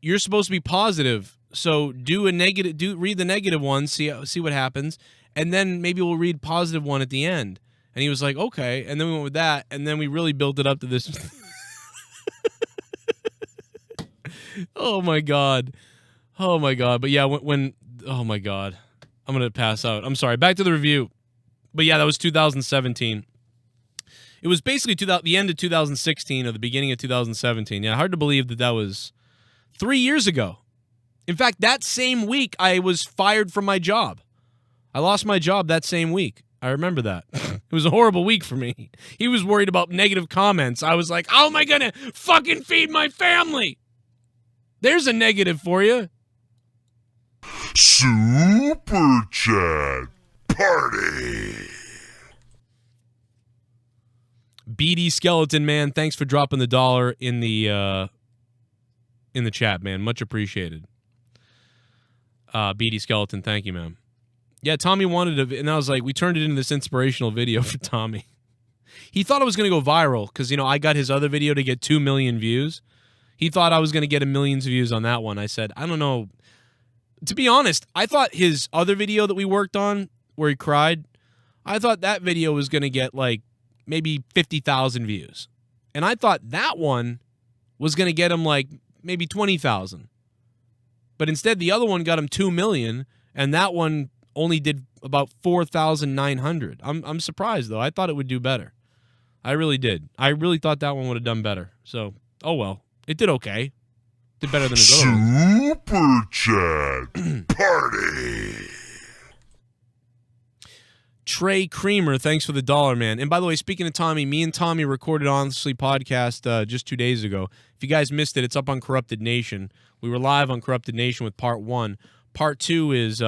you're supposed to be positive. So read the negative one, see what happens, and then maybe we'll read positive one at the end. And he was like, okay. And then we went with that, and then we really built it up to this. Oh my God. Oh my God. But yeah, when oh my God. I'm going to pass out. I'm sorry. Back to the review. But yeah, that was 2017. It was basically the end of 2016 or the beginning of 2017. Yeah, hard to believe that was 3 years ago. In fact, that same week, I was fired from my job. I lost my job that same week. I remember that. It was a horrible week for me. He was worried about negative comments. I was like, how am I going to fucking feed my family? There's a negative for you. Super Chat Party. BD Skeleton, man, thanks for dropping the $1 in the chat, man. Much appreciated. BD Skeleton, thank you, man. Yeah, Tommy wanted and I was like, we turned it into this inspirational video for Tommy. He thought it was going to go viral because, I got his other video to get 2 million views. He thought I was going to get millions of views on that one. I said, I don't know. To be honest, I thought his other video that we worked on where he cried, I thought that video was going to get like maybe 50,000 views. And I thought that one was going to get him like maybe 20,000. But instead, the other one got him 2 million, and that one only did about 4,900. I'm surprised, though. I thought it would do better. I really did. I really thought that one would have done better. So, oh well. It did okay. Did better than his other one. Super Chat Party. Trey Creamer, thanks for the $1, man. And by the way, speaking of Tommy, me and Tommy recorded Honestly podcast just 2 days ago. If you guys missed it, it's up on Corrupted Nation. We were live on Corrupted Nation with part 1. Part 2 is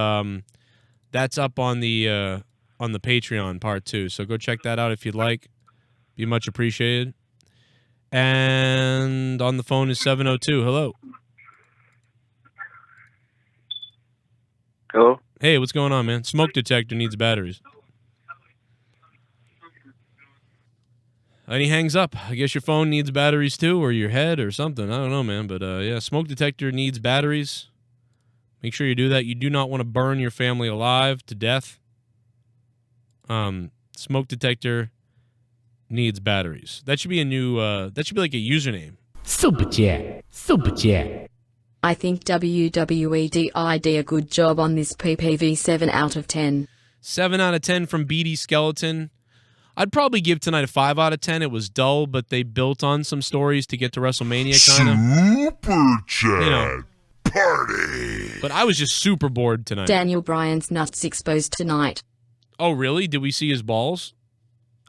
that's up on the Patreon, part 2. So go check that out if you'd like. Be much appreciated. And on the phone is 702. Hello. Hello. Hey, what's going on, man? Smoke detector needs batteries. And he hangs up. I guess your phone needs batteries too, or your head or something. I don't know, man. But yeah, smoke detector needs batteries. Make sure you do that. You do not want to burn your family alive to death. Smoke detector needs batteries. That should be a new, that should be like a username. Super Chat. Super Chat. I think WWE did a good job on this PPV. 7 out of 10. 7 out of 10 from BD Skeleton. I'd probably give tonight a 5 out of 10. It was dull, but they built on some stories to get to WrestleMania, kind of. Super Chat Party. But I was just super bored tonight. Daniel Bryan's nuts exposed tonight. Oh, really? Did we see his balls?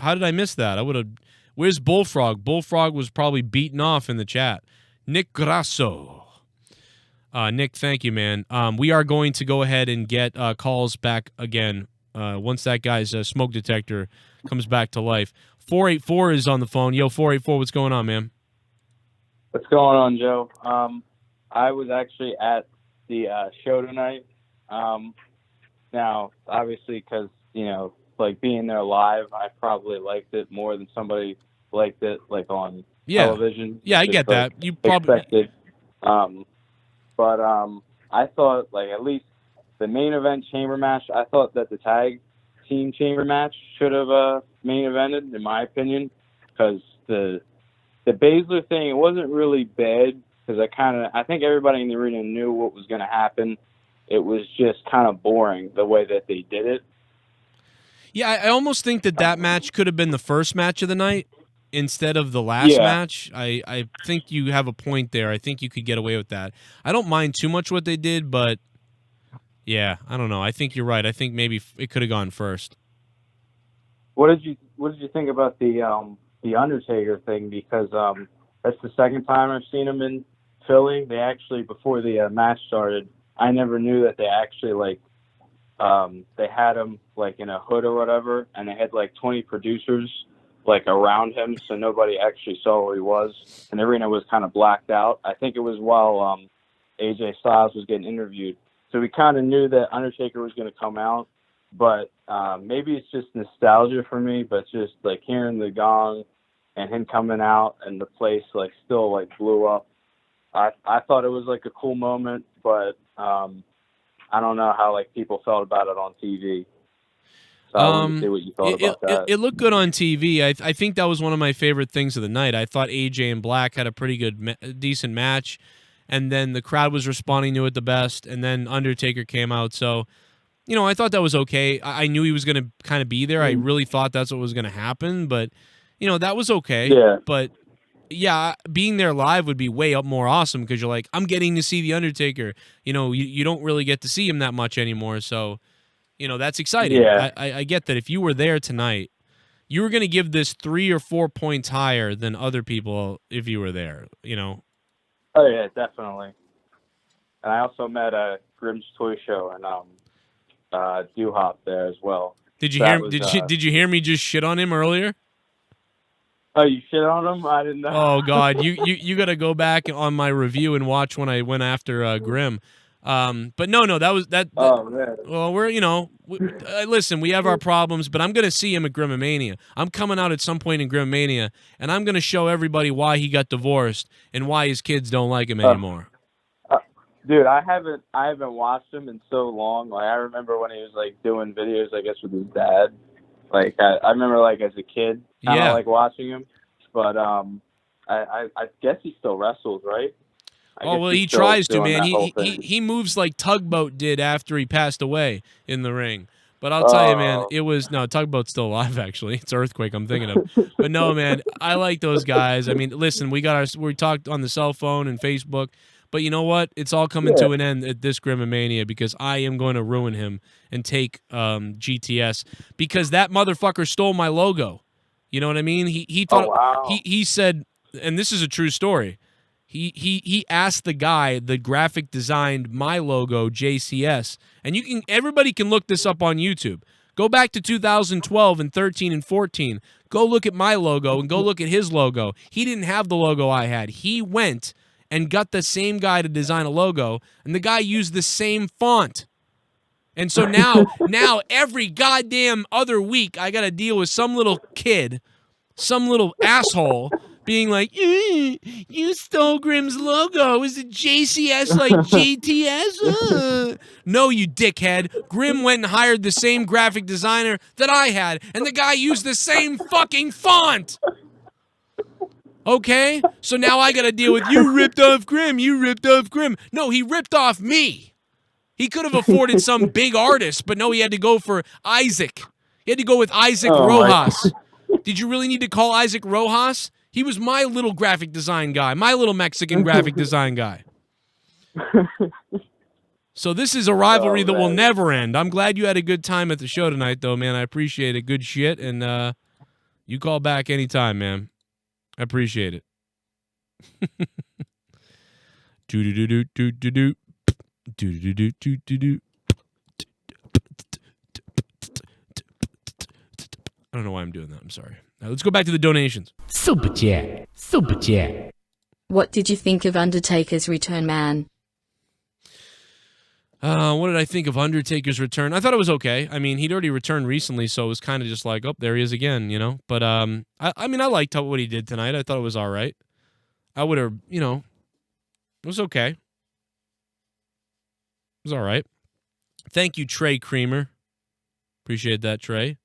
How did I miss that? I would have. Where's Bullfrog? Bullfrog was probably beaten off in the chat. Nick Grasso. Nick, thank you, man. We are going to go ahead and get calls back again once that guy's smoke detector comes back to life. 484 is on the phone. Yo, 484, what's going on, man? What's going on, Joe? I was actually at the show tonight. Now, obviously, because, like being there live, I probably liked it more than somebody liked it like on television. Yeah, I get that. You probably expected. But I thought like at least the main event chamber match. I thought that the tag team chamber match should have main evented, in my opinion, because the Baszler thing, it wasn't really bad because I think everybody in the arena knew what was going to happen. It was just kind of boring the way that they did it. Yeah, I almost think that match could have been the first match of the night instead of the last match. I think you have a point there. I think you could get away with that. I don't mind too much what they did, but yeah, I don't know. I think you're right. I think maybe it could have gone first. What did you think about the Undertaker thing? Because that's the second time I've seen him in Philly. They actually, before the match started, I never knew that they actually they had him like in a hood or whatever, and they had like 20 producers like around him, so nobody actually saw where he was, and the arena was kind of blacked out. I think it was while AJ Styles was getting interviewed, so we kind of knew that Undertaker was going to come out, but maybe it's just nostalgia for me, but just like hearing the gong and him coming out and the place like still like blew up. I thought it was like a cool moment, but I don't know how like people felt about it on TV. So I wanted to see what you thought about that. It looked good on TV. I think that was one of my favorite things of the night. I thought AJ and Black had a pretty good, decent match, and then the crowd was responding to it the best, and then Undertaker came out. So, you know, I thought that was okay. I knew he was going to kind of be there. I really thought that's what was going to happen, but, you know, that was okay. Yeah. But, yeah, being there live would be way up more awesome because you're like, I'm getting to see The Undertaker. You know, you don't really get to see him that much anymore, so, you know, that's exciting. Yeah. I get that. If you were there tonight, you were going to give this 3 or 4 points higher than other people if you were there, you know? Oh, yeah, definitely. And I also met Grimm's Toy Show and Doo-Hop there as well. Did you So hear? that was, Did you hear me just shit on him earlier? Oh, you shit on him? I didn't know. Oh God, you got to go back on my review and watch when I went after Grimm. But no, that was that. Oh man. Well, we're listen, we have our problems, but I'm gonna see him at Grimmomania. I'm coming out at some point in Grimmomania, and I'm gonna show everybody why he got divorced and why his kids don't like him anymore. Dude, I haven't watched him in so long. Like I remember when he was like doing videos, I guess with his dad. Like I remember like as a kid, kind of like watching him. But I guess he still wrestles, right? Oh, well, he tries to, man. He moves like Tugboat did after he passed away in the ring. But I'll tell you, man, it was no Tugboat's still alive. Actually, it's Earthquake I'm thinking of. But no, man, I like those guys. I mean, listen, we talked on the cell phone and Facebook. But you know what? It's all coming to an end at this Grimmomania because I am going to ruin him and take GTS because that motherfucker stole my logo. You know what I mean? He thought he said, and this is a true story. He asked the guy that graphic designed my logo, JCS, and everybody can look this up on YouTube. Go back to 2012 and 13 and 14. Go look at my logo and go look at his logo. He didn't have the logo I had. He went and got the same guy to design a logo, and the guy used the same font. And so now every goddamn other week, I got to deal with some little kid, some little asshole being like, you stole Grimm's logo. Is it JCS like GTS? No, you dickhead. Grimm went and hired the same graphic designer that I had, and the guy used the same fucking font. Okay? So now I got to deal with you ripped off Grimm. You ripped off Grimm. No, he ripped off me. He could have afforded some big artist, but no, he had to go for Isaac. He had to go with Isaac Rojas. Did you really need to call Isaac Rojas? He was my little graphic design guy, my little Mexican graphic design guy. So this is a rivalry that will never end. I'm glad you had a good time at the show tonight, though, man. I appreciate it. Good shit, and you call back anytime, man. I appreciate it. Do-do-do-do-do-do-do. Do-do-do-do-do-do. I don't know why I'm doing that. I'm sorry. Now let's go back to the donations. Super chat. Super chat. What did you think of Undertaker's return, man? What did I think of Undertaker's return? I thought it was okay. I mean, he'd already returned recently, so it was kind of just like, oh, there he is again, you know? But, I mean, I liked what he did tonight. I thought it was all right. I would have, it was okay. It was all right. Thank you, Trey Creamer. Appreciate that, Trey.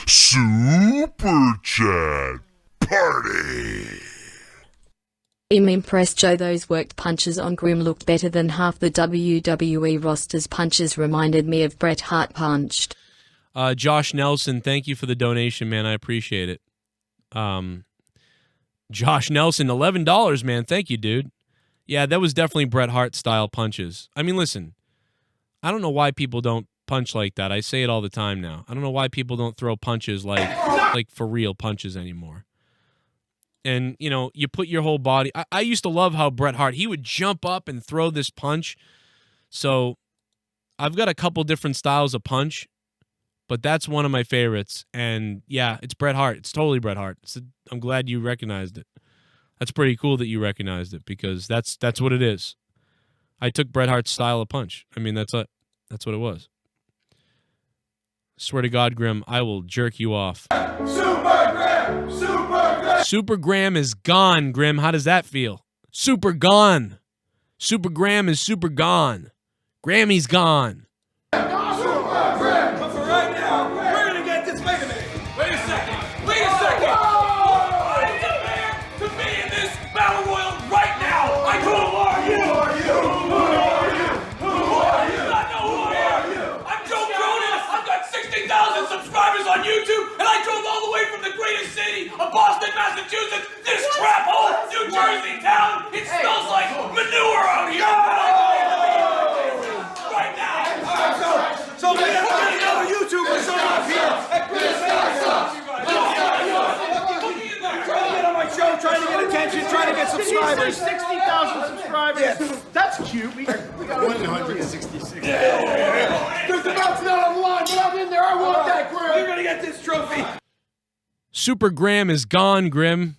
Super Chat Party. I'm impressed, Joe. Those worked punches on Grimm looked better than half the WWE roster's punches. Reminded me of Bret Hart punched. Josh Nelson, thank you for the donation, man. I appreciate it. Josh Nelson, $11, man. Thank you, dude. Yeah, that was definitely Bret Hart style punches. I mean, listen, I don't know why people don't punch like that. I say it all the time now. I don't know why people don't throw punches like for real punches anymore. And, you put your whole body. I used to love how Bret Hart, he would jump up and throw this punch. So I've got a couple different styles of punch, but that's one of my favorites. And yeah, it's Bret Hart. It's totally Bret Hart. I'm glad you recognized it. That's pretty cool that you recognized it because that's what it is. I took Bret Hart's style of punch. I mean, that's what it was. Swear to God, Grim, I will jerk you off. Super Graham! Super Graham! Super Graham is gone, Grim. How does that feel? Super gone. Super Graham is super gone. Grammy's gone. Super Graham! But for right now, we're gonna get this. Wait a minute. Wait a second. Wait a second. I demand to be in this battle royal right now. Who are you? Who are you? Who are you? Who are you? I know who I am. I'm Joe Cronin. I've got 60,000 subscribers on YouTube, and I drove all the way from the greatest city of Boston, Massachusetts, this crap hole, New Jersey town. It smells like manure out here. Right now. So we have another YouTuber up here. Trying to get on my show, trying to get attention, trying to get subscribers. 60,000 subscribers. Yeah. That's cute. We got 166. There's the bounce not on the line, but I'm in there. I want that, Grim. You're going to get this trophy. Super Graham is gone, Grim.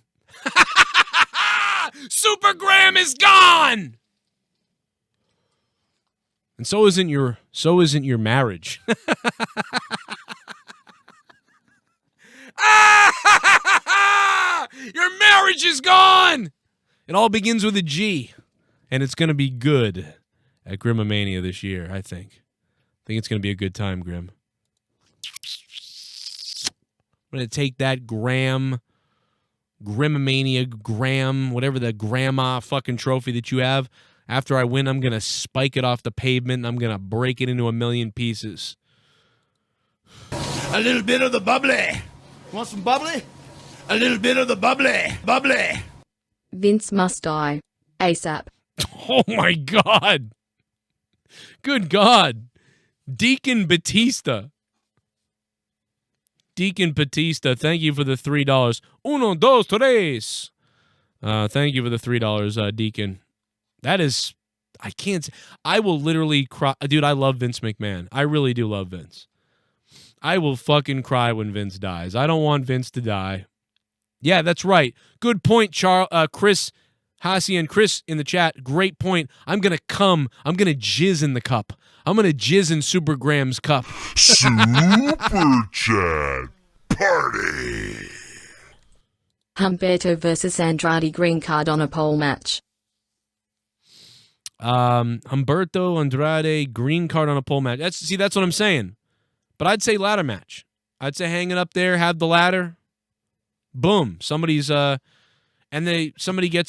Super Graham is gone. And so isn't your marriage. Your marriage is gone. It all begins with a G, and it's going to be good at Grimomania this year, I think. I think it's going to be a good time, Grim. I'm going to take that Grimomania, whatever the grandma fucking trophy that you have. After I win, I'm going to spike it off the pavement, and I'm going to break it into a million pieces. A little bit of the bubbly. Want some bubbly? A little bit of the bubbly. Bubbly. Vince must die. ASAP. Oh, my God. Good God. Deacon Batista. Deacon Batista, thank you for the $3. Uno, dos, tres. Thank you for the $3, Deacon. That is, I will literally cry. Dude, I love Vince McMahon. I really do love Vince. I will fucking cry when Vince dies. I don't want Vince to die. Yeah, that's right. Good point, Chris Hassie and Chris in the chat. Great point. I'm going to jizz in the cup. I'm going to jizz in Super Graham's cup. Super Chat Party. Humberto versus Andrade green card on a pole match. Humberto Andrade green card on a pole match. That's what I'm saying. But I'd say ladder match. I'd say hang it up there, have the ladder. Boom. Somebody gets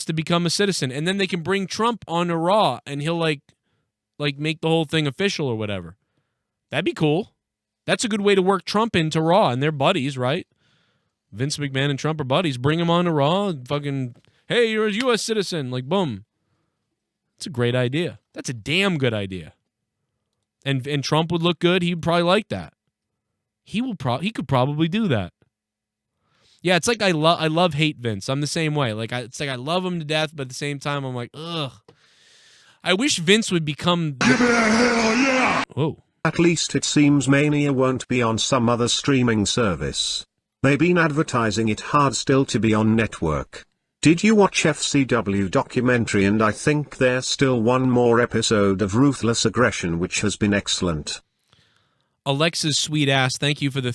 to become a citizen, and then they can bring Trump on a Raw, and he'll like make the whole thing official or whatever. That'd be cool. That's a good way to work Trump into Raw, and they're buddies, right? Vince McMahon and Trump are buddies. Bring him on to Raw. Fucking, hey, you're a U.S. citizen. Like, boom. That's a great idea. That's a damn good idea. And Trump would look good. He'd probably like that. He could probably do that. Yeah, it's like I love hate Vince. I'm the same way. It's like I love him to death, but at the same time I'm like, ugh. I wish Vince would become Give me a hell yeah! Whoa. At least it seems Mania won't be on some other streaming service. They've been advertising it hard still to be on network. Did you watch FCW documentary? And I think there's still one more episode of Ruthless Aggression which has been excellent. Alexa's sweet ass, thank you for the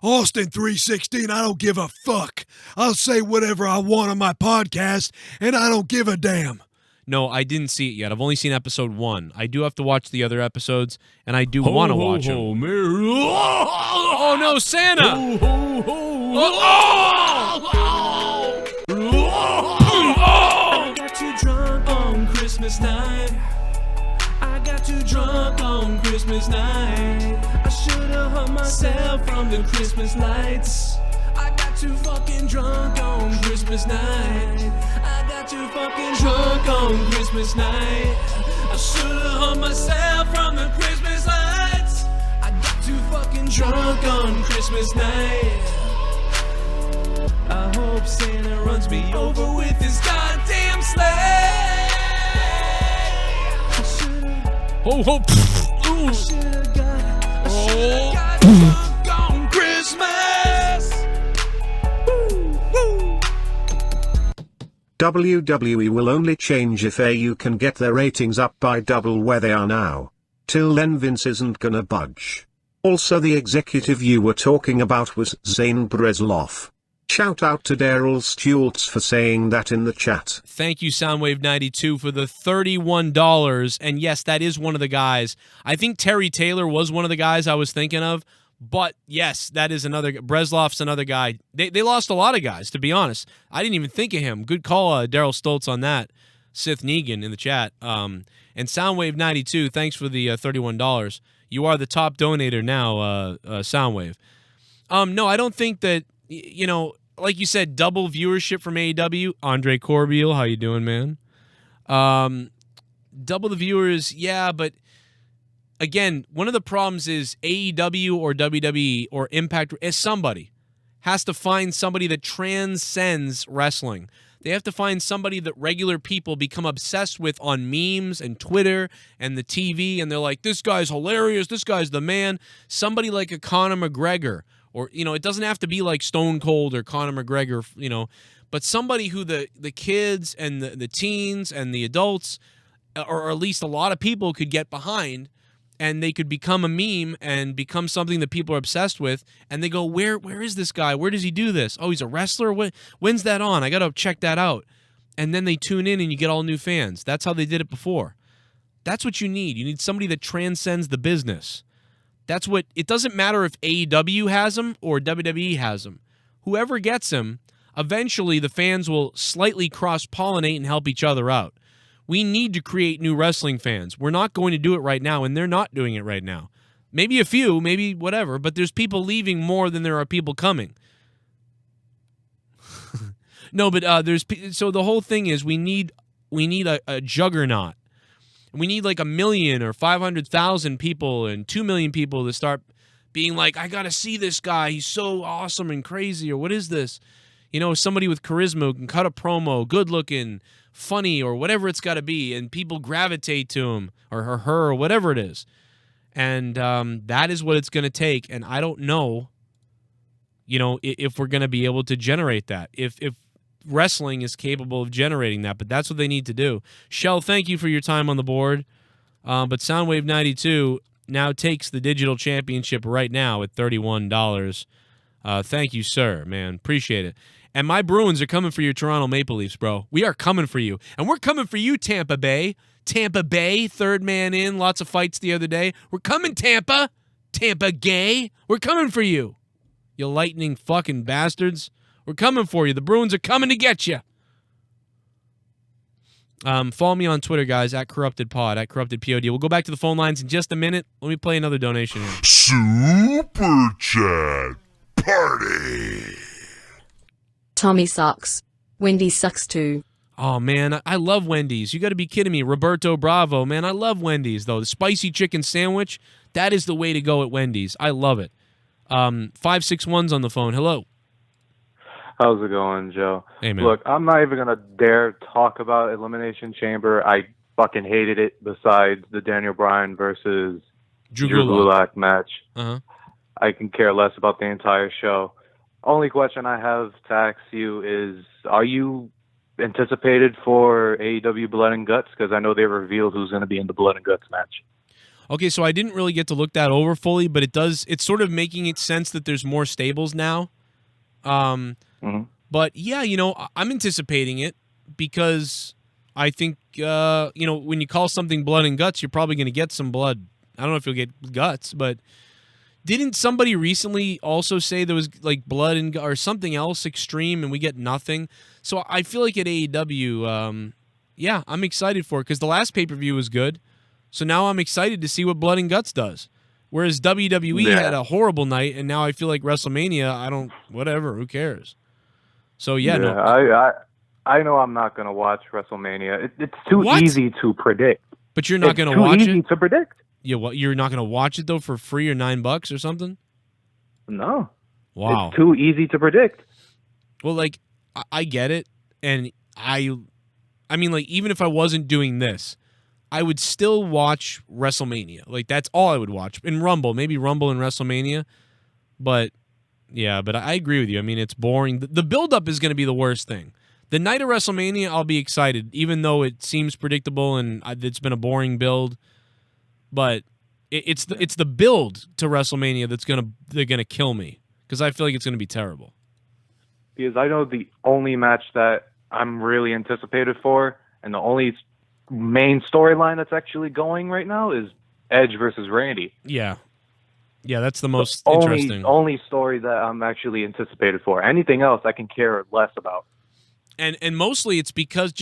Austin 316, I don't give a fuck. I'll say whatever I want on my podcast, and I don't give a damn. No, I didn't see it yet. I've only seen episode 1. I do have to watch the other episodes, and I do want to watch them. Oh, no, Santa! I got too drunk on Christmas night. I got too drunk on Christmas night. I should've hung myself from the Christmas lights. I got too fucking drunk on Christmas night. I got too fucking drunk on Christmas night. I should've hung myself from the Christmas lights. I got too fucking drunk on Christmas night. I hope Santa runs me over with his goddamn sleigh. Ho ho! Ooh, On Christmas. WWE will only change if AU can get their ratings up by double where they are now. Till then Vince isn't gonna budge. Also the executive you were talking about was Zane Bresloff. Shout out to Daryl Stultz for saying that in the chat. Thank you, Soundwave92, for the $31. And yes, that is one of the guys. I think Terry Taylor was one of the guys I was thinking of. But yes, that is another. Bresloff's another guy. They lost a lot of guys, to be honest. I didn't even think of him. Good call, Daryl Stultz, on that. Sith Neegan in the chat. And Soundwave92, thanks for the $31. You are the top donator now, Soundwave. No, I don't think that, like you said, double viewership from AEW. Andre Corbeil, how you doing, man? Double the viewers, yeah, but again, one of the problems is AEW or WWE or Impact, as somebody has to find somebody that transcends wrestling. They have to find somebody that regular people become obsessed with on memes and Twitter and the TV, and they're like, this guy's hilarious, this guy's the man. Somebody like a Conor McGregor, or, it doesn't have to be like Stone Cold or Conor McGregor, but somebody who the kids and the teens and the adults, or at least a lot of people, could get behind, and they could become a meme and become something that people are obsessed with, and they go, where is this guy? Where does he do this? Oh, he's a wrestler? When's that on? I got to check that out. And then they tune in and you get all new fans. That's how they did it before. That's what you need. You need somebody that transcends the business. It doesn't matter if AEW has him or WWE has him. Whoever gets him, eventually the fans will slightly cross-pollinate and help each other out. We need to create new wrestling fans. We're not going to do it right now, and they're not doing it right now. Maybe a few, maybe whatever, but there's people leaving more than there are people coming. No, but so the whole thing is we need a juggernaut. We need like 1 million or 500,000 people and 2 million people to start being like, I got to see this guy. He's so awesome and crazy, or what is this? Somebody with charisma who can cut a promo, good looking, funny, or whatever it's got to be, and people gravitate to him or her or whatever it is. And that is what it's going to take. And I don't know, if we're going to be able to generate that, if wrestling is capable of generating that, but that's what they need to do. Shell, thank you for your time on the board. But Soundwave 92 now takes the digital championship right now at $31. Thank you, sir, man. Appreciate it. And my Bruins are coming for your Toronto Maple Leafs, bro. We are coming for you. And we're coming for you, Tampa Bay. Tampa Bay, third man in. Lots of fights the other day. We're coming, Tampa. Tampa gay. We're coming for you. You lightning fucking bastards. We're coming for you. The Bruins are coming to get you. Follow me on Twitter, guys, at CorruptedPod, at CorruptedPod. We'll go back to the phone lines in just a minute. Let me play another donation here. Super Chat Party. Tommy sucks. Wendy sucks too. Oh, man, I love Wendy's. You got to be kidding me. Roberto Bravo, man, I love Wendy's, though. The spicy chicken sandwich, that is the way to go at Wendy's. I love it. 561's on the phone. Hello. How's it going, Joe? Hey, man. Look, I'm not even going to dare talk about Elimination Chamber. I fucking hated it, besides the Daniel Bryan versus Drew Gulak match. Uh-huh. I can care less about the entire show. Only question I have to ask you is, are you anticipated for AEW Blood and Guts? Because I know they revealed who's going to be in the Blood and Guts match. Okay, so I didn't really get to look that over fully, but it's sort of making it sense that there's more stables now. But yeah, I'm anticipating it because I think, when you call something Blood and Guts, you're probably going to get some blood. I don't know if you'll get guts, but didn't somebody recently also say there was like blood and or something else extreme and we get nothing? So I feel like at AEW, yeah, I'm excited for it because the last pay-per-view was good. So now I'm excited to see what Blood and Guts does. Whereas WWE had a horrible night, and now I feel like WrestleMania, whatever, who cares? So yeah, no. I know I'm not going to watch WrestleMania. It's too easy to predict. But you're not going to watch it? It's too easy to predict. Yeah, you're not going to watch it, though, for free or $9 or something? No. Wow. It's too easy to predict. Well, like, I get it, and I mean, like, even if I wasn't doing this, I would still watch WrestleMania. Like, that's all I would watch. In Rumble, maybe Rumble and WrestleMania. But, yeah, but I agree with you. I mean, it's boring. The build-up is going to be the worst thing. The night of WrestleMania, I'll be excited, even though it seems predictable and it's been a boring build. But it's the build to WrestleMania they're gonna kill me, because I feel like it's gonna be terrible. Because I know the only match that I'm really anticipated for, and the only main storyline that's actually going right now, is Edge versus Randy. Yeah, that's the most The interesting. only story that I'm actually anticipated for. Anything else I can care less about. And mostly it's because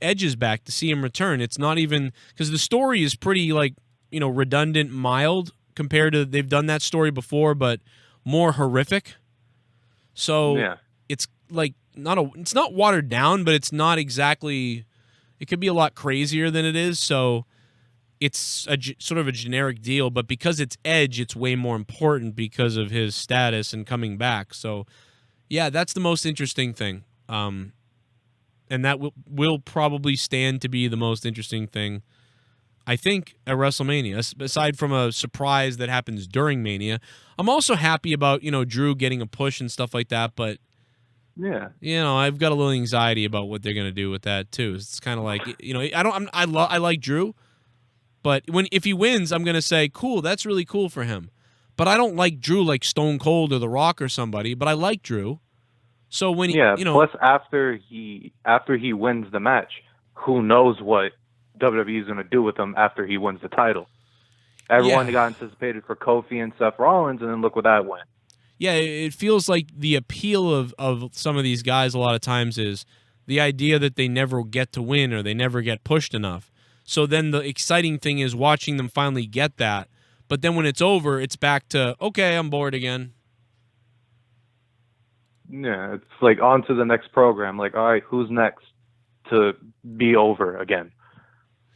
Edge is back, to see him return. It's not even because the story is pretty, like, redundant, mild compared to, they've done that story before, but more horrific. So Yeah. it's like it's not watered down, but it's not exactly. It could be a lot crazier than it is. So it's sort of a generic deal, but because it's Edge, it's way more important because of his status and coming back. So yeah, that's the most interesting thing. And that will probably stand to be the most interesting thing, I think, at WrestleMania, aside from a surprise that happens during Mania. I'm also happy about, Drew getting a push and stuff like that, but yeah, I've got a little anxiety about what they're going to do with that too. It's kind of like, I like Drew, but if he wins, I'm going to say, cool, that's really cool for him. But I don't like Drew like Stone Cold or The Rock or somebody, but I like Drew. So when plus after he wins the match, who knows what WWE is going to do with him after he wins the title? Everyone got anticipated for Kofi and Seth Rollins, and then look what that went. Yeah, it feels like the appeal of some of these guys a lot of times is the idea that they never get to win or they never get pushed enough. So then the exciting thing is watching them finally get that. But then when it's over, it's back to, okay, I'm bored again. Yeah, it's like on to the next program. Like, all right, who's next to be over again?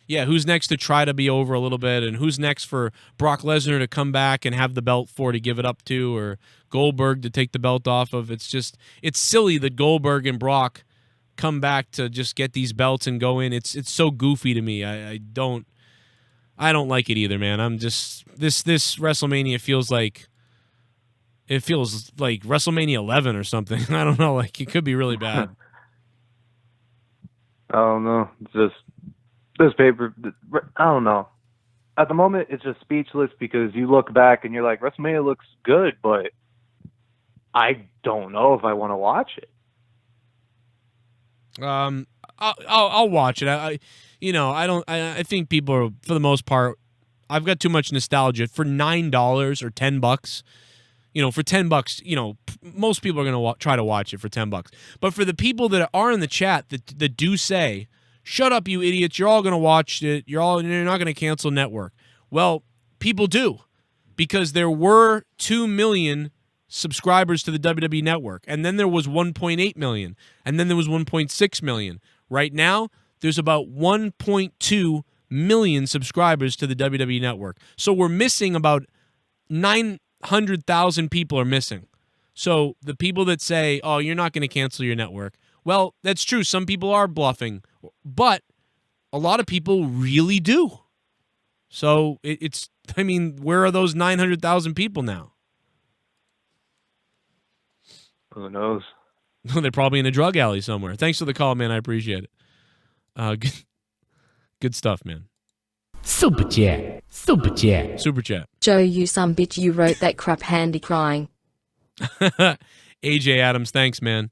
Yeah, who's next to try to be over a little bit, and who's next for Brock Lesnar to come back and have the belt to give it up to, or Goldberg to take the belt off of. It's silly that Goldberg and Brock come back to just get these belts and go in. It's so goofy to me. I don't like it either, man. I'm just this WrestleMania feels like WrestleMania 11 or something. I don't know. Like, it could be really bad. I don't know. It's just this paper. I don't know. At the moment, it's just speechless because you look back and you're like, WrestleMania looks good, but I don't know if I want to watch it. I'll watch it. I think people are, for the most part, I've got too much nostalgia for $9 or $10. For $10, most people are going to try to watch it for $10. But for the people that are in the chat that do say, shut up, you idiots, you're all going to watch it, you're not going to cancel network. Well, people do, because there were 2 million subscribers to the WWE Network, and then there was 1.8 million, and then there was 1.6 million. Right now, there's about 1.2 million subscribers to the WWE Network. So we're missing about 900,000 people are missing. So the people that say, oh, you're not going to cancel your network, well, that's true. Some people are bluffing, but a lot of people really do. So where are those 900,000 people now? Who knows? They're probably in a drug alley somewhere. Thanks for the call, man. I appreciate it. Good stuff, man. Super chat. Super chat. Super chat. Joe, you some bitch, you wrote that crap handy crying. AJ Adams, thanks, man.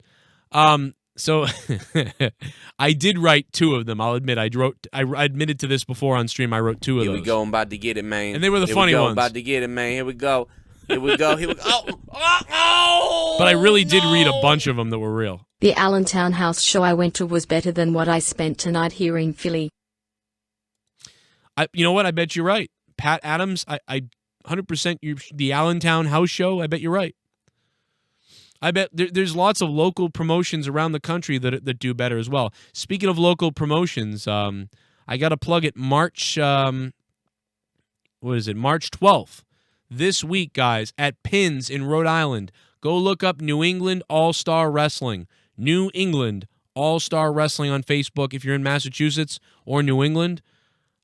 So I did write 2 of them. I'll admit I admitted to this before on stream. I wrote 2 of those. Here we go. I'm about to get it, man. And they were the funny ones. About to get it, man. Here we go. Here we go. Here we go. But I really did read a bunch of them that were real. The Allentown house show I went to was better than what I spent tonight here in Philly. You know what? I bet you're right. Pat Adams, I 100% the Allentown house show, I bet you're right. I bet there's lots of local promotions around the country that do better as well. Speaking of local promotions, I got to plug it March 12th. This week, guys, at Pins in Rhode Island. Go look up New England All-Star Wrestling. New England All-Star Wrestling on Facebook if you're in Massachusetts or New England.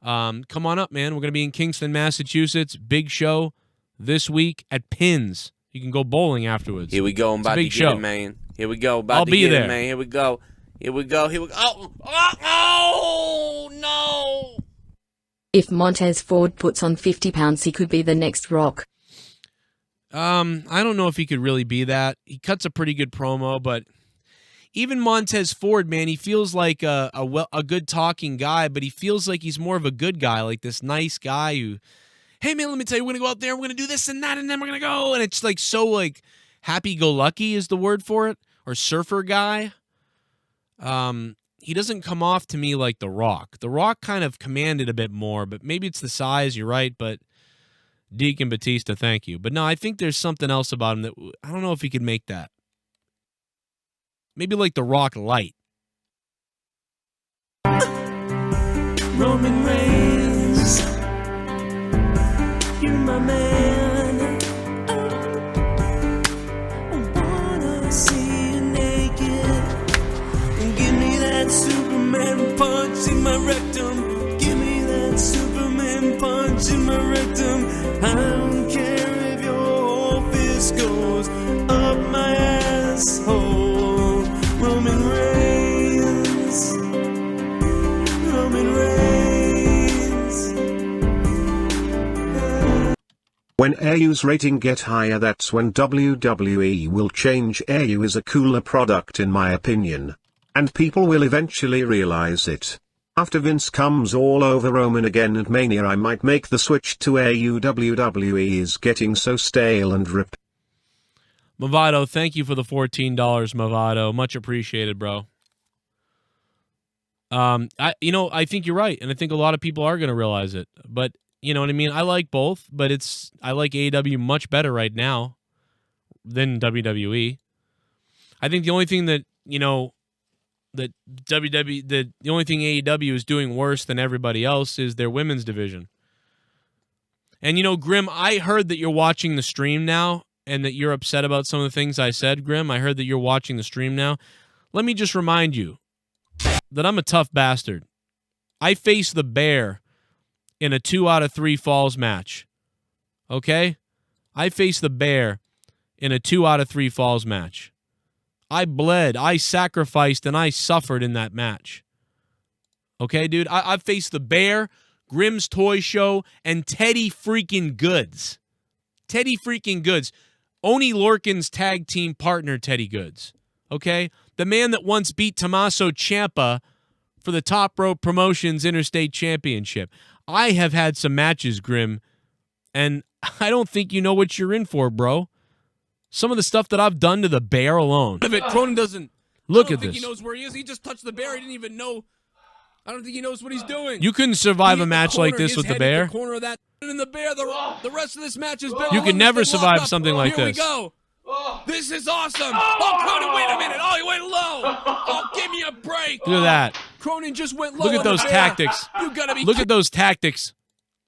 Come on up, man. We're going to be in Kingston, Massachusetts. Big show this week at Pins. You can go bowling afterwards. Here we go. I'm about to get it, man. Here we go. About to get it, man. Here we go. Here we go. Here we go. Oh, no. If Montez Ford puts on 50 pounds, he could be the next Rock. I don't know if he could really be that. He cuts a pretty good promo, but even Montez Ford, man, he feels like a good talking guy, but he feels like he's more of a good guy, like this nice guy who, hey, man, let me tell you, we're going to go out there, we're going to do this and that, and then we're going to go. And it's like so like happy-go-lucky is the word for it, or surfer guy. He doesn't come off to me like The Rock. The Rock kind of commanded a bit more, but maybe it's the size, you're right, but Deacon Batista, thank you. But no, I think there's something else about him that I don't know if he could make that. Maybe like The Rock light. Roman Reigns, you're my man. I wanna see you naked. Give me that Superman punch in my rectum. Give me that Superman punch in my rectum. I don't care if your whole fist goes up my asshole. Roman Reigns. Roman Reigns. When AU's rating get higher, that's when WWE will change. AU is a cooler product in my opinion. And people will eventually realize it. After Vince comes all over Roman again and Mania, I might make the switch to AU. WWE is getting so stale and ripped. Movado, thank you for the $14, Movado. Much appreciated, bro. I think you're right, and I think a lot of people are going to realize it. But, you know what I mean? I like both, but I like AEW much better right now than WWE. I think the only thing that, that the only thing AEW is doing worse than everybody else is their women's division. And, Grim, I heard that you're watching the stream now and that you're upset about some of the things I said, Grim. I heard that you're watching the stream now. Let me just remind you that I'm a tough bastard. I faced the Bear in a 2 out of 3 falls match. Okay? I faced the Bear in a 2 out of 3 falls match. I bled, I sacrificed, and I suffered in that match. Okay, dude? I faced the Bear, Grimm's Toy Show, and Teddy freaking Goods. Teddy freaking Goods. Oni Lorcan's tag team partner, Teddy Goods. Okay? The man that once beat Tommaso Ciampa for the Top Rope Promotions Interstate Championship. I have had some matches, Grim, and I don't think you know what you're in for, bro. Some of the stuff that I've done to the Bear alone. Cronin doesn't Look at this. He knows where he is. He just touched the Bear. He didn't even know. I don't think he knows what he's doing. You couldn't survive a match like this with the Bear. The corner of that, and the Bear. The rest of this match is built. You can never survive something like Here this. we go. This is awesome. Oh, Cronin, wait a minute. Oh, he went low. Oh, give me a break. Look at that. Cronin just went low. Look at on the those Bear. tactics. You gotta be Look at those tactics.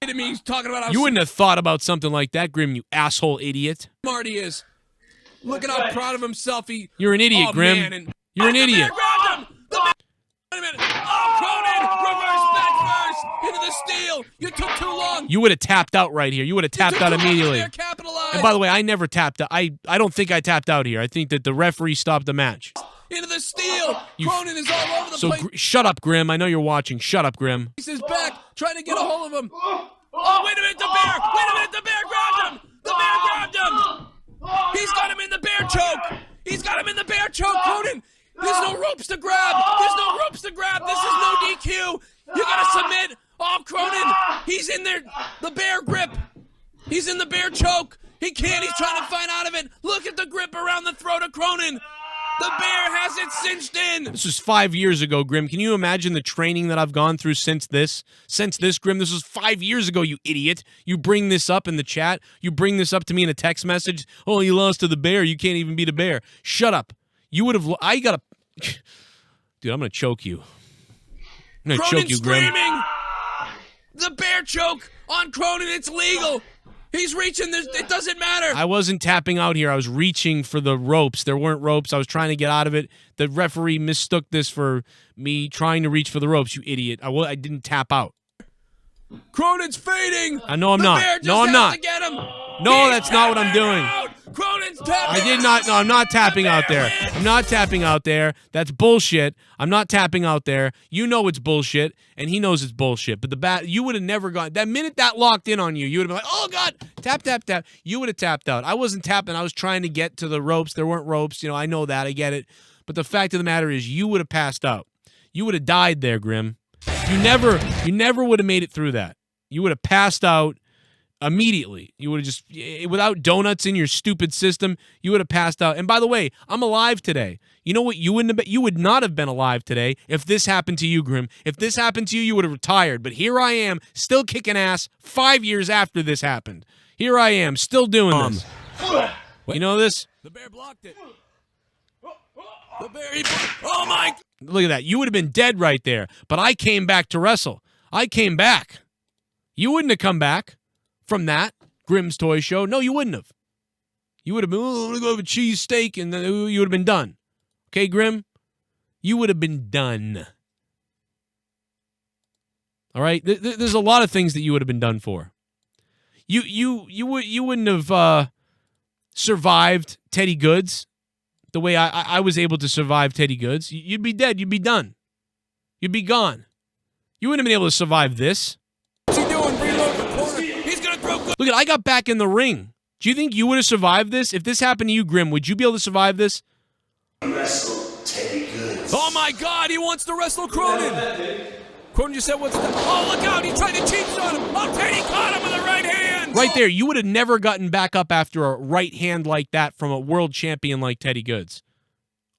kidding me. He's talking about how You wouldn't have thought about something like that, Grim, you asshole idiot. smart he is. Look at how proud of himself he. You're an idiot, oh, Grim. Man, and, You're an the idiot. Bear grabbed him. The Bear. Wait a minute. Oh, Cronin, reverse back first into the steal. You took too long. You would have tapped out right here. You would have tapped out immediately. And by the way, I never tapped out. I don't think I tapped out here. I think that the referee stopped the match. Into the steal. Cronin is all over the So place. shut up, Grim. I know you're watching. Shut up, Grim. He's his back, trying to get a hold of him. Oh, wait a minute, the Bear. Wait a minute, the Bear grabbed him. The Bear grabbed him. He's got him in the Bear choke. He's got him in the Bear choke, Cronin. There's no ropes to grab. There's no ropes to grab. This is no DQ. You gotta submit. Oh, Cronin. He's in there. The Bear grip. He's in the Bear choke. He can't. He's trying to find out of it. Look at the grip around the throat of Cronin. The Bear has it cinched in. This was 5 years ago, Grim. Can you imagine the training that I've gone through since this? Grim? This was 5 years ago, you idiot. You bring this up in the chat. You bring this up to me in a text message. Oh, you lost to the Bear. You can't even beat a Bear. Shut up. You would have... I got to... Dude, I'm going to choke you. I'm going to choke you, Grim. Screaming. The Bear choke on Cronin. It's legal. He's reaching this. It doesn't matter. I wasn't tapping out here. I was reaching for the ropes. There weren't ropes. I was trying to get out of it. The referee mistook this for me trying to reach for the ropes, you idiot. I didn't tap out. Cronin's fading. No, I'm not. No, I'm not. No, that's not what I'm doing. I did not. No, I'm not tapping out there. I'm not tapping out there. That's bullshit. I'm not tapping out there. You know it's bullshit, and he knows it's bullshit. But you would have never gone. That minute that locked in on you, you would have been like, oh, God, tap, tap, tap. You would have tapped out. I wasn't tapping. I was trying to get to the ropes. There weren't ropes. I know that. I get it. But the fact of the matter is you would have passed out. You would have died there, Grim. You never would have made it through that. You would have passed out immediately. You would have just, without donuts in your stupid system, you would have passed out. And by the way, I'm alive today. You know what? You would not have been alive today if this happened to you, Grim. If this happened to you, you would have retired. But here I am, still kicking ass 5 years after this happened. Here I am, still doing this. You know this? The bear blocked it. The bear, oh my! Look at that. You would have been dead right there. But I came back to wrestle. I came back. You wouldn't have come back from that Grim's Toy Show. No, you wouldn't have. You would have been, I'm going to go have a cheesesteak, and then you would have been done. Okay, Grim? You would have been done. All right? There's a lot of things that you would have been done for. You wouldn't have survived Teddy Goods the way I was able to survive Teddy Goods. You'd be dead. You'd be done. You'd be gone. You wouldn't have been able to survive this. What's he doing? Reload the corner. He's going to throw good. Look, I got back in the ring. Do you think you would have survived this? If this happened to you, Grim, would you be able to survive this? Wrestle Teddy Goods. Oh my God, he wants to wrestle Cronin. Cronin just said, what's that? Oh, look out, he tried to cheat on him. Oh, Teddy caught him with the right hand. Right there, you would have never gotten back up after a right hand like that from a world champion like Teddy Goods.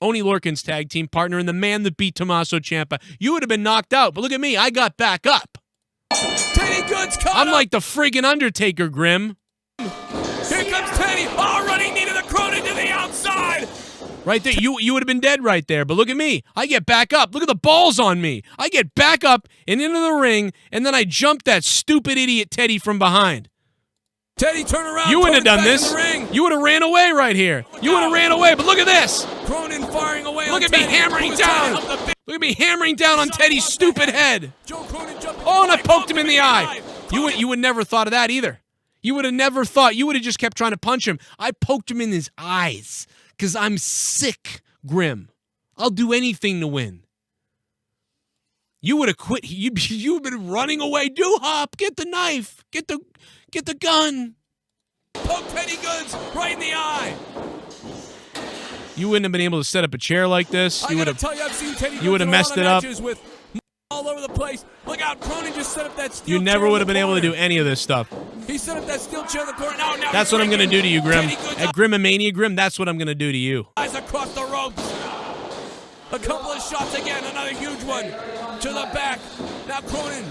Oney Lorcan's tag team partner and the man that beat Tommaso Ciampa. You would have been knocked out, but look at me, I got back up. Teddy Goods caught I'm him. like the friggin' Undertaker, Grim. Here comes Teddy. Oh, running knee to the Cronin to the outside. Right there, you would have been dead right there, but look at me. I get back up. Look at the balls on me. I get back up and into the ring, and then I jump that stupid idiot Teddy from behind. Teddy, turn around. You wouldn't have done this. You would have ran away right here. You would have ran away, but look at this. Cronin firing away Look on at me Teddy. hammering down. Look at me hammering down on Teddy's stupid head. Oh, and I poked him in the eye. You would never thought of that either. You would have never thought. You would have just kept trying to punch him. I poked him in his eyes because I'm sick, Grim. I'll do anything to win. You would have quit. You've been running away. Do-hop. Get the knife. Get the gun. Poke Teddy Goods right in the eye. You wouldn't have been able to set up a chair like this. I gotta tell you, I've seen Teddy Goods you would have messed it up. With all over the place. Look out, Cronin just set up that steel You chair never in would the have been able to corner. do any of this stuff. He set up that steel chair in the corner. Now That's what I'm going to do to you, Grim. Teddy Goods At Grimomania, Grim, that's what I'm going to do to you. eyes across the ropes. A couple of shots again. Another huge one to the back. Now Cronin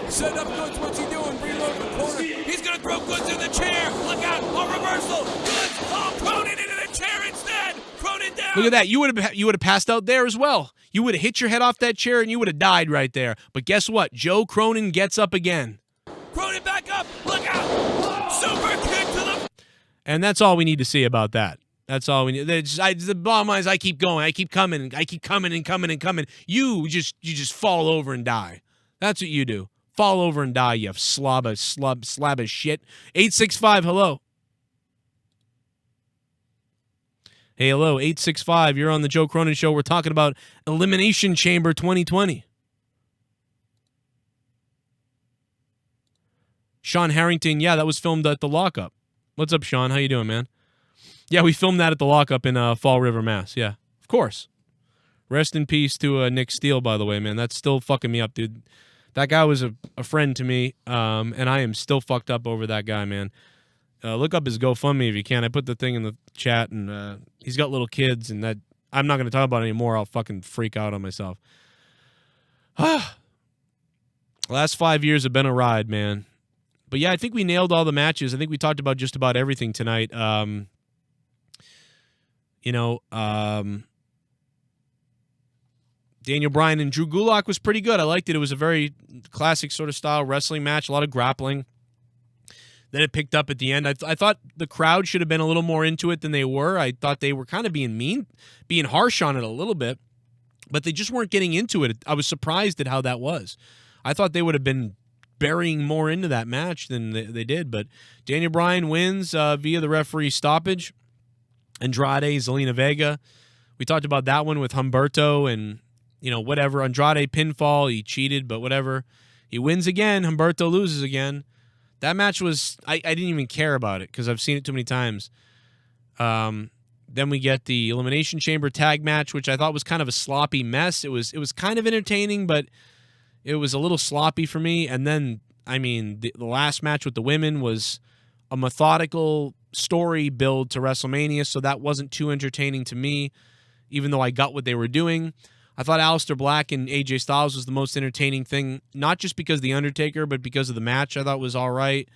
set up Goods. What's he doing? Reload the corner. He's going to throw Goods in the chair. Look out. A reversal. Goods. Oh, Cronin into the chair instead. Cronin down. Look at that. You would have passed out there as well. You would have hit your head off that chair and you would have died right there. But guess what? Joe Cronin gets up again. Cronin back up. Look out. Super kick to the... And that's all we need to see about that. That's all we need. The bottom line is I keep going. I keep coming. I keep coming and coming and coming. You just fall over and die. That's what you do. Fall over and die, you slab of shit. 865, hello. Hey, hello, 865. You're on the Joe Cronin Show. We're talking about Elimination Chamber 2020. Sean Harrington, yeah, that was filmed at the lockup. What's up, Sean? How you doing, man? Yeah, we filmed that at the lockup in Fall River, Mass. Yeah, of course. Rest in peace to Nick Steele, by the way, man. That's still fucking me up, dude. That guy was a friend to me, and I am still fucked up over that guy, man. Look up his GoFundMe if you can. I put the thing in the chat, and he's got little kids, and that I'm not going to talk about it anymore. I'll fucking freak out on myself. Last 5 years have been a ride, man. But yeah, I think we nailed all the matches. I think we talked about just about everything tonight. Daniel Bryan and Drew Gulak was pretty good. I liked it. It was a very classic sort of style wrestling match, a lot of grappling. Then it picked up at the end. I thought the crowd should have been a little more into it than they were. I thought they were kind of being mean, being harsh on it a little bit, but they just weren't getting into it. I was surprised at how that was. I thought they would have been burying more into that match than they did. But Daniel Bryan wins via the referee stoppage. Andrade, Zelina Vega. We talked about that one with Humberto and, whatever. Andrade pinfall. He cheated, but whatever. He wins again. Humberto loses again. That match was, I didn't even care about it because I've seen it too many times. Then we get the Elimination Chamber tag match, which I thought was kind of a sloppy mess. It was kind of entertaining, but it was a little sloppy for me. And then, the last match with the women was a methodical story build to WrestleMania, so that wasn't too entertaining to me, even though I got what they were doing. I thought Allister Black and AJ Styles was the most entertaining thing, not just because of The Undertaker, but because of the match I thought was all right.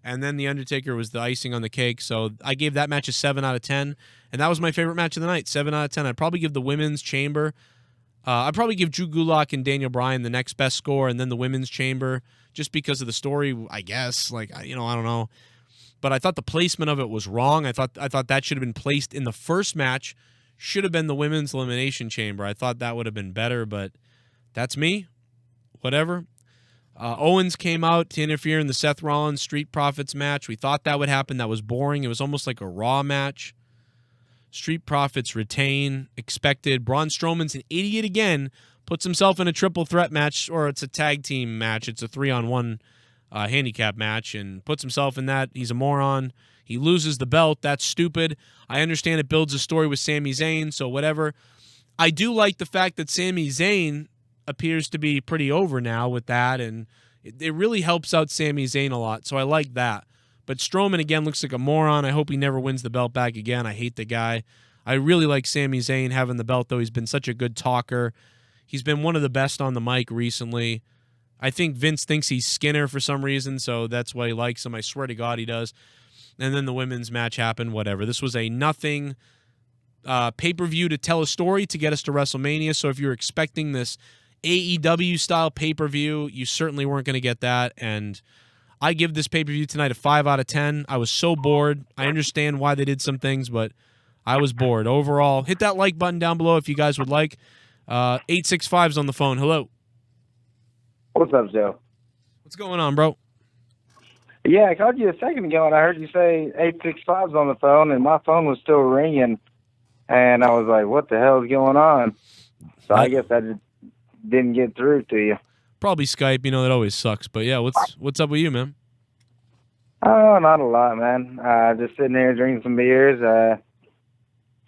And then The Undertaker was the icing on the cake. So I gave that match a 7 out of 10. And that was my favorite match of the night, 7 out of 10. I'd probably give the women's chamber. I'd probably give Drew Gulak and Daniel Bryan the next best score, and then the women's chamber, just because of the story, I guess. I don't know. But I thought the placement of it was wrong. I thought that should have been placed in the first match. Should have been the women's elimination chamber. I thought that would have been better, but that's me. Whatever. Owens came out to interfere in the Seth Rollins Street Profits match. We thought that would happen. That was boring. It was almost like a Raw match. Street Profits retain. Expected. Braun Strowman's an idiot again. Puts himself in a triple threat match, or it's a tag team match. It's a 3-on-1 handicap match, and puts himself in that. He's a moron. He loses the belt. That's stupid. I understand it builds a story with Sami Zayn, so whatever. I do like the fact that Sami Zayn appears to be pretty over now with that, and it really helps out Sami Zayn a lot, so I like that. But Strowman, again, looks like a moron. I hope he never wins the belt back again. I hate the guy. I really like Sami Zayn having the belt, though. He's been such a good talker. He's been one of the best on the mic recently. I think Vince thinks he's Skinner for some reason, so that's why he likes him. I swear to God he does. And then the women's match happened, whatever. This was a nothing pay-per-view to tell a story to get us to WrestleMania, so if you're expecting this AEW-style pay-per-view, you certainly weren't going to get that, and I give this pay-per-view tonight a 5 out of 10. I was so bored. I understand why they did some things, but I was bored. Overall, hit that like button down below if you guys would like. 865's on the phone. Hello. What's up, Joe? What's going on, bro? Yeah, I called you a second ago, and I heard you say 865's on the phone, and my phone was still ringing, and I was like, what the hell is going on? So I guess I just didn't get through to you. Probably Skype. That always sucks. But, yeah, what's up with you, man? Oh, not a lot, man. Just sitting there drinking some beers,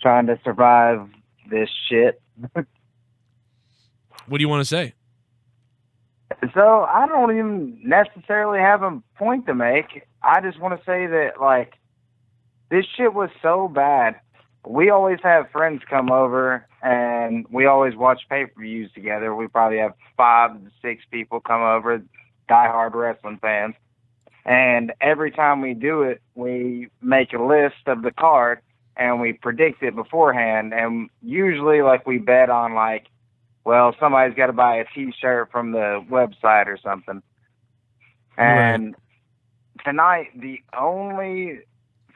trying to survive this shit. What do you want to say? So I don't even necessarily have a point to make. I just want to say that, this shit was so bad. We always have friends come over, and we always watch pay-per-views together. We probably have 5 to 6 people come over, diehard wrestling fans. And every time we do it, we make a list of the card, and we predict it beforehand. And usually, we bet on, somebody's got to buy a T-shirt from the website or something. And tonight, the only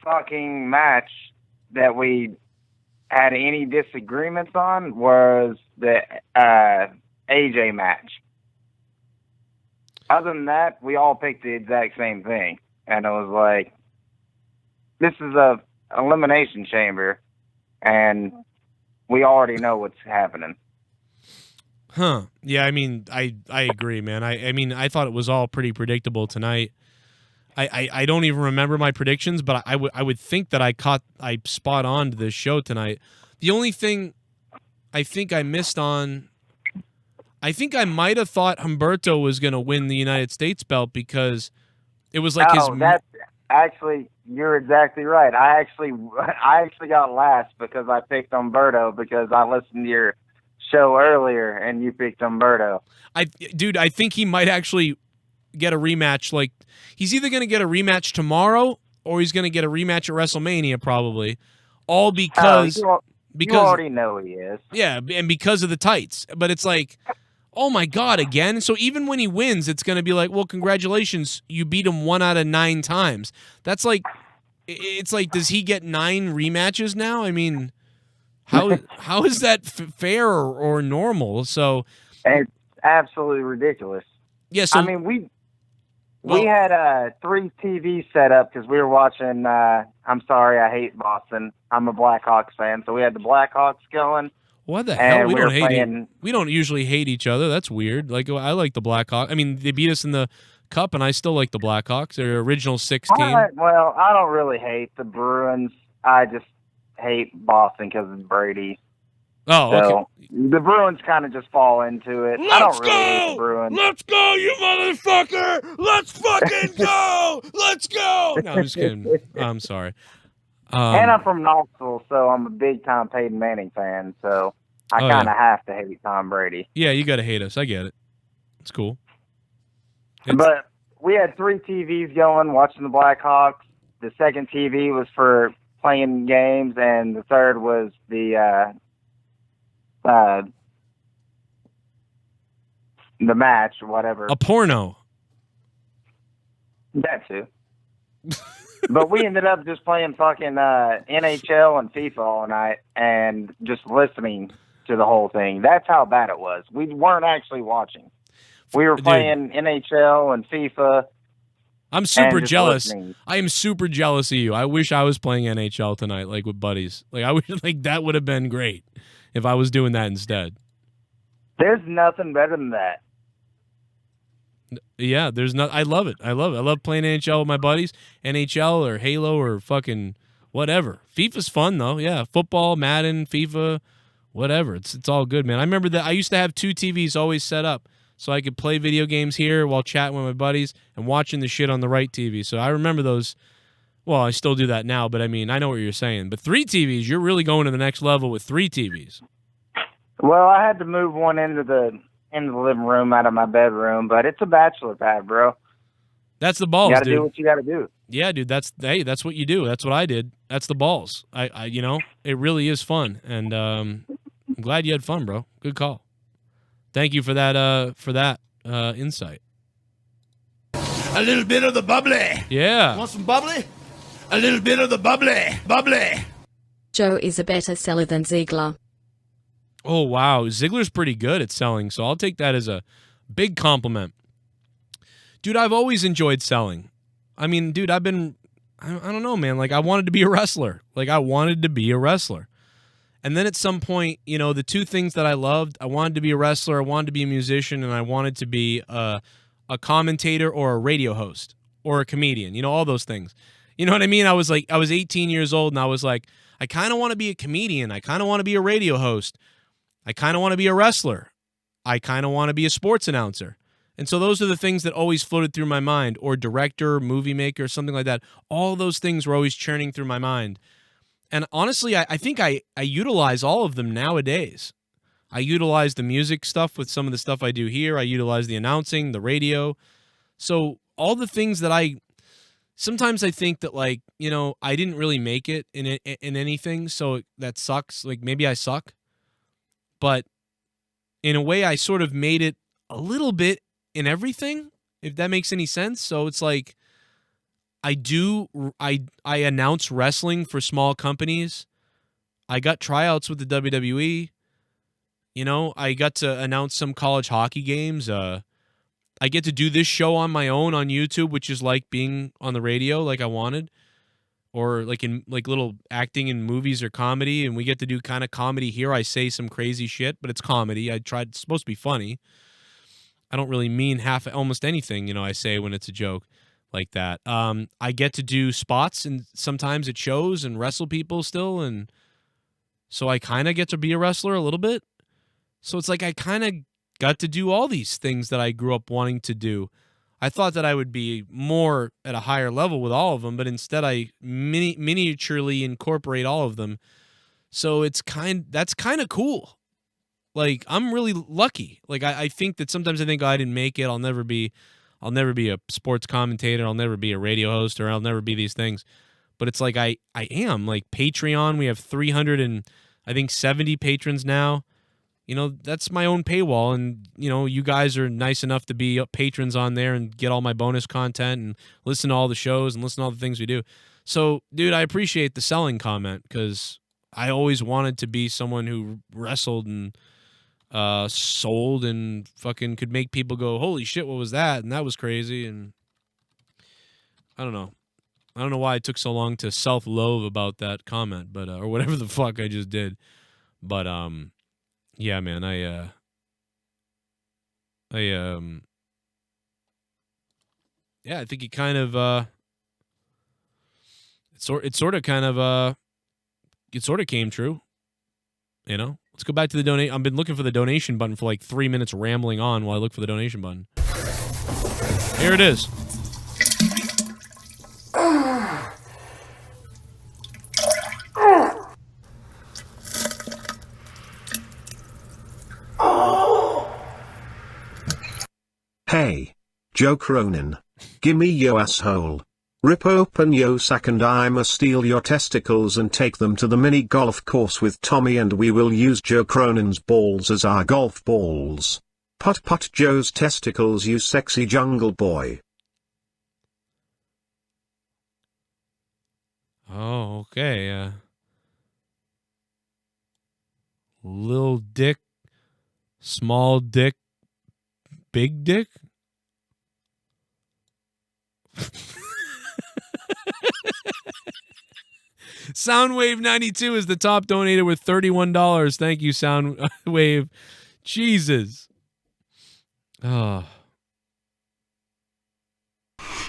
fucking match that we had any disagreements on was the AJ match. Other than that, we all picked the exact same thing. And it was like, this is a elimination chamber, and we already know what's happening. Huh. Yeah, I agree, man. I thought it was all pretty predictable tonight. I don't even remember my predictions, but I would think that I spot on to this show tonight. The only thing I think I missed on, I think I might have thought Humberto was going to win the United States belt because it was like that's actually, you're exactly right. I actually got last because I picked Humberto because I listened to your show earlier and you picked Humberto. I think he might actually get a rematch. He's either going to get a rematch tomorrow or he's going to get a rematch at WrestleMania probably. All because you already know he is. Yeah, and because of the tights. But it's like, oh my God, again? So even when he wins, it's going to be like, well, congratulations, you beat him 1 out of 9 times. That's it's like, does he get 9 rematches now? How is that fair or normal? So it's absolutely ridiculous. Yeah, so We had 3 TVs set up because we were watching. I'm sorry, I hate Boston. I'm a Blackhawks fan, so we had the Blackhawks going. What the hell? We don't hate playing... We don't usually hate each other. That's weird. Like I like the Blackhawks. I mean, they beat us in the Cup, and I still like the Blackhawks. They're original 6 team. Well, I don't really hate the Bruins. I just hate Boston because of Brady. Oh, so okay. The Bruins kind of just fall into it. I don't really hate the Bruins. Let's go, you motherfucker! Let's fucking go! Let's go! No, I'm just kidding. I'm sorry. And I'm from Knoxville, so I'm a big-time Peyton Manning fan, so I kind of have to hate Tom Brady. Yeah, you got to hate us. I get it. It's cool. But we had 3 TVs going, watching the Blackhawks. The second TV was for playing games, and the third was the match or whatever. A porno. That too. But we ended up just playing fucking NHL and FIFA all night and just listening to the whole thing. That's how bad it was. We weren't actually watching. We were playing NHL and FIFA. I'm super jealous. Listening. I am super jealous of you. I wish I was playing NHL tonight, like with buddies. Like I wish, like that would have been great if I was doing that instead. There's nothing better than that. Yeah, there's not. I love it. I love it. I love playing NHL with my buddies. NHL or Halo or fucking whatever. FIFA's fun though. Yeah, football, Madden, FIFA, whatever. It's all good, man. I remember that I used to have 2 TVs always set up so I could play video games here while chatting with my buddies and watching the shit on the right TV. So I remember those. Well, I still do that now, but I mean, I know what you're saying. But 3 TVs, you're really going to the next level with 3 TVs. Well, I had to move one into the living room out of my bedroom, but it's a bachelor pad, bro. That's the balls, you gotta dude. do what you gotta do. Yeah, dude. That's what you do. That's what I did. That's the balls. I you know, it really is fun, and I'm glad you had fun, bro. Good call. Thank you for that insight. A little bit of the bubbly. Yeah. Want some bubbly? A little bit of the bubbly. Joe is a better seller than Ziggler. Oh, wow. Ziggler's pretty good at selling, so I'll take that as a big compliment. Dude, I've always enjoyed selling. I mean, dude, I don't know, man. Like, I wanted to be a wrestler. And then at some point, you know, the 2 things that I loved, I wanted to be a wrestler, I wanted to be a musician, and I wanted to be a commentator or a radio host or a comedian, you know, all those things. You know what I mean? I was 18 years old, and I was like, I kind of want to be a comedian. I kind of want to be a radio host. I kind of want to be a wrestler. I kind of want to be a sports announcer. And so those are the things that always floated through my mind, or director, movie maker, something like that. All those things were always churning through my mind. And honestly, I think I utilize all of them nowadays. I utilize the music stuff with some of the stuff I do here. I utilize the announcing, the radio. So all the things that sometimes I think that, like, you know, I didn't really make it in anything, so that sucks. Like, maybe I suck. But in a way, I sort of made it a little bit in everything, if that makes any sense. So it's like I announce wrestling for small companies. I got tryouts with the WWE. You know, I got to announce some college hockey games. I get to do this show on my own on YouTube, which is like being on the radio like I wanted. Or like in like little acting in movies or comedy, and we get to do kind of comedy here. I say some crazy shit, but it's comedy. It's supposed to be funny. I don't really mean almost anything, you know, I say when it's a joke like that. I get to do spots and sometimes at shows and wrestle people still, and so I kind of get to be a wrestler a little bit. So it's like I kind of got to do all these things that I grew up wanting to do. I thought that I would be more at a higher level with all of them, but instead I miniaturely incorporate all of them. So that's kind of cool. Like, I'm really lucky. Like, I think that sometimes I think, oh, I didn't make it. I'll never be a sports commentator. I'll never be a radio host, or I'll never be these things. But it's like I am. Like, Patreon, we have 370 patrons now. You know, that's my own paywall, and, you know, you guys are nice enough to be patrons on there and get all my bonus content and listen to all the shows and listen to all the things we do. So, dude, I appreciate the selling comment, because I always wanted to be someone who wrestled and sold and fucking could make people go, holy shit, what was that? And that was crazy. And I don't know. I don't know why it took so long to self-loathe about that comment, but or whatever the fuck I just did. But yeah, man, I think it kind of it sort of came true. You know? Let's go back to the donate. I've been looking for the donation button for like 3 minutes rambling on while I look for the donation button. Here it is. Hey, Joe Cronin. Gimme yo asshole. Rip open yo sack and I'ma steal your testicles and take them to the mini golf course with Tommy and we will use Joe Cronin's balls as our golf balls. Putt putt Joe's testicles, you sexy jungle boy. Oh, okay. Lil dick, small dick, big dick? Soundwave92 is the top donator with $31. Thank you, Soundwave. Jesus. Oh.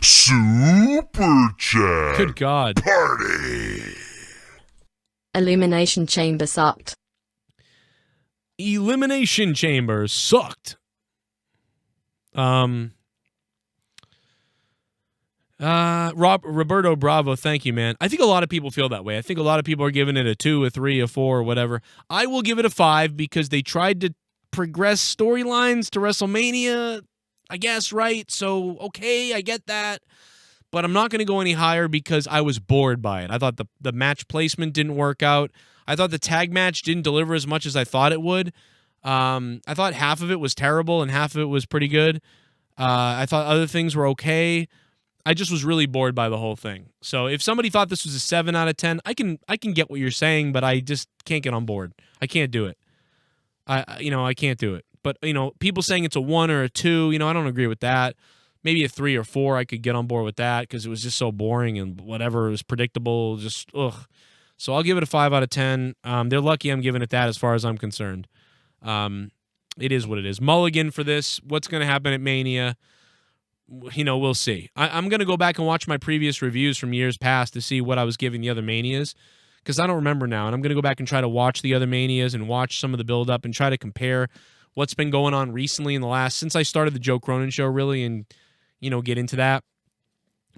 Super chat. Good God. Party. Elimination Chamber sucked. Elimination Chamber sucked. Roberto Bravo, thank you, man. I think a lot of people feel that way. I think a lot of people are giving it a 2, a 3, a 4, or whatever. I will give it a 5 because they tried to progress storylines to WrestleMania, I guess, right? So, okay, I get that. But I'm not going to go any higher because I was bored by it. I thought the match placement didn't work out. I thought the tag match didn't deliver as much as I thought it would. I thought half of it was terrible and half of it was pretty good. I thought other things were okay. I just was really bored by the whole thing. So if somebody thought this was a 7 out of 10, I can get what you're saying, but I just can't get on board. I can't do it. I can't do it. But, people saying it's a 1 or a 2, I don't agree with that. Maybe a 3 or 4, I could get on board with that because it was just so boring and whatever, it was predictable, just ugh. So I'll give it a 5 out of 10. They're lucky I'm giving it that as far as I'm concerned. It is what it is. Mulligan for this. What's going to happen at Mania? We'll see. I'm going to go back and watch my previous reviews from years past to see what I was giving the other Manias because I don't remember now. And I'm going to go back and try to watch the other Manias and watch some of the build-up and try to compare what's been going on recently in the since I started the Joe Cronin show, really, and, get into that.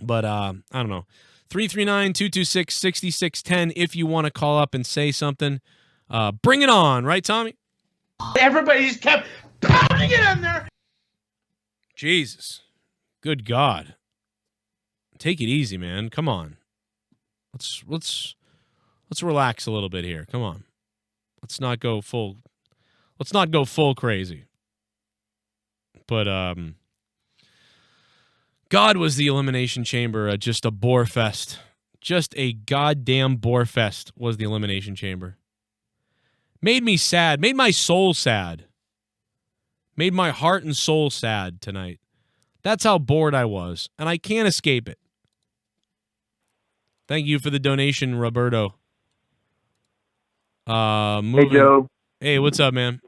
But I don't know. 339-226-6610 if you want to call up and say something. Bring it on, right, Tommy? Everybody just kept pounding it in there. Jesus. Good God. Take it easy, man. Come on. Let's relax a little bit here. Come on. Let's not go full crazy. But God, was the Elimination Chamber just a bore fest. Just a goddamn bore fest was the Elimination Chamber. Made me sad. Made my soul sad. Made my heart and soul sad tonight. That's how bored I was, and I can't escape it. Thank you for the donation, Roberto. Hey, Joe. Hey, what's up, man?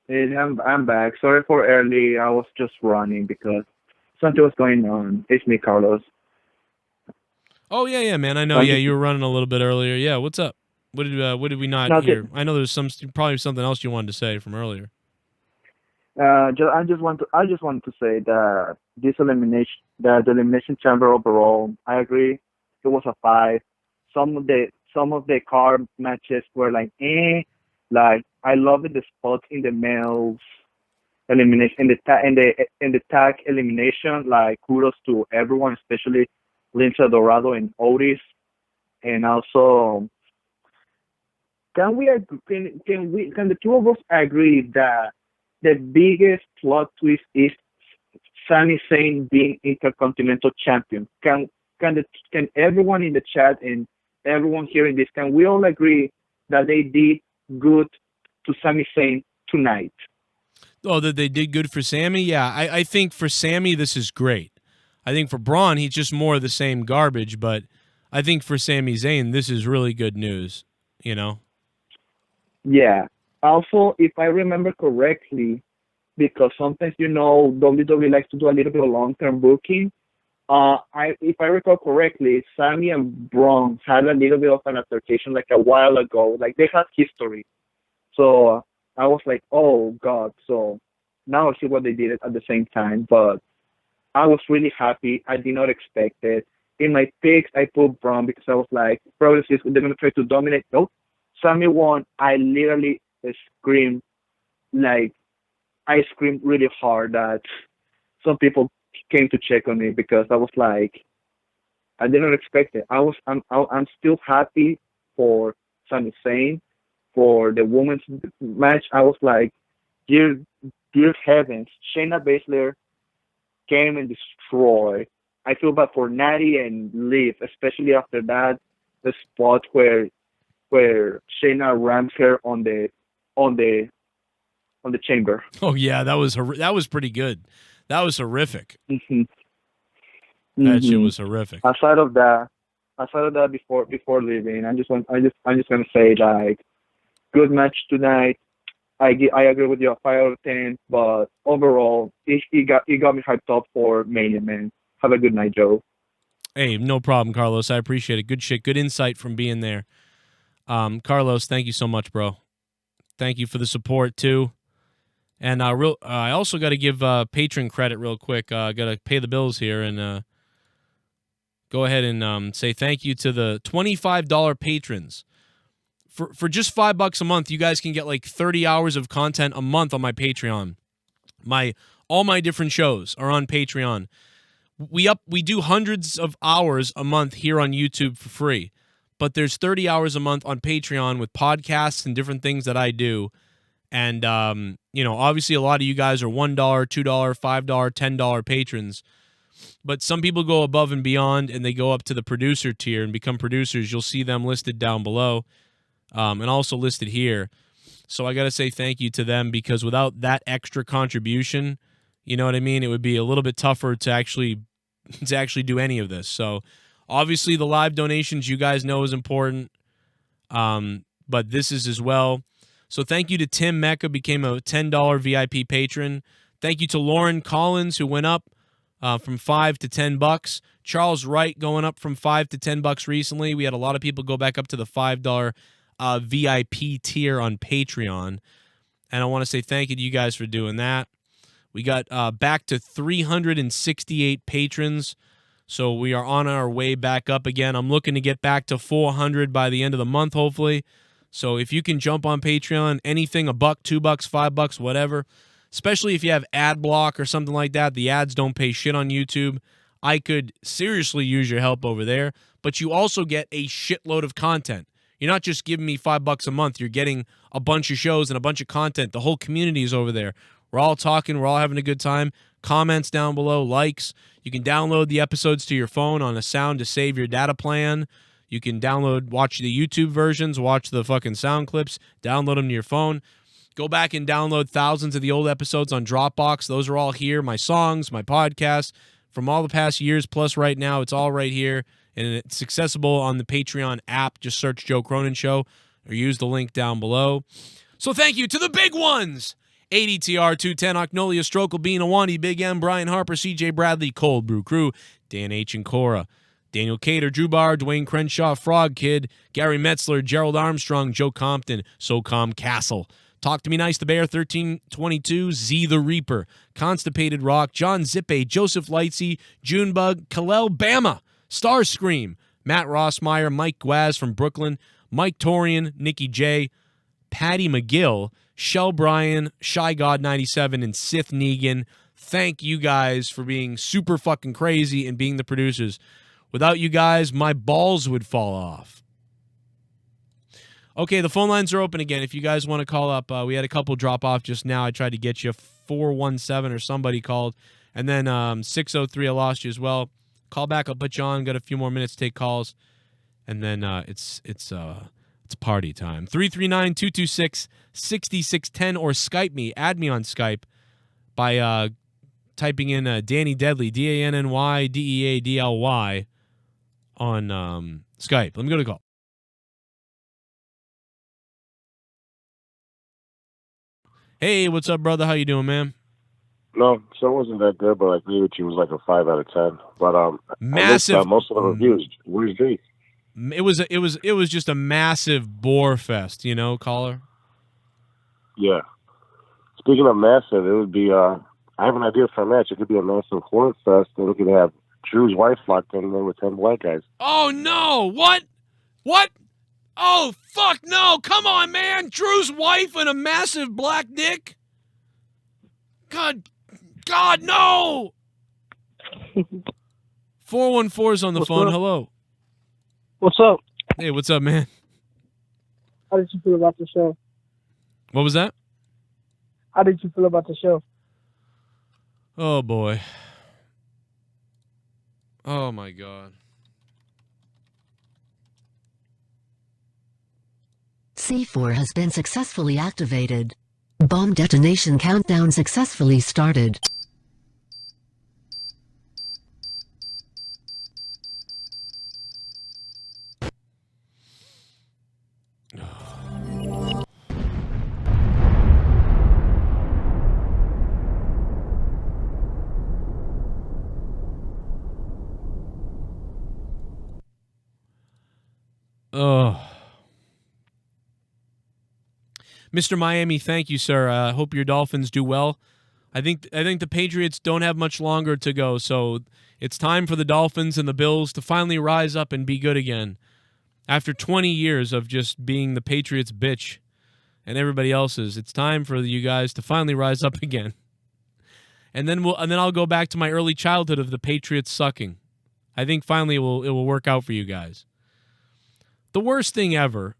Hey, I'm back. Sorry for early. I was just running because something was going on. It's me, Carlos. Oh, yeah, man. I know. Yeah, you were running a little bit earlier. Yeah, what's up? What did we not hear? I know there's probably something else you wanted to say from earlier. I just want to say that the elimination chamber overall, I agree, it was a 5. Some of the card matches were like like I love the spots in the males elimination in the tag elimination. Like kudos to everyone, especially Lince Dorado and Otis, and also can the two of us agree that the biggest plot twist is Sami Zayn being Intercontinental Champion? Can everyone in the chat and everyone hearing this, can we all agree that they did good to Sami Zayn tonight? Oh, that they did good for Sami? Yeah, I think for Sami this is great. I think for Braun, he's just more of the same garbage. But I think for Sami Zayn, this is really good news, you know? Yeah. Also, if I remember correctly, because sometimes, WWE likes to do a little bit of long-term booking, if I recall correctly, Sami and Braun had a little bit of an altercation like a while ago. Like, they had history. So I was like, oh, God. So now I see what they did at the same time. But I was really happy. I did not expect it. In my picks, I put Braun because I was like, probably they're going to try to dominate. Nope. Sami won. I literally screamed. Like, I screamed really hard that some people came to check on me because I was like, I didn't expect it. I'm still happy for Sami Zayn, for the women's match. I was like, dear heavens, Shayna Baszler came and destroyed. I feel bad for Natty and Liv, especially after that, the spot where Shayna rams her on the chamber. Oh yeah, that was pretty good. That was horrific. Mm-hmm. That shit was horrific. Aside of that, before leaving, I'm just gonna say, like, good match tonight. I agree with you, 5 out of 10. But overall, it got me hyped up for Mania, man. Have a good night, Joe. Hey, no problem, Carlos. I appreciate it. Good shit. Good insight from being there. Carlos, thank you so much, bro. Thank you for the support too. And I also got to give Patron credit real quick. Got to pay the bills here and go ahead and say thank you to the $25 patrons. For just $5 a month, you guys can get like 30 hours of content a month on my Patreon. All my different shows are on Patreon. We do hundreds of hours a month here on YouTube for free, but there's 30 hours a month on Patreon with podcasts and different things that I do. And obviously a lot of you guys are $1, $2, $5, $10 patrons. But some people go above and beyond, and they go up to the producer tier and become producers. You'll see them listed down below, and also listed here. So I got to say thank you to them, because without that extra contribution, you know what I mean, it would be a little bit tougher to actually do any of this. So obviously the live donations, you guys know, is important, but this is as well. So thank you to Tim Mecca, became a $10 VIP patron. Thank you to Lauren Collins, who went up from $5 to $10. Charles Wright going up from $5 to $10 recently. We had a lot of people go back up to the $5 VIP tier on Patreon. And I want to say thank you to you guys for doing that. We got back to 368 patrons. So we are on our way back up again. I'm looking to get back to 400 by the end of the month, hopefully. So if you can jump on Patreon, anything, $1, $2, $5, whatever, especially if you have ad block or something like that, the ads don't pay shit on YouTube. I could seriously use your help over there, but you also get a shitload of content. You're not just giving me $5 a month. You're getting a bunch of shows and a bunch of content. The whole community is over there. We're all talking. We're all having a good time. Comments down below, likes. You can download the episodes to your phone on a sound to save your data plan. You can watch the YouTube versions, watch the fucking sound clips, download them to your phone. Go back and download thousands of the old episodes on Dropbox. Those are all here. My songs, my podcasts from all the past years, plus right now, it's all right here. And it's accessible on the Patreon app. Just search Joe Cronin Show or use the link down below. So thank you to the big ones. ADTR 210, Arknolia Strokelbean, Awonddy Big M, Bryan, Harper, CJ Bradley, ColdBrewKrew, DanH&Cora, Daniel Cater, Drew Barr, Duane Crenshaw, Frog Kid, Gary Metzler, Gerald Armstrong, Joe Compton, SoCom Kastle, Talk to Me Nice, The Bear, 1322, Z the Reaper, Constipated Rock, John Zippay, Joseph Lightsey, Junebug, Kalel Bama, StarsScream, Matt Rossmeier, Mike Guaz from Brooklyn, Mike Torian, NickY J, Patty McGill, Shell Bryan, Shy God 97, and Sith Neegan. Thank you guys for being super fucking crazy and being the producers. Without you guys, my balls would fall off. Okay, the phone lines are open again. If you guys want to call up, we had a couple drop off just now. I tried to get you 417 or somebody called. And then 603, I lost you as well. Call back. I'll put you on. Got a few more minutes to take calls. And then it's party time. 339-226-6610 or Skype me. Add me on Skype by typing in Danny Deadly, DANNYDEADLY on Skype. Let me go to call. Hey, what's up, brother? How you doing, man? No, show wasn't that good, but I agree with you. It was like a 5 out of 10. But Massive. I looked at most of the reviews. Where's G? It was just a massive bore fest, you know, caller. Yeah. Speaking of massive, it would be. I have an idea for a match. It could be a massive horror fest, and we could have Drew's wife locked in there with 10 black guys. Oh no! What? What? Oh fuck no! Come on, man! Drew's wife and a massive black dick. God, no! 414's on the phone. Up? Hello. What's up? Hey, what's up, man? How did you feel about the show? What was that? How did you feel about the show? Oh boy. Oh my God. C4 has been successfully activated. Bomb detonation countdown successfully started. Oh. Mr. Miami, thank you, sir. I hope your Dolphins do well. I think the Patriots don't have much longer to go, so it's time for the Dolphins and the Bills to finally rise up and be good again. After 20 years of just being the Patriots' bitch and everybody else's, it's time for you guys to finally rise up again. And then I'll go back to my early childhood of the Patriots sucking. I think finally it will work out for you guys. The worst thing ever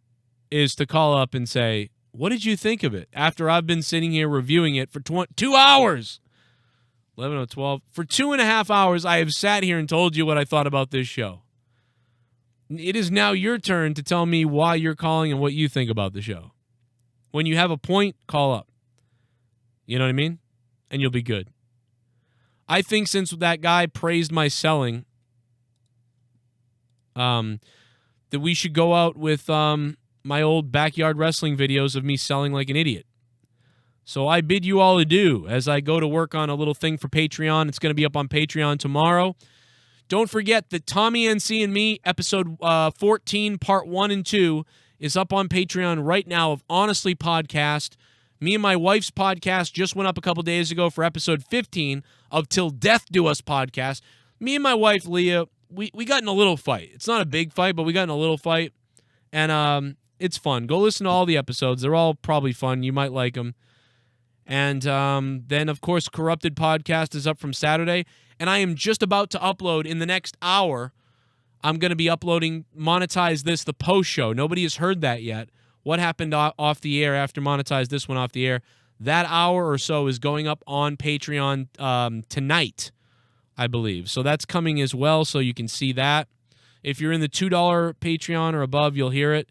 is to call up and say, what did you think of it? After I've been sitting here reviewing it for 2 hours. 11:12. For 2.5 hours, I have sat here and told you what I thought about this show. It is now your turn to tell me why you're calling and what you think about the show. When you have a point, call up. You know what I mean? And you'll be good. I think since that guy praised my selling, that we should go out with my old backyard wrestling videos of me selling like an idiot. So I bid you all adieu as I go to work on a little thing for Patreon. It's going to be up on Patreon tomorrow. Don't forget that Tommy NC and me, episode 14, part 1 and 2, is up on Patreon right now of Honestly Podcast. Me and my wife's podcast just went up a couple days ago for episode 15 of Till Death Do Us podcast. Me and my wife, Leah, we got in a little fight. It's not a big fight, but we got in a little fight. And it's fun. Go listen to all the episodes. They're all probably fun. You might like them. And then, of course, Corrupted Podcast is up from Saturday. And I am just about to upload in the next hour. I'm going to be uploading Monetize This, the post show. Nobody has heard that yet. What happened off the air after Monetize This one off the air? That hour or so is going up on Patreon tonight, I believe. So that's coming as well, so you can see that. If you're in the $2 Patreon or above, you'll hear it.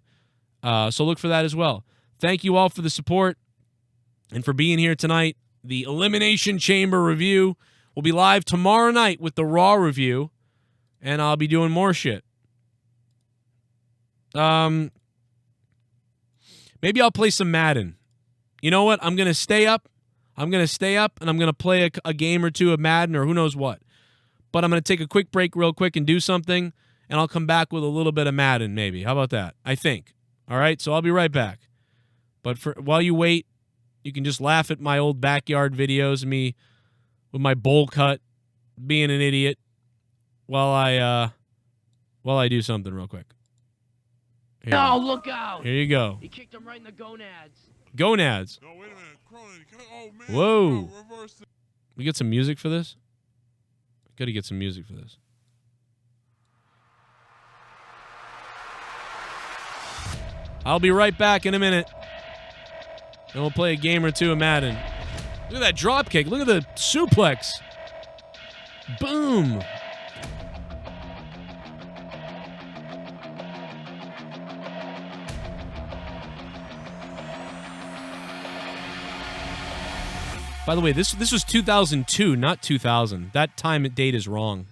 So look for that as well. Thank you all for the support and for being here tonight. The Elimination Chamber review will be live tomorrow night with the Raw review, and I'll be doing more shit. Maybe I'll play some Madden. You know what? I'm going to stay up. And I'm going to play a game or two of Madden or who knows what. But I'm going to take a quick break real quick and do something, and I'll come back with a little bit of Madden maybe. How about that? I think. All right? So I'll be right back. But while you wait, you can just laugh at my old backyard videos of me with my bowl cut, being an idiot, while I do something real quick. Here. No, look out! Here you go. He kicked him right in the gonads. Gonads. No, wait a minute. Oh, man. Whoa. Reverse it. We get some music for this? Got to get some music for this. I'll be right back in a minute. And we'll play a game or two of Madden. Look at that drop kick. Look at the suplex. Boom. By the way, this was 2002, not 2000. That time and date is wrong.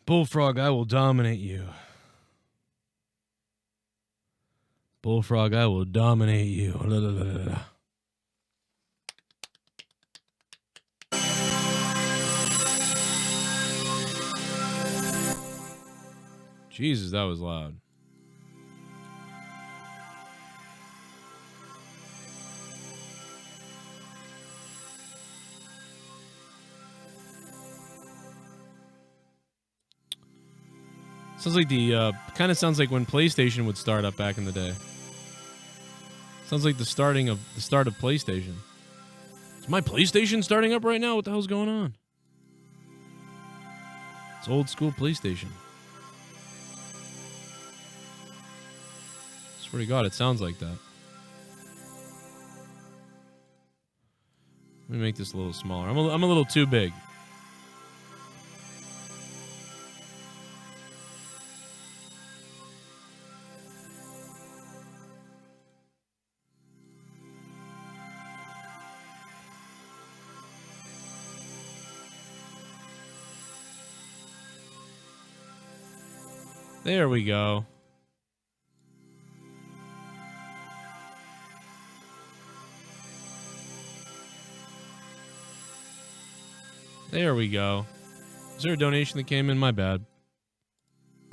Bullfrog, I will dominate you. Bullfrog, I will dominate you. La, la, la, la, la. Jesus, that was loud. Sounds like the kind of sounds like when PlayStation would start up back in the day. Sounds like the start of PlayStation. Is my PlayStation starting up right now? What the hell's going on? It's old school PlayStation. Swear to God, it sounds like that. Let me make this a little smaller. I'm a little too big. There we go. There we go. Is there a donation that came in? My bad.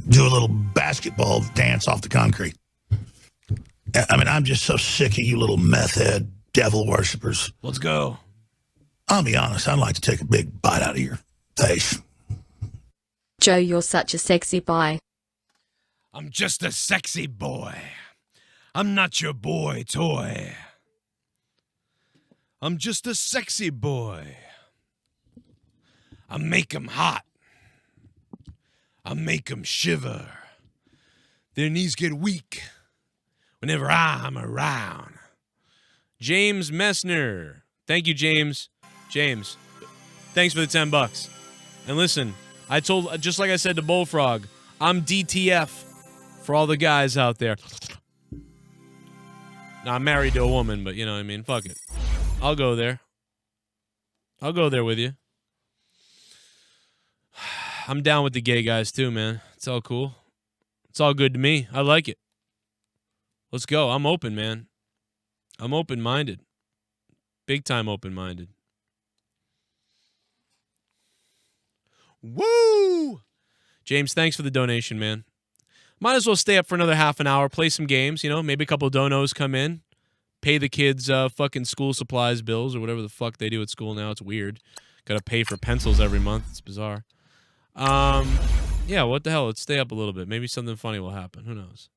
Do a little basketball dance off the concrete. I mean, I'm just so sick of you little meth head devil worshippers. Let's go. I'll be honest, I'd like to take a big bite out of your face. Joe, you're such a sexy boy. I'm just a sexy boy. I'm not your boy toy. I'm just a sexy boy. I make 'em hot. I make 'em shiver. Their knees get weak whenever I'm around. James Messner. Thank you, James. James, thanks for the $10. And listen, I told, just like I said to Bullfrog, I'm DTF for all the guys out there. Now, I'm married to a woman, but you know what I mean? Fuck it. I'll go there. I'll go there with you. I'm down with the gay guys too, man. It's all cool. It's all good to me. I like it. Let's go. I'm open, man. I'm open-minded. Big time open-minded. Woo! James, thanks for the donation, man. Might as well stay up for another half an hour, play some games, you know, maybe a couple of donos come in, pay the kids fucking school supplies bills or whatever the fuck they do at school now. It's weird. Got to pay for pencils every month. It's bizarre. Yeah, what the hell? Let's stay up a little bit. Maybe something funny will happen. Who knows?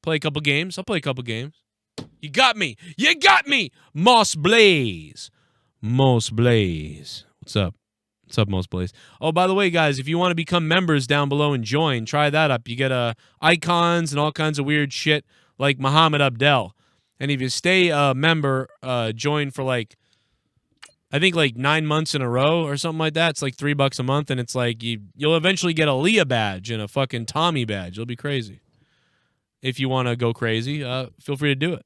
Play a couple games. I'll play a couple games. You got me. You got me. Moss Blaze. Moss Blaze. What's up? What's up, Moss Blaze? Oh, by the way, guys, if you want to become members down below and join, try that up. You get icons and all kinds of weird shit like Muhammad Abdel. And if you stay a member, join for like, I think like 9 months in a row or something like that. It's like $3 a month, and it's like you'll eventually get a Leah badge and a fucking Tommy badge. It'll be crazy. If you want to go crazy, feel free to do it.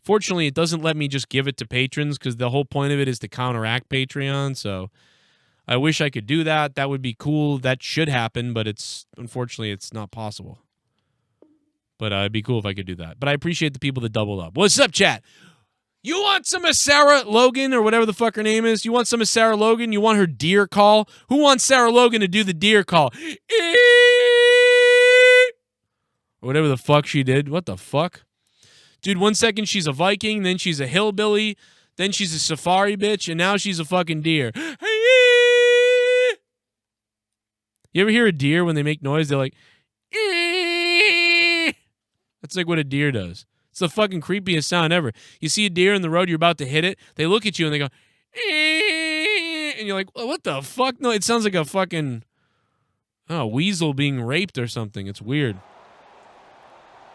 Fortunately, it doesn't let me just give it to patrons because the whole point of it is to counteract Patreon. So I wish I could do that. That would be cool. That should happen, but unfortunately it's not possible. But it'd be cool if I could do that. But I appreciate the people that doubled up. What's up, chat? You want some of Sarah Logan or whatever the fuck her name is? You want some of Sarah Logan? You want her deer call? Who wants Sarah Logan to do the deer call? Or whatever the fuck she did. What the fuck? Dude, 1 second she's a Viking, then she's a hillbilly, then she's a safari bitch, and now she's a fucking deer. You ever hear a deer when they make noise? They're like, that's like what a deer does. It's the fucking creepiest sound ever. You see a deer in the road, you're about to hit it, they look at you and they go, and you're like, what the fuck? No, it sounds like a fucking weasel being raped or something. It's weird.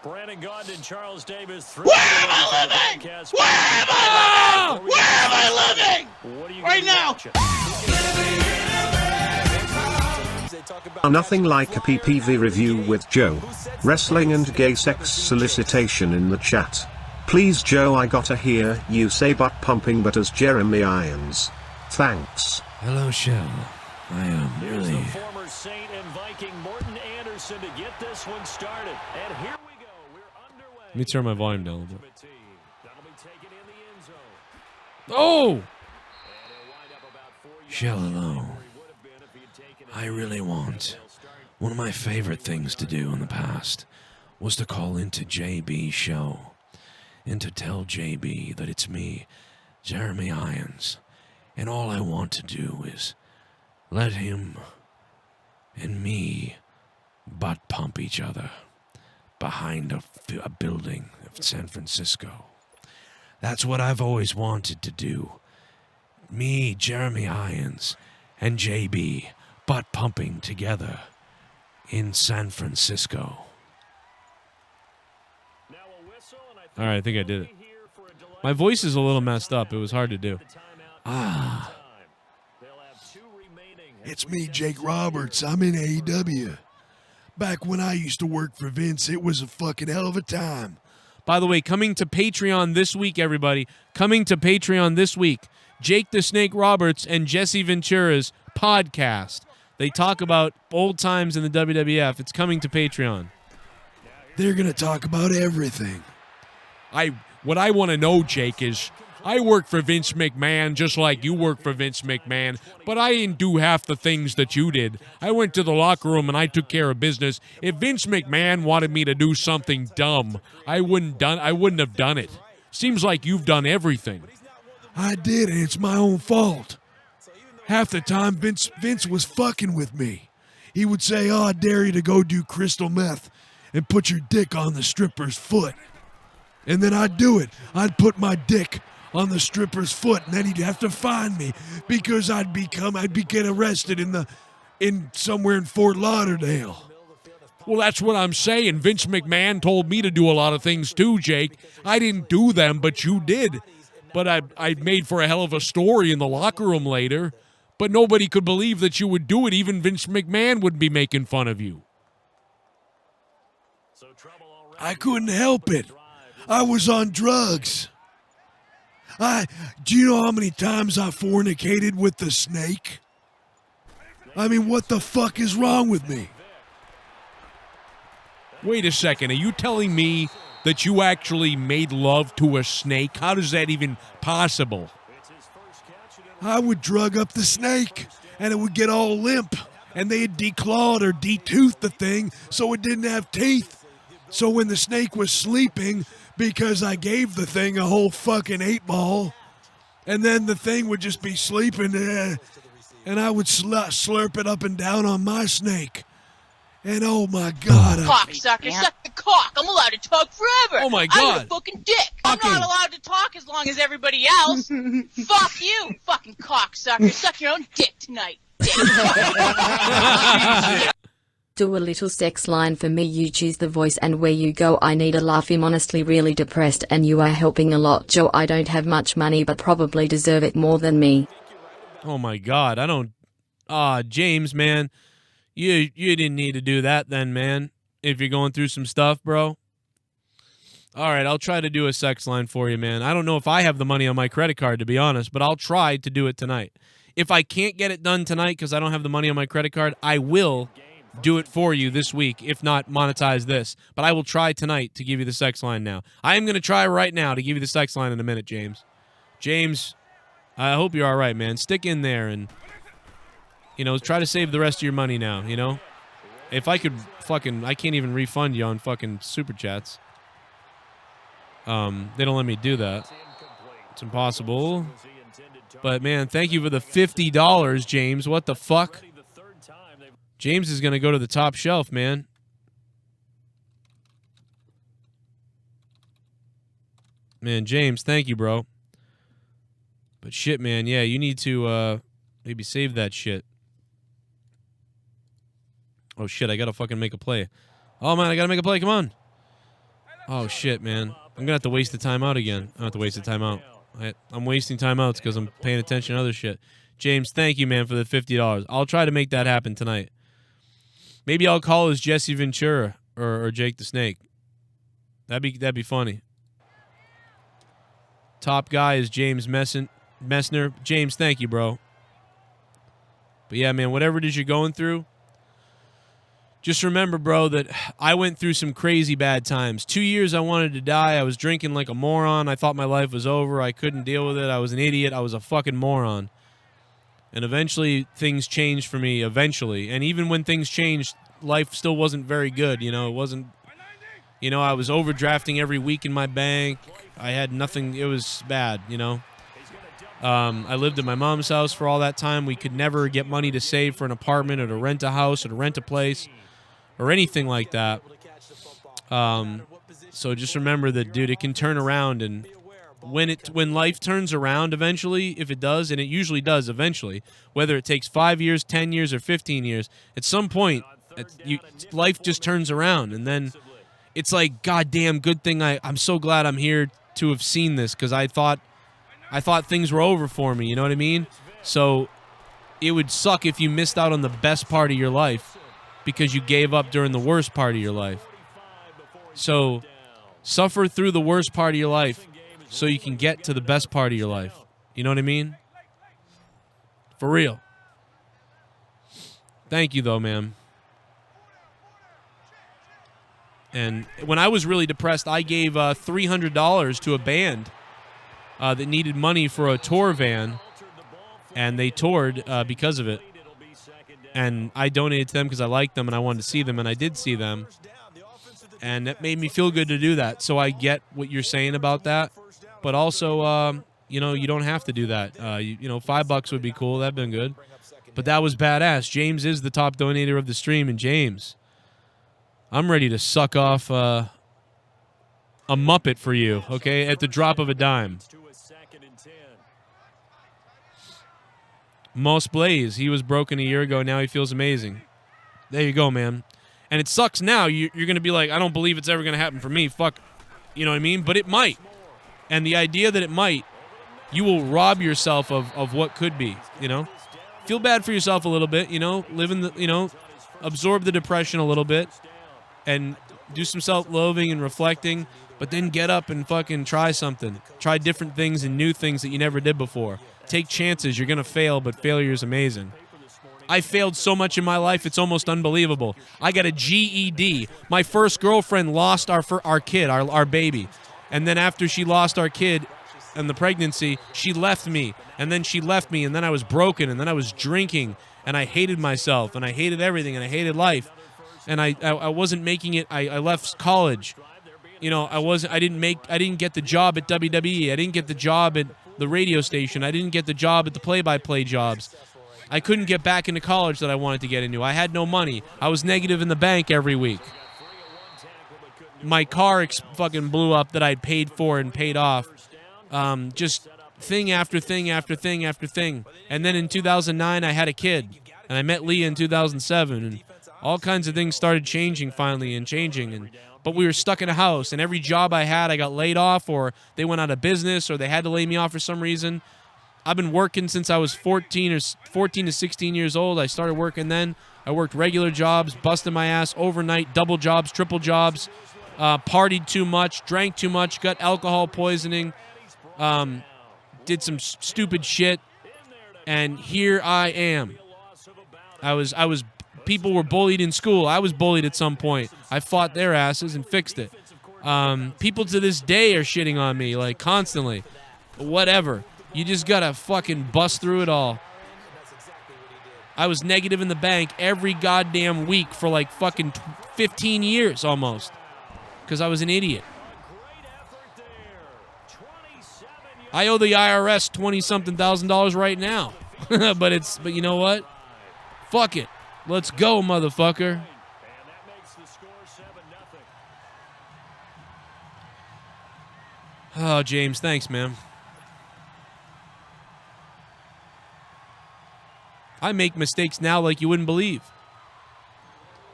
Brandon Gaudin and Charles Davis. Where am I living? Where am I living? Where am I living? Right now. Nothing like a PPV review with Joe. Wrestling and gay sex solicitation in the chat. Please Joe, I gotta hear you say butt pumping but as Jeremy Irons. Thanks. Hello, Shell. I am Here's really... the former Saint and Viking Morton Anderson to get this one started. And here we go. We're underway. Let me turn my volume down a little bit. Oh! Shell alone. I really want. One of my favorite things to do in the past was to call into JB's show and to tell JB that it's me, Jeremy Irons, and all I want to do is let him and me butt pump each other behind a building of San Francisco. That's what I've always wanted to do. Me, Jeremy Irons, and JB butt pumping together in San Francisco. All right, I think I did it. My voice is a little messed up. It was hard to do. It's me, Jake Roberts. I'm in AEW. Back when I used to work for Vince, it was a fucking hell of a time. By the way, coming to Patreon this week, everybody. Coming to Patreon this week. Jake the Snake Roberts and Jesse Ventura's podcast. They talk about old times in the WWF. It's coming to Patreon. They're going to talk about everything. What I want to know, Jake, is I work for Vince McMahon just like you work for Vince McMahon, but I didn't do half the things that you did. I went to the locker room and I took care of business. If Vince McMahon wanted me to do something dumb, I wouldn't have done it. Seems like you've done everything. I did, and it's my own fault. Half the time, Vince was fucking with me. He would say, "Oh, I dare you to go do crystal meth and put your dick on the stripper's foot." And then I'd do it. I'd put my dick on the stripper's foot, and then he'd have to find me because I'd get arrested in somewhere in Fort Lauderdale. Well, that's what I'm saying. Vince McMahon told me to do a lot of things too, Jake. I didn't do them, but you did. But I made for a hell of a story in the locker room later. But nobody could believe that you would do it. Even Vince McMahon would be making fun of you. I couldn't help it. I was on drugs. Do you know how many times I fornicated with the snake? I mean, what the fuck is wrong with me? Wait a second. Are you telling me that you actually made love to a snake? How is that even possible? I would drug up the snake, and it would get all limp, and they'd declawed or detooth the thing so it didn't have teeth. So when the snake was sleeping, because I gave the thing a whole fucking 8-ball, and then the thing would just be sleeping, and I would slurp it up and down on my snake. And oh my God. Cocksucker, suck the cock. I'm allowed to talk forever. Oh my I'm God. your fucking dick. I'm not allowed to talk as long as everybody else. Fuck you, fucking cocksucker. Suck your own dick tonight, dick. Do a little sex line for me. You choose the voice and where you go. I need a laugh. I'm honestly really depressed and you are helping a lot, Joe. I don't have much money but probably deserve it more than me. Oh my God, I don't. James, man, you didn't need to do that then, man. If you're going through some stuff, bro. All right, I'll try to do a sex line for you, man. I don't know if I have the money on my credit card, to be honest, but I'll try to do it tonight. If I can't get it done tonight because I don't have the money on my credit card, I will do it for you this week, if not monetize this. But I will try tonight to give you the sex line now. I am going to try right now to give you the sex line in a minute, James. James, I hope you're all right, man. Stick in there and, try to save the rest of your money now, If I could I can't even refund you on fucking Super Chats. They don't let me do that. It's impossible. But, man, thank you for the $50, James. What the fuck? James is going to go to the top shelf, man. Man, James, thank you, bro. But shit, man, yeah, you need to maybe save that shit. Oh, shit, I got to fucking make a play. Oh, man, I got to make a play. Come on. Oh, shit, man. I'm going to have to waste the timeout again. I don't have to waste the timeout. I'm wasting timeouts because I'm paying attention to other shit. James, thank you, man, for the $50. I'll try to make that happen tonight. Maybe I'll call as Jesse Ventura or Jake the Snake. That'd be funny. Top guy is James Messner. James, thank you, bro. But yeah, man, whatever it is you're going through, just remember, bro, that I went through some crazy bad times. 2 years I wanted to die. I was drinking like a moron. I thought my life was over. I couldn't deal with it. I was an idiot. I was a fucking moron. And eventually things changed for me, eventually. And even when things changed, life still wasn't very good. It wasn't, I was overdrafting every week in my bank. I had nothing. It was bad, I lived at my mom's house for all that time. We could never get money to save for an apartment or to rent a house or to rent a place. or anything like that. So just remember that, dude, it can turn around, and when life turns around eventually, if it does, and it usually does eventually, whether it takes 5 years, 10 years, or 15 years, at some point, life just turns around, and then it's like, goddamn, good thing I'm so glad I'm here to have seen this, because I thought things were over for me, you know what I mean? So it would suck if you missed out on the best part of your life because you gave up during the worst part of your life. So suffer through the worst part of your life so you can get to the best part of your life. You know what I mean? For real. Thank you, though, man. And when I was really depressed, I gave $300 to a band that needed money for a tour van, and they toured because of it. And I donated to them because I liked them and I wanted to see them, and I did see them. And that made me feel good to do that. So I get what you're saying about that. But also, you know, you don't have to do that. You know, $5 would be cool. That'd been good. But that was badass. James is the top donator of the stream. And James, I'm ready to suck off a Muppet for you, okay, at the drop of a dime. Moss Blaze, he was broken a year ago. Now he feels amazing. There you go, man. And it sucks now. You're going to be like, I don't believe it's ever going to happen for me. Fuck. You know what I mean? But it might. And the idea that it might, you will rob yourself of what could be, you know? Feel bad for yourself a little bit, you know? Live in the, you know, absorb the depression a little bit and do some self-loathing and reflecting, but then get up and fucking try something. Try different things and new things that you never did before. Take chances. You're going to fail, but failure is amazing. I failed so much in my life, it's almost unbelievable. I got a GED. My first girlfriend lost our kid, our baby. And then after she lost our kid and the pregnancy, she left me. And then she left me, and then I was broken, and then I was drinking, and I hated myself, and I hated everything, and I hated life. And I wasn't making it. I left college. You know, I didn't get the job at WWE. I didn't get the job at the radio station. I didn't get the job at the play-by-play jobs. I couldn't get back into college that I wanted to get into. I had no money. I was negative in the bank every week. My car fucking blew up that I'd paid for and paid off. Just thing after thing after thing after thing. And then in 2009, I had a kid. And I met Leah in 2007. And all kinds of things started changing finally and changing. But we were stuck in a house. And every job I had, I got laid off, or they went out of business, or they had to lay me off for some reason. I've been working since I was 14 to 16 years old. I started working then. I worked regular jobs, busted my ass overnight, double jobs, triple jobs, partied too much, drank too much, got alcohol poisoning, did some stupid shit, and here I am. People were bullied in school. I was bullied at some point. I fought their asses and fixed it. People to this day are shitting on me, like, constantly. Whatever. You just gotta fucking bust through it all. I was negative in the bank every goddamn week for like fucking 15 years almost. Because I was an idiot. I owe the IRS $20-something thousand right now. but you know what? Fuck it. Let's go, motherfucker. Oh, James, thanks, man. I make mistakes now like you wouldn't believe.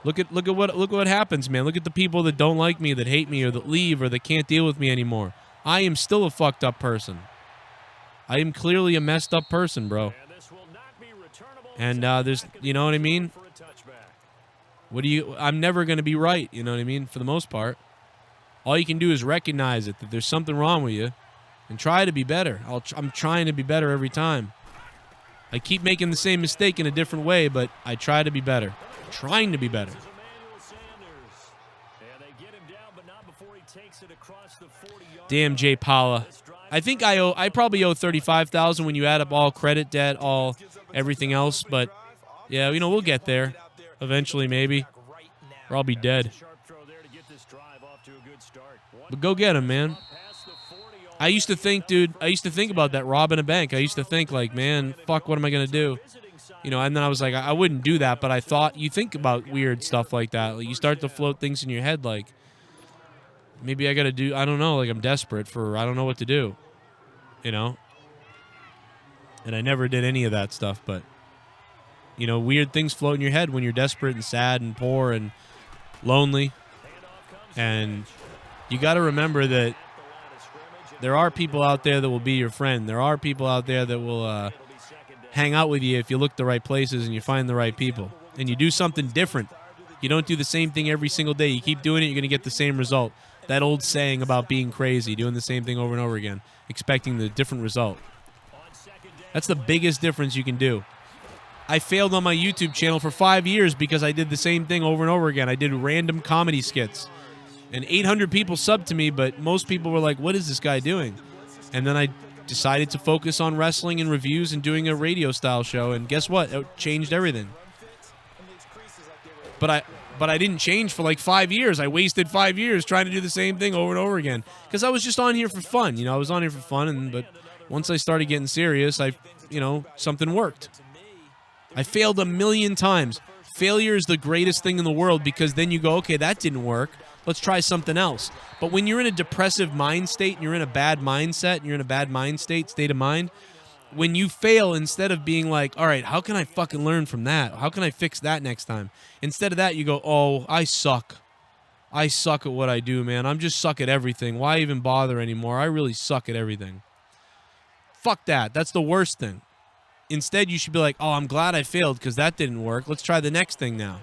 Look at what happens, man. Look at the people that don't like me, that hate me, or that leave, or that can't deal with me anymore. I am still a fucked up person. I am clearly a messed up person, bro. And there's, you know what I mean? I'm never going to be right, you know what I mean, for the most part. All you can do is recognize it, that there's something wrong with you, and try to be better. I'm trying to be better every time. I keep making the same mistake in a different way, but I try to be better. Trying to be better. Damn, Jay Paula. I think I probably owe $35,000 when you add up all credit debt, all everything else, but yeah, you know, we'll get there eventually, maybe, or I'll be dead. But go get him, man. I used to think, dude, about that robbing a bank. I used to think, like, man, fuck, what am I going to do? You know, and then I was like, I wouldn't do that, but I thought you think about weird stuff like that. Like, you start to float things in your head like, maybe I got to do, I don't know, like I'm desperate for, I don't know what to do, you know? And I never did any of that stuff, but, you know, weird things float in your head when you're desperate and sad and poor and lonely. And you got to remember that there are people out there that will be your friend. There are people out there that will hang out with you if you look the right places and you find the right people. And you do something different. You don't do the same thing every single day. You keep doing it, you're going to get the same result. That old saying about being crazy, doing the same thing over and over again, expecting the different result. That's the biggest difference you can do. I failed on my YouTube channel for 5 years because I did the same thing over and over again. I did random comedy skits. And 800 people subbed to me, but most people were like, what is this guy doing? And then I decided to focus on wrestling and reviews and doing a radio-style show, and guess what? It changed everything. But I didn't change for like 5 years. I wasted 5 years trying to do the same thing over and over again because I was just on here for fun. You know, I was on here for fun, but once I started getting serious, something worked. I failed a million times. Failure is the greatest thing in the world because then you go, okay, that didn't work. Let's try something else. But when you're in a depressive mind state and you're in a bad mindset and you're in a bad mind state of mind, when you fail, instead of being like, all right, how can I fucking learn from that? How can I fix that next time? Instead of that, you go, oh, I suck. I suck at what I do, man. I'm just suck at everything. Why even bother anymore? I really suck at everything. Fuck that. That's the worst thing. Instead, you should be like, oh, I'm glad I failed because that didn't work. Let's try the next thing now.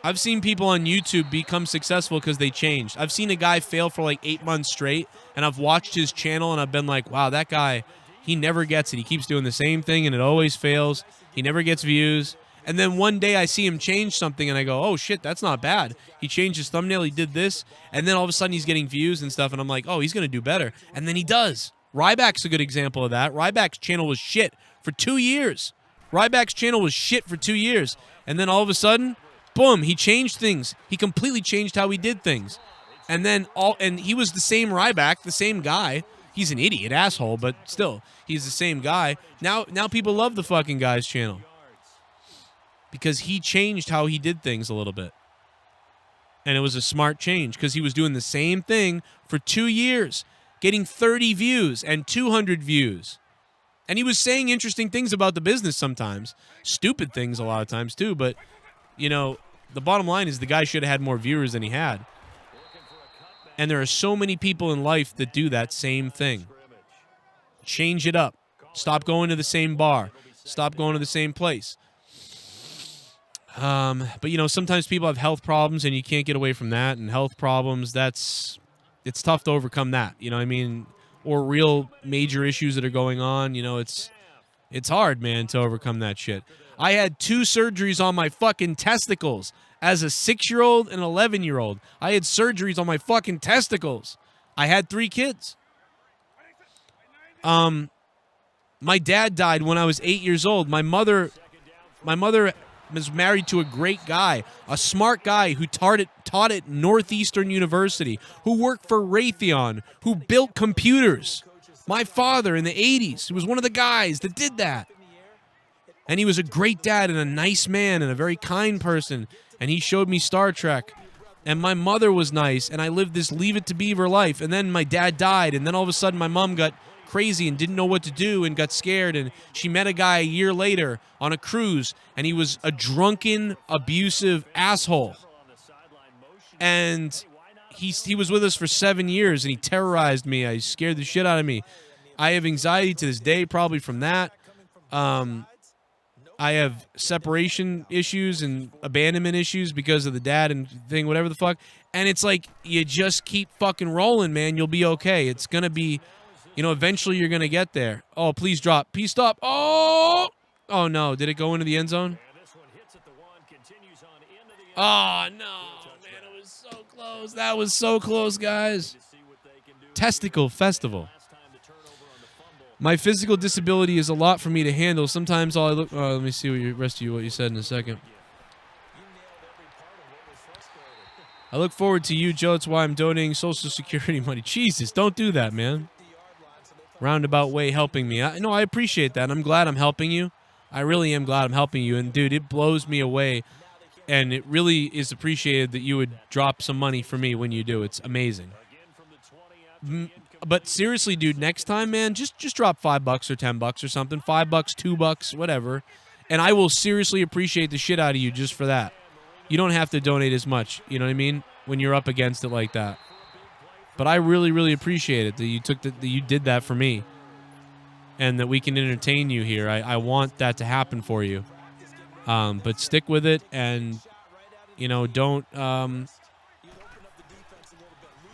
I've seen people on YouTube become successful because they changed. I've seen a guy fail for like 8 months straight, and I've watched his channel, and I've been like, wow, that guy, he never gets it. He keeps doing the same thing, and it always fails. He never gets views. And then one day I see him change something, and I go, oh, shit, that's not bad. He changed his thumbnail. He did this. And then all of a sudden he's getting views and stuff, and I'm like, oh, he's going to do better. And then he does. Ryback's a good example of that. Ryback's channel was shit for 2 years. Ryback's channel was shit for 2 years. And then all of a sudden, boom, he changed things. He completely changed how he did things. And then he was the same Ryback, the same guy. He's an idiot asshole, but still, he's the same guy. Now people love the fucking guy's channel. Because he changed how he did things a little bit. And it was a smart change because he was doing the same thing for 2 years, getting 30 views and 200 views. And he was saying interesting things about the business sometimes. Stupid things a lot of times too, but, you know, the bottom line is the guy should have had more viewers than he had. And there are so many people in life that do that same thing. Change it up. Stop going to the same bar. Stop going to the same place. But, you know, sometimes people have health problems and you can't get away from that. And health problems, it's tough to overcome that. You know what I mean? Or real major issues that are going on. You know, it's hard, man, to overcome that shit. I had 2 surgeries on my fucking testicles as a 6-year-old and 11-year-old. I had surgeries on my fucking testicles. I had 3 kids. My dad died when I was 8 years old. My mother was married to a great guy, a smart guy who taught at Northeastern University, who worked for Raytheon, who built computers. My father in the 80s, he was one of the guys that did that. And he was a great dad and a nice man and a very kind person. And he showed me Star Trek. And my mother was nice, and I lived this Leave It to Beaver life. And then my dad died, and then all of a sudden my mom got crazy and didn't know what to do and got scared, and she met a guy a year later on a cruise, and he was a drunken, abusive asshole. And he was with us for 7 years, and he terrorized me. He scared the shit out of me. I have anxiety to this day probably from that. I have separation issues and abandonment issues because of the dad and thing, whatever the fuck. And it's like, you just keep fucking rolling, man. You'll be okay. It's going to be, you know, eventually you're going to get there. Oh, please drop. Please stop. Oh! Oh, no. Did it go into the end zone? Oh, no. Man, it was so close. That was so close, guys. Testicle Festival. My physical disability is a lot for me to handle. Sometimes all I look... let me see what you said in a second. I look forward to you, Joe. That's why I'm donating Social Security money. Jesus, don't do that, man. roundabout way helping me. I appreciate that. I'm glad I'm helping you. I really am glad I'm helping you. And, dude, it blows me away. And it really is appreciated that you would drop some money for me when you do. It's amazing. But seriously, dude, next time, man, just drop $5 or $10 or something. $5, $2, whatever. And I will seriously appreciate the shit out of you just for that. You don't have to donate as much, you know what I mean, when you're up against it like that. But I really, really appreciate it that you that you did that for me, and that we can entertain you here. I want that to happen for you. But stick with it, and don't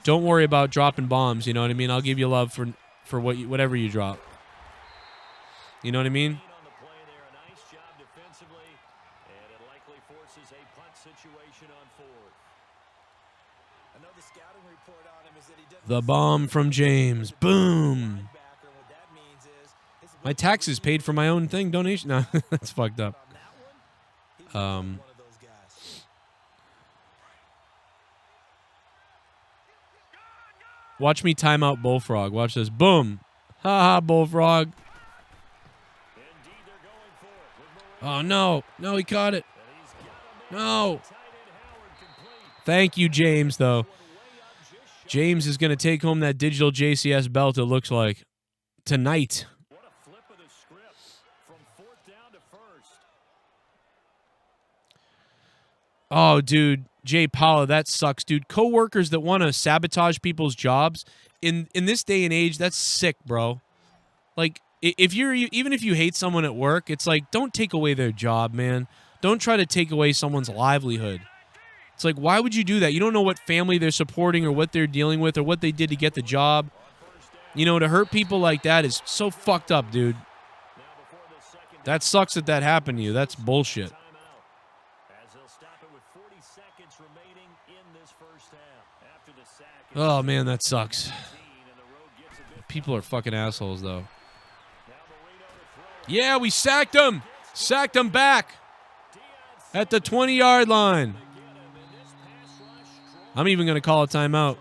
worry about dropping bombs. You know what I mean? I'll give you love for whatever you drop. You know what I mean? The bomb from James. Boom. My taxes paid for my own thing. Donation. No, that's fucked up. Watch me time out Bullfrog. Watch this. Boom. Ha ha, Bullfrog. Oh, no. No, he caught it. No. Thank you, James, though. James is going to take home that digital JCS belt, it looks like, tonight. Oh, dude, Jay Paula, that sucks, dude. Coworkers that want to sabotage people's jobs in this day and age, that's sick, bro. Like, even if you hate someone at work, it's like, don't take away their job, man. Don't try to take away someone's livelihood. It's like, why would you do that? You don't know what family they're supporting or what they're dealing with or what they did to get the job. To hurt people like that is so fucked up, dude. That sucks that happened to you. That's bullshit. Oh, man, that sucks. People are fucking assholes, though. Yeah, we sacked him. Sacked him back at the 20-yard line. I'm even going to call a timeout.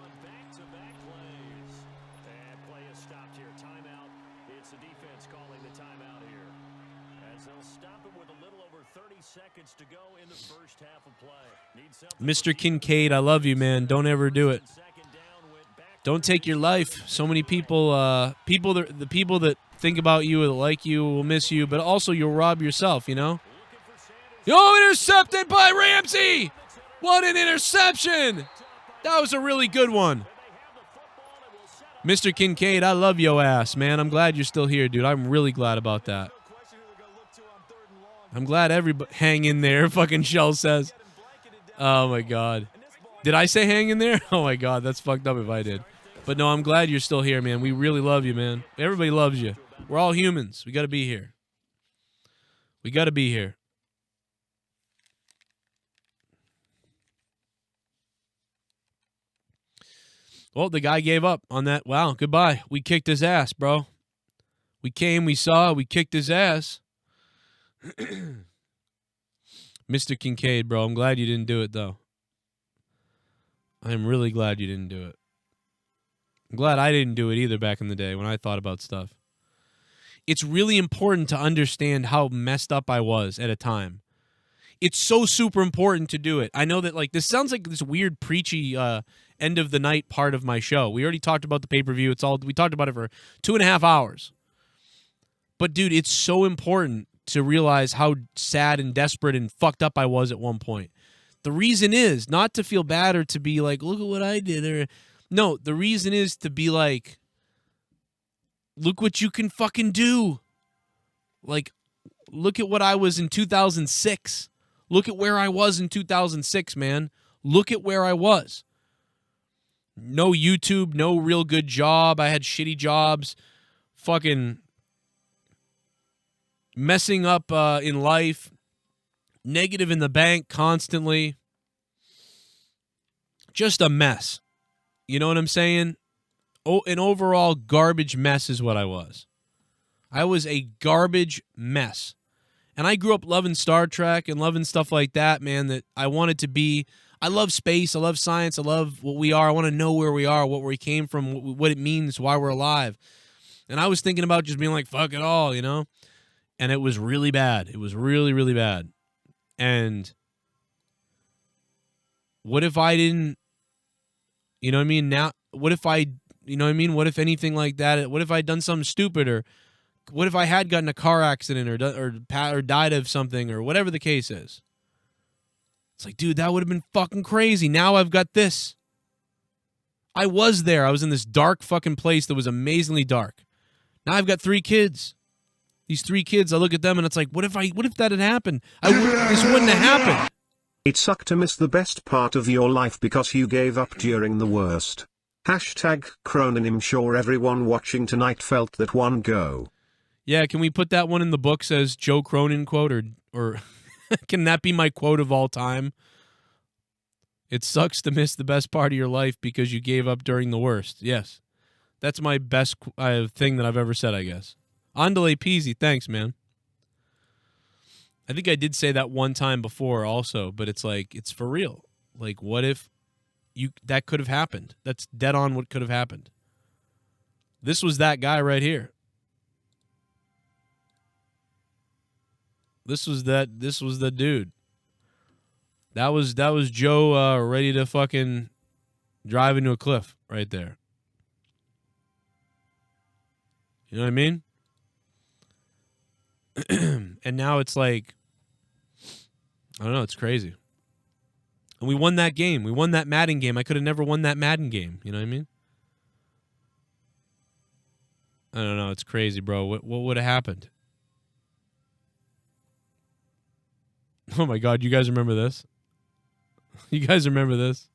Mr. Kincaid, I love you, man. Don't ever do it. Don't take your life. So many people, the people that think about you, that like you, will miss you, but also you'll rob yourself, Yo, intercepted by Ramsey! What an interception! That was a really good one. Mr. Kincaid, I love yo ass, man. I'm glad you're still here, dude. I'm really glad about that. I'm glad everybody... Hang in there, fucking Shell says. Oh, my God. Did I say hang in there? Oh, my God. That's fucked up if I did. But, no, I'm glad you're still here, man. We really love you, man. Everybody loves you. We're all humans. We got to be here. We got to be here. Well, the guy gave up on that. Wow, goodbye. We kicked his ass, bro. We came, we saw, we kicked his ass. Mr. Kincaid, bro, I'm glad you didn't do it, though. I'm really glad you didn't do it. I'm glad I didn't do it either back in the day when I thought about stuff. It's really important to understand how messed up I was at a time. It's so super important to do it. I know that, like, this sounds like this weird preachy end of the night part of my show. We already talked about the pay-per-view. We talked about it for 2.5 hours. But, dude, it's so important to realize how sad and desperate and fucked up I was at one point. The reason is not to feel bad or to be like, look at what I did. No, the reason is to be like, look what you can fucking do. Like, look at what I was in 2006. Look at where I was in 2006, man. Look at where I was. No YouTube, no real good job. I had shitty jobs. Fucking messing up in life. Negative in the bank constantly. Just a mess. You know what I'm saying? Oh, an overall garbage mess is what I was. I was a garbage mess. And I grew up loving Star Trek and loving stuff like that, man, that I wanted to be. I love space. I love science. I love what we are. I want to know where we are, what we came from, what it means, why we're alive. And I was thinking about just being like, fuck it all, you know? And it was really bad. It was really, really bad. And what if I didn't, you know what I mean? Now, what if I, you know what I mean? What if anything like that? What if I'd done something stupid? Or what if I had gotten a car accident or died of something or whatever the case is? It's like, dude, that would have been fucking crazy. Now I've got this. I was there. I was in this dark fucking place that was amazingly dark. Now I've got 3 kids. These 3 kids, I look at them and it's like, what if that had happened? This wouldn't have happened. It sucked to miss the best part of your life because you gave up during the worst. Hashtag Cronin. I'm sure everyone watching tonight felt that one go. Yeah, can we put that one in the books as Joe Cronin quote or can that be my quote of all time? It sucks to miss the best part of your life because you gave up during the worst. Yes. That's my best thing that I've ever said, I guess. Andale peasy. Thanks, man. I think I did say that one time before also, but it's like, it's for real. Like, what if that could have happened? That's dead on what could have happened. This was that guy right here. This was the dude. That was Joe ready to fucking drive into a cliff right there. You know what I mean? And now it's like, I don't know, it's crazy. And we won that game. We won that Madden game. I could have never won that Madden game. You know what I mean? I don't know. It's crazy, bro. What would have happened? Oh my God, you guys remember this? You guys remember this?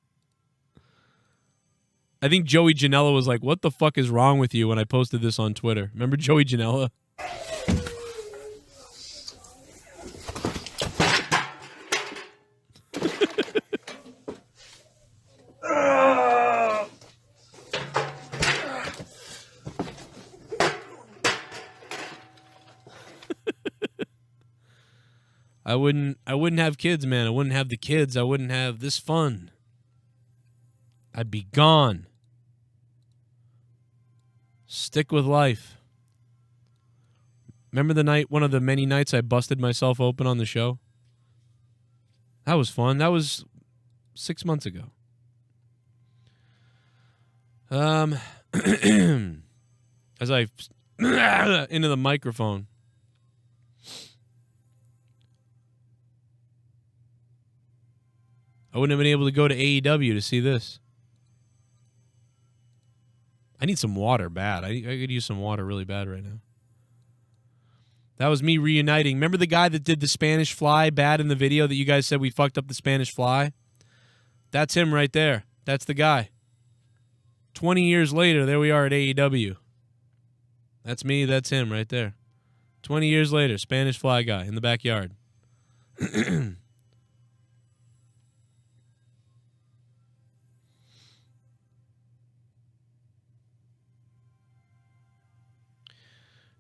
I think Joey Janela was like, what the fuck is wrong with you when I posted this on Twitter? Remember Joey Janela? I wouldn't have kids, man. I wouldn't have the kids. I wouldn't have this fun. I'd be gone. Stick with life. Remember the night, one of the many nights I busted myself open on the show? That was fun. That was 6 months ago. As I into the microphone. I wouldn't have been able to go to AEW to see this. I need some water bad. I could use some water really bad right now. That was me reuniting. Remember the guy that did the Spanish Fly bad in the video that you guys said we fucked up the Spanish Fly? That's him right there. That's the guy. 20 years later, there we are at AEW. That's me. That's him right there. 20 years later, Spanish Fly guy in the backyard.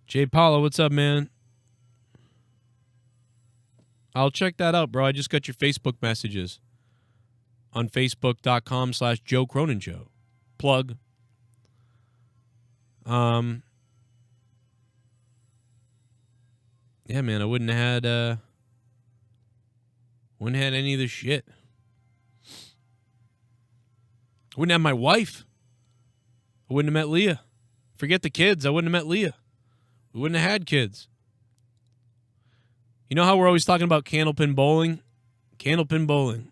Jay Paulo, what's up, man? I'll check that out, bro. I just got your Facebook messages on facebook.com/Joe Cronin Show. Plug. Yeah, man, I wouldn't have had any of this shit. I wouldn't have my wife. I wouldn't have met Leah. Forget the kids. I wouldn't have met Leah. We wouldn't have had kids. You know how we're always talking about candlepin bowling? Candlepin bowling.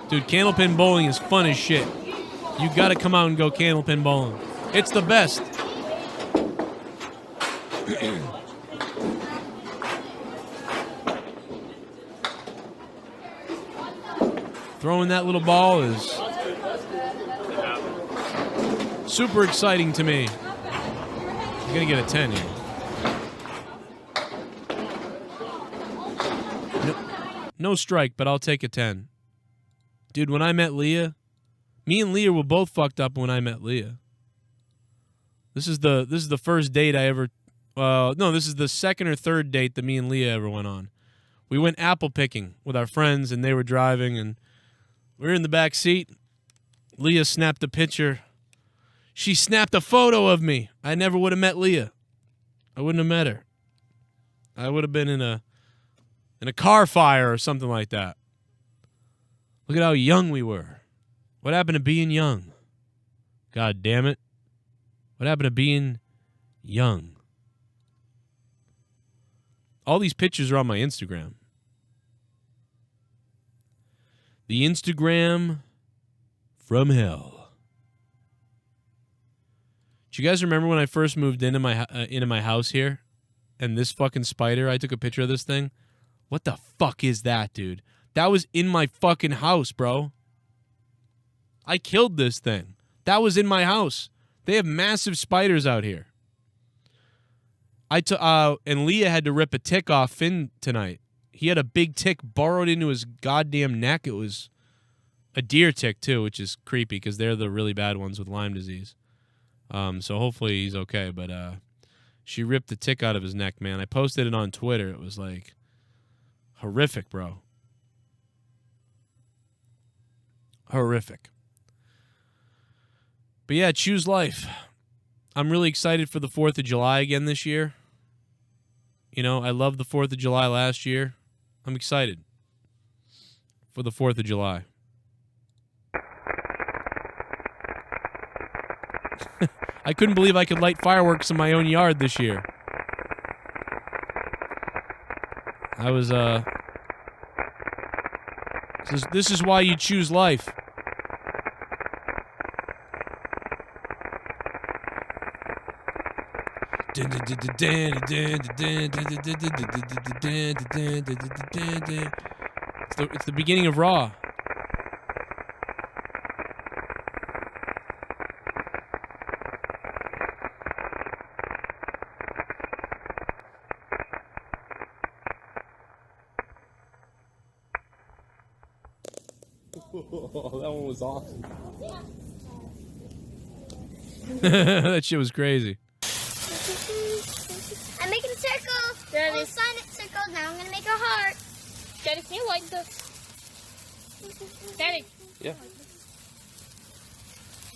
Dude, candlepin bowling is fun as shit. You gotta come out and go candlepin bowling. It's the best. Throwing that little ball is super exciting to me. I'm gonna get a 10 here. No strike, but I'll take a 10. Dude, when I met Leah, me and Leah were both fucked up when I met Leah. This is the first date I ever. No, this is the second or third date that me and Leah ever went on. We went apple picking with our friends, and they were driving, and we were in the back seat. Leah snapped a picture She snapped a photo of me. I never would have met Leah. I wouldn't have met her. I would have been in a car fire or something like that. Look at how young we were. What happened to being young? God damn it. What happened to being young? All these pictures are on my Instagram. The Instagram from hell. Do you guys remember when I first moved into my house here? And this fucking spider, I took a picture of this thing. What the fuck is that, dude? That was in my fucking house, bro. I killed this thing. That was in my house. They have massive spiders out here. And Leah had to rip a tick off Finn tonight. He had a big tick burrowed into his goddamn neck. It was a deer tick, too, which is creepy because they're the really bad ones with Lyme disease. So hopefully he's okay. But she ripped the tick out of his neck, man. I posted it on Twitter. It was like horrific, bro. Horrific. But yeah, choose life. I'm really excited for the 4th of July again this year. You know, I loved the 4th of July last year. I'm excited for the 4th of July. I couldn't believe I could light fireworks in my own yard this year. I was, This is why you choose life. It's the beginning of Raw. Oh, that one was awesome. That shit was crazy. I'm making a circle. Daddy. Well, sign it circle. Now I'm gonna make a heart. Daddy, can you like this? Daddy. Yeah.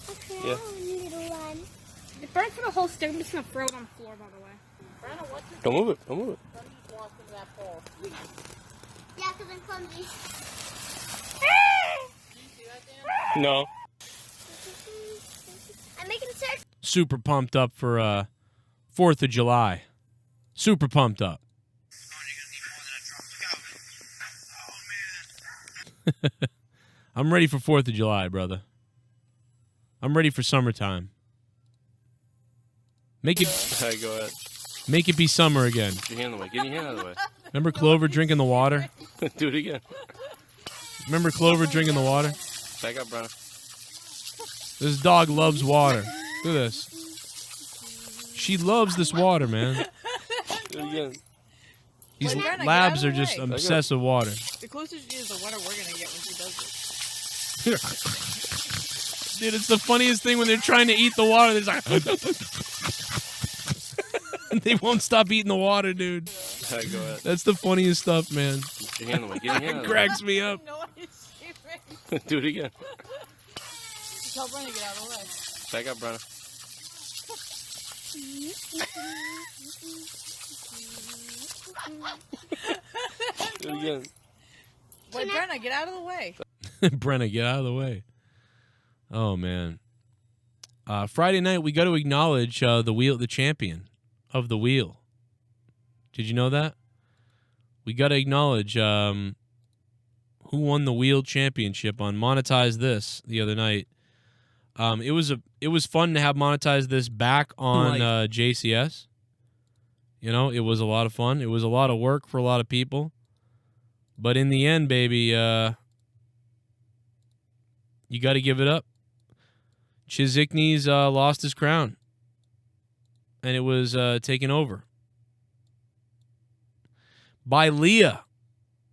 Okay, Yeah. little one. It burned for the whole stick. I'm just gonna throw it on the floor, by the way. Don't move it. Don't move it. Yeah, because I'm clumsy. No. I'm making a circle. Super pumped up for 4th of July. Super pumped up. I'm ready for 4th of July, brother. I'm ready for summertime. Make it Alright, go ahead. Make it be summer again. Get your hand out of the way. Get your hand out of the way. Remember Clover drinking the water? Do it again. Remember Clover drinking the water? Back up, brother. This dog loves water. Look at this. She loves this water, man. Do it again. These Wait, Brenda, labs get are out of the just way. obsessed with water. The closer she is, the wetter we're gonna get when she does it. Dude, it's the funniest thing when they're trying to eat the water. They're like, and they won't stop eating the water, dude. Alright, go ahead. That's the funniest stuff, man. Get your hand out of the way. Get your hand out of It the way. cracks me up. Do it again. Tell Brenda to get out of the way. Back up, brother. Do it again. Wait, Brenda, get out of the way. Brenna, get out of the way. Oh, man. Friday night, we got to acknowledge the champion of the wheel. Did you know that? We got to acknowledge who won the wheel championship on Monetize This the other night. It was fun to have Monetize This back on JCS. You know, it was a lot of fun. It was a lot of work for a lot of people. But in the end, baby, you got to give it up. Chizikny's lost his crown. And it was taken over by Leah.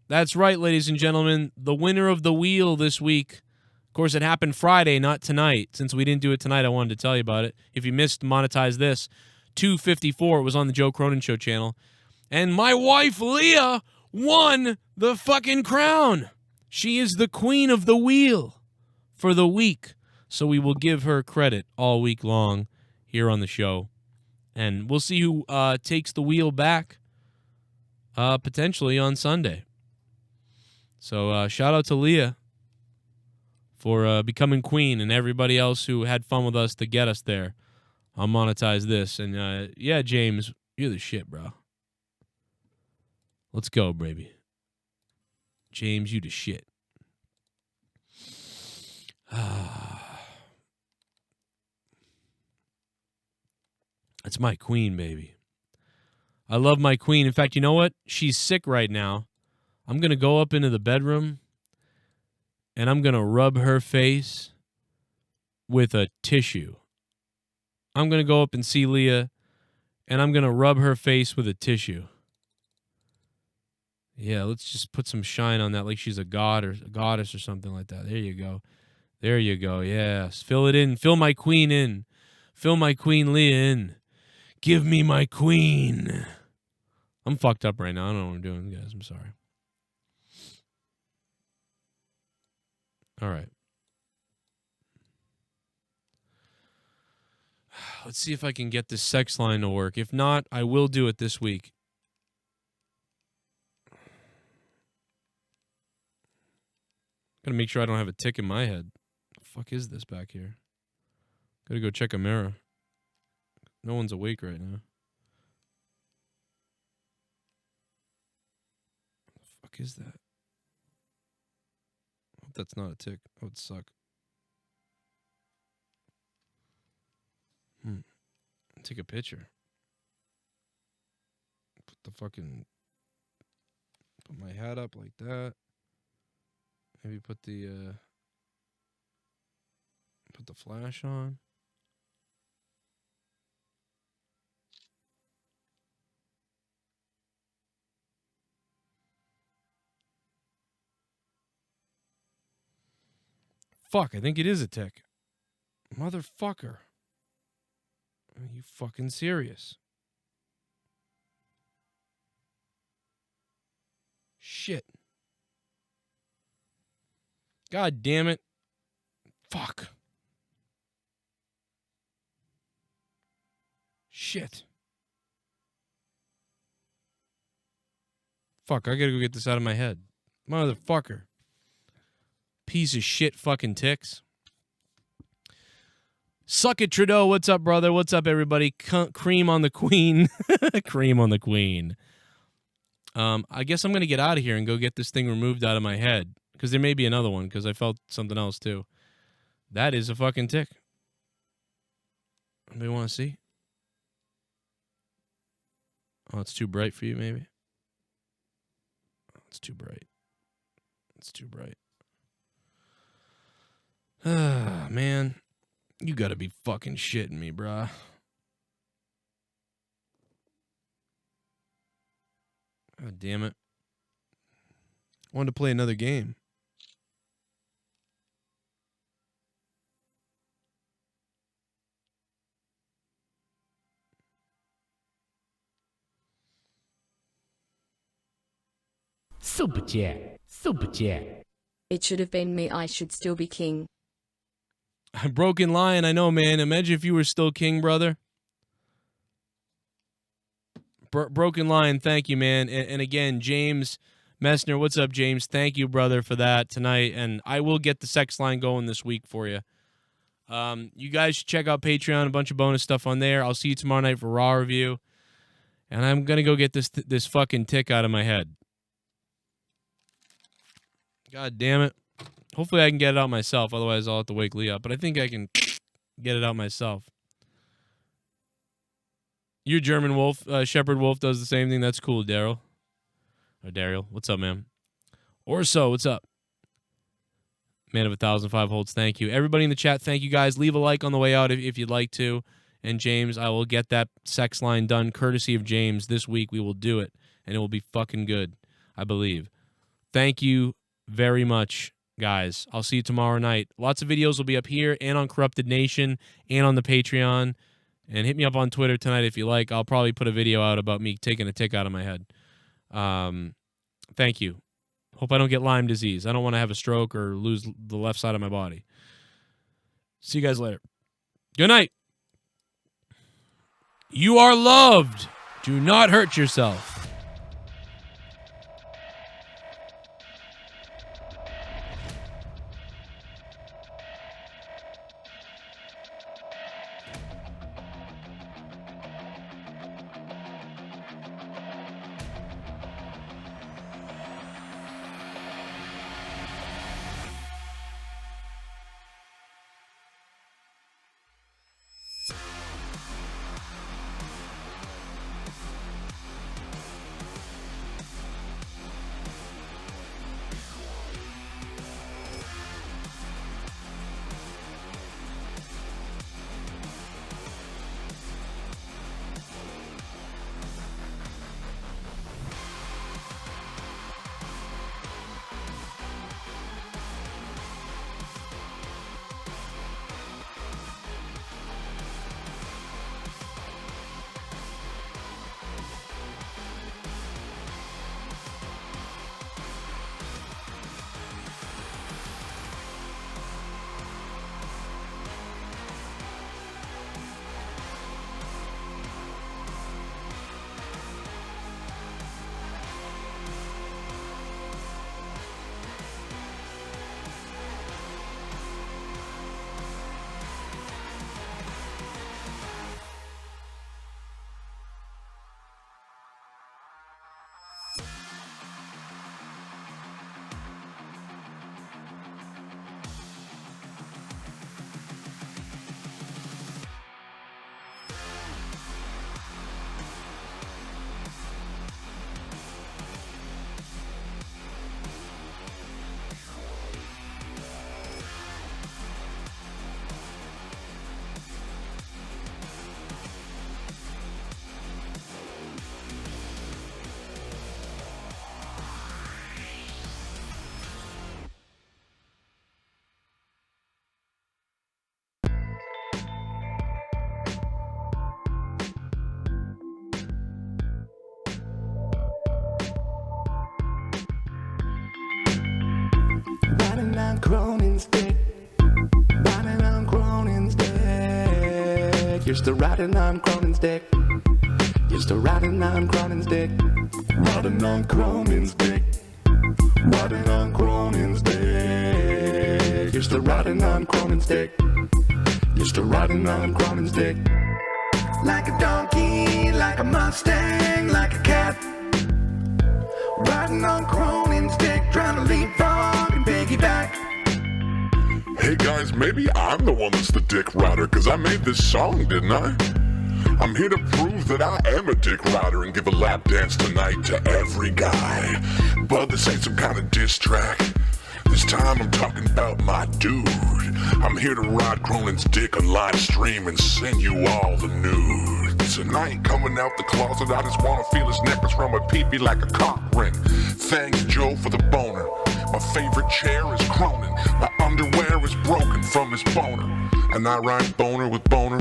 That's right, ladies and gentlemen. The winner of the wheel this week. Of course, it happened Friday, not tonight. Since we didn't do it tonight, I wanted to tell you about it. If you missed Monetize This, 254, it was on the Joe Cronin Show channel. And my wife, Leah, won the fucking crown. She is the queen of the wheel for the week. So we will give her credit all week long here on the show. And we'll see who takes the wheel back potentially on Sunday. So shout out to Leah for becoming queen and everybody else who had fun with us to get us there. I'll monetize this. And yeah, James, you're the shit, bro. Let's go, baby. James, you the shit. That's my queen, baby. I love my queen. In fact, you know what? She's sick right now. I'm going to go up into the bedroom and I'm going to rub her face with a tissue. I'm going to go up and see Leah and I'm going to rub her face with a tissue. Yeah, let's just put some shine on that like she's a god or a goddess or something like that. There you go. There you go. Yes. Fill it in. Fill my queen in. Fill my queen Leah in. Give me my queen. I'm fucked up right now. I don't know what I'm doing, guys. I'm sorry. All right. Let's see if I can get this sex line to work. If not, I will do it this week. Gotta make sure I don't have a tick in my head. The fuck is this back here? Gotta go check a mirror. No one's awake right now. What the fuck is that? I hope that's not a tick. That would suck. Take a picture. Put my hat up like that. Maybe put the flash on. Fuck, I think it is a tick. Motherfucker. Are you fucking serious? Shit. God damn it. Fuck. Shit. Fuck, I gotta go get this out of my head. Motherfucker. Piece of shit fucking ticks. Suck it, Trudeau. What's up, brother? What's up, everybody? Cream on the queen. Cream on the queen. I guess I'm going to get out of here and go get this thing removed out of my head. Because there may be another one, because I felt something else, too. That is a fucking tick. Anybody want to see? Oh, it's too bright for you, maybe? Oh, it's too bright. It's too bright. Ah, man. You gotta be fucking shitting me, bruh. God damn it. I wanted to play another game. Super chat. Super chat. It should have been me. I should still be king. Broken Lion, I know, man. Imagine if you were still king, brother. Broken Lion, thank you, man. And again, James Messner, what's up, James? Thank you, brother, for that tonight. And I will get the sex line going this week for you. You guys should check out Patreon, a bunch of bonus stuff on there. I'll see you tomorrow night for Raw review. And I'm going to go get this fucking tick out of my head. God damn it. Hopefully I can get it out myself. Otherwise, I'll have to wake Lee up. But I think I can get it out myself. Your German wolf, Shepherd Wolf, does the same thing. That's cool, Daryl. Or Daryl. What's up, man? Orso, what's up? Man of 1,005 holds, thank you. Everybody in the chat, thank you, guys. Leave a like on the way out if you'd like to. And James, I will get that sex line done courtesy of James this week. We will do it. And it will be fucking good, I believe. Thank you very much, guys. I'll see you tomorrow night. Lots of videos will be up here and on Corrupted Nation and on the Patreon. And hit me up on Twitter tonight if you like. I'll probably put a video out about me taking a tick out of my head. Thank you. Hope I don't get Lyme disease. I don't want to have a stroke or lose the left side of my body. See you guys later. Good night. You are loved. Do not hurt yourself. Riding on Cronin's dick. Riding on Cronin's dick. You're still riding on Cronin's dick. You're still riding on Cronin's dick. Riding on Cronin's dick. Riding on Cronin's dick. You're still riding on Cronin's dick. You're still riding on Cronin's dick. Like a donkey, like a Mustang, like a cat. Riding on Cronin's dick, trying to leapfrog and piggyback. Hey guys, maybe I'm the one that's the dick rider, cause I made this song, didn't I? I'm here to prove that I am a dick rider and give a lap dance tonight to every guy. But this ain't some kind of diss track. This time I'm talking about my dude. I'm here to ride Cronin's dick on live stream and send you all the nudes. And I ain't coming out the closet, I just wanna feel his necklace from my peepee like a cock ring. Thanks Joe for the boner. My favorite chair is Cronin. My underwear is broken from his boner. And I rhyme boner with boner.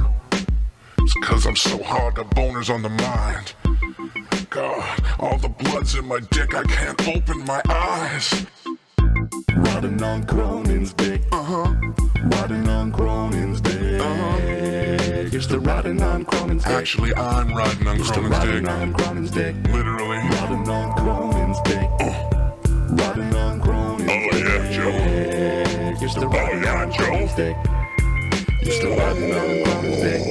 It's cause I'm so hard that boner's on the mind. God, all the blood's in my dick, I can't open my eyes. Riding on Cronin's dick. Riding on Cronin's dick. You're still riding on Cronin's dick. Actually, I'm riding on Cronin's dick. Riding on Cronin's dick. Literally. Riding on Cronin's dick. Riding on Cronin's dick. Oh yeah, Joe. You're still riding on Cronin's dick. You're still riding on Cronin's dick.